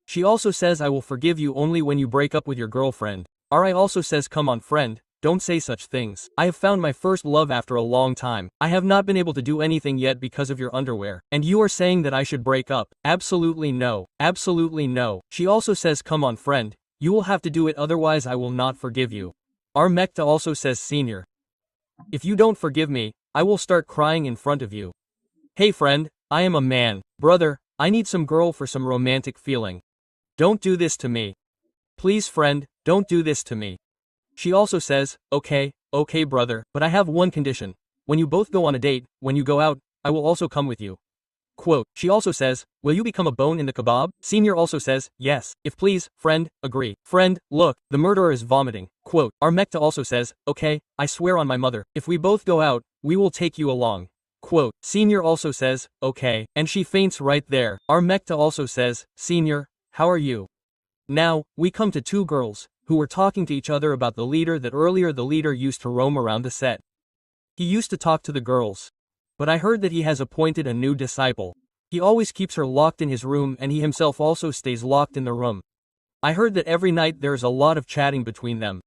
She also says I will forgive you only when you break up with your girlfriend. Ri also says come on friend, don't say such things. I have found my first love after a long time. I have not been able to do anything yet because of your underwear. And you are saying that I should break up. Absolutely no. Absolutely no. She also says come on friend, you will have to do it otherwise I will not forgive you. Armekta also says senior. If you don't forgive me, I will start crying in front of you. Hey friend, I am a man. Brother, I need some girl for some romantic feeling. Don't do this to me. Please friend, don't do this to me. She also says, okay brother, but I have one condition. When you both go on a date, when you go out, I will also come with you. Quote, she also says, will you become a bone in the kebab? Senior also says, yes, if please, friend, agree. Friend, look, the murderer is vomiting. Quote, Armekta also says, okay, I swear on my mother, if we both go out, we will take you along. Quote, Senior also says, okay, and she faints right there. Armekta also says, Senior, how are you? Now, we come to two girls, who were talking to each other about the leader that earlier the leader used to roam around the set. He used to talk to the girls. But I heard that he has appointed a new disciple. He always keeps her locked in his room and he himself also stays locked in the room. I heard that every night there is a lot of chatting between them.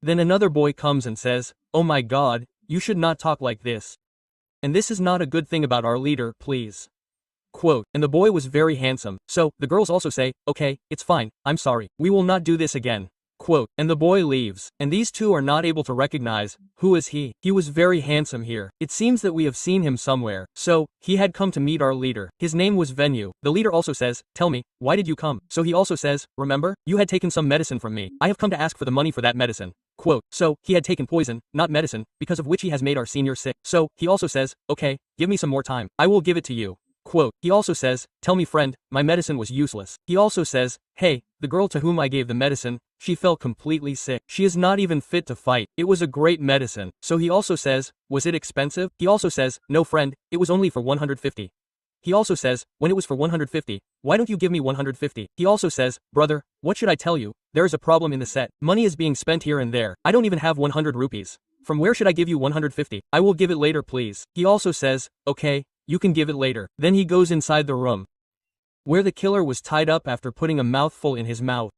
Then another boy comes and says, oh my god, you should not talk like this. And this is not a good thing about our leader, please. Quote, and the boy was very handsome, so, the girls also say, okay, it's fine, I'm sorry, we will not do this again. Quote, and the boy leaves, and these two are not able to recognize, who is he? He was very handsome here. It seems that we have seen him somewhere. So, he had come to meet our leader. His name was Venue. The leader also says, tell me, why did you come? So he also says, remember, you had taken some medicine from me. I have come to ask for the money for that medicine. Quote, so, he had taken poison, not medicine, because of which he has made our senior sick. So, he also says, okay, give me some more time. I will give it to you. Quote, he also says, tell me friend, my medicine was useless. He also says, hey, the girl to whom I gave the medicine, she fell completely sick. She is not even fit to fight. It was a great medicine. So he also says, was it expensive? He also says, no friend, it was only for 150. He also says, when it was for 150, why don't you give me 150? He also says, brother, what should I tell you? There is a problem in the set. Money is being spent here and there. I don't even have 100 rupees. From where should I give you 150? I will give it later please. He also says, okay, you can give it later. Then he goes inside the room, where the killer was tied up after putting a mouthful in his mouth.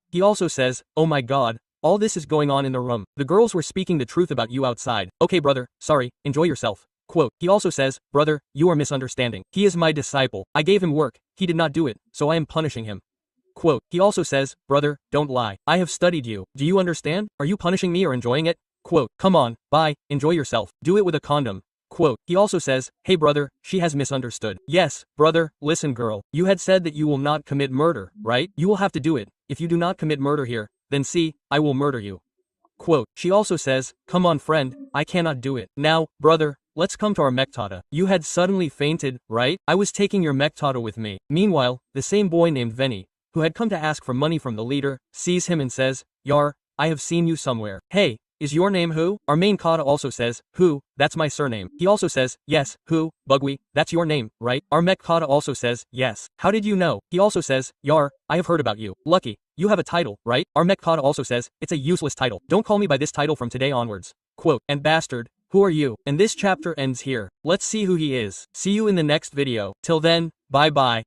He also says, oh my god, all this is going on in the room. The girls were speaking the truth about you outside. Okay brother, sorry, enjoy yourself. Quote, he also says, brother, you are misunderstanding. He is my disciple. I gave him work. He did not do it, so I am punishing him. Quote, he also says, brother, don't lie. I have studied you. Do you understand? Are you punishing me or enjoying it? Quote, come on, bye, enjoy yourself. Do it with a condom. Quote, he also says, hey brother, she has misunderstood. Yes, brother, listen girl. You had said that you will not commit murder, right? You will have to do it. If you do not commit murder here, then see, I will murder you. Quote, she also says, come on friend, I cannot do it. Now, brother, let's come to our Mektata. You had suddenly fainted, right? I was taking your Mektata with me. Meanwhile, the same boy named Veni, who had come to ask for money from the leader, sees him and says, Yar, I have seen you somewhere. Hey, Is your name Who? Our main Kata also says, Who, that's my surname. He also says, yes, Who, Bugui, that's your name, right? Our mech Kata also says, yes. How did you know? He also says, Yar, I have heard about you. Lucky, you have a title, right? Our mech Kata also says, it's a useless title. Don't call me by this title from today onwards. Quote, and bastard, who are you? And this chapter ends here. Let's see who he is. See you in the next video. Till then, bye bye.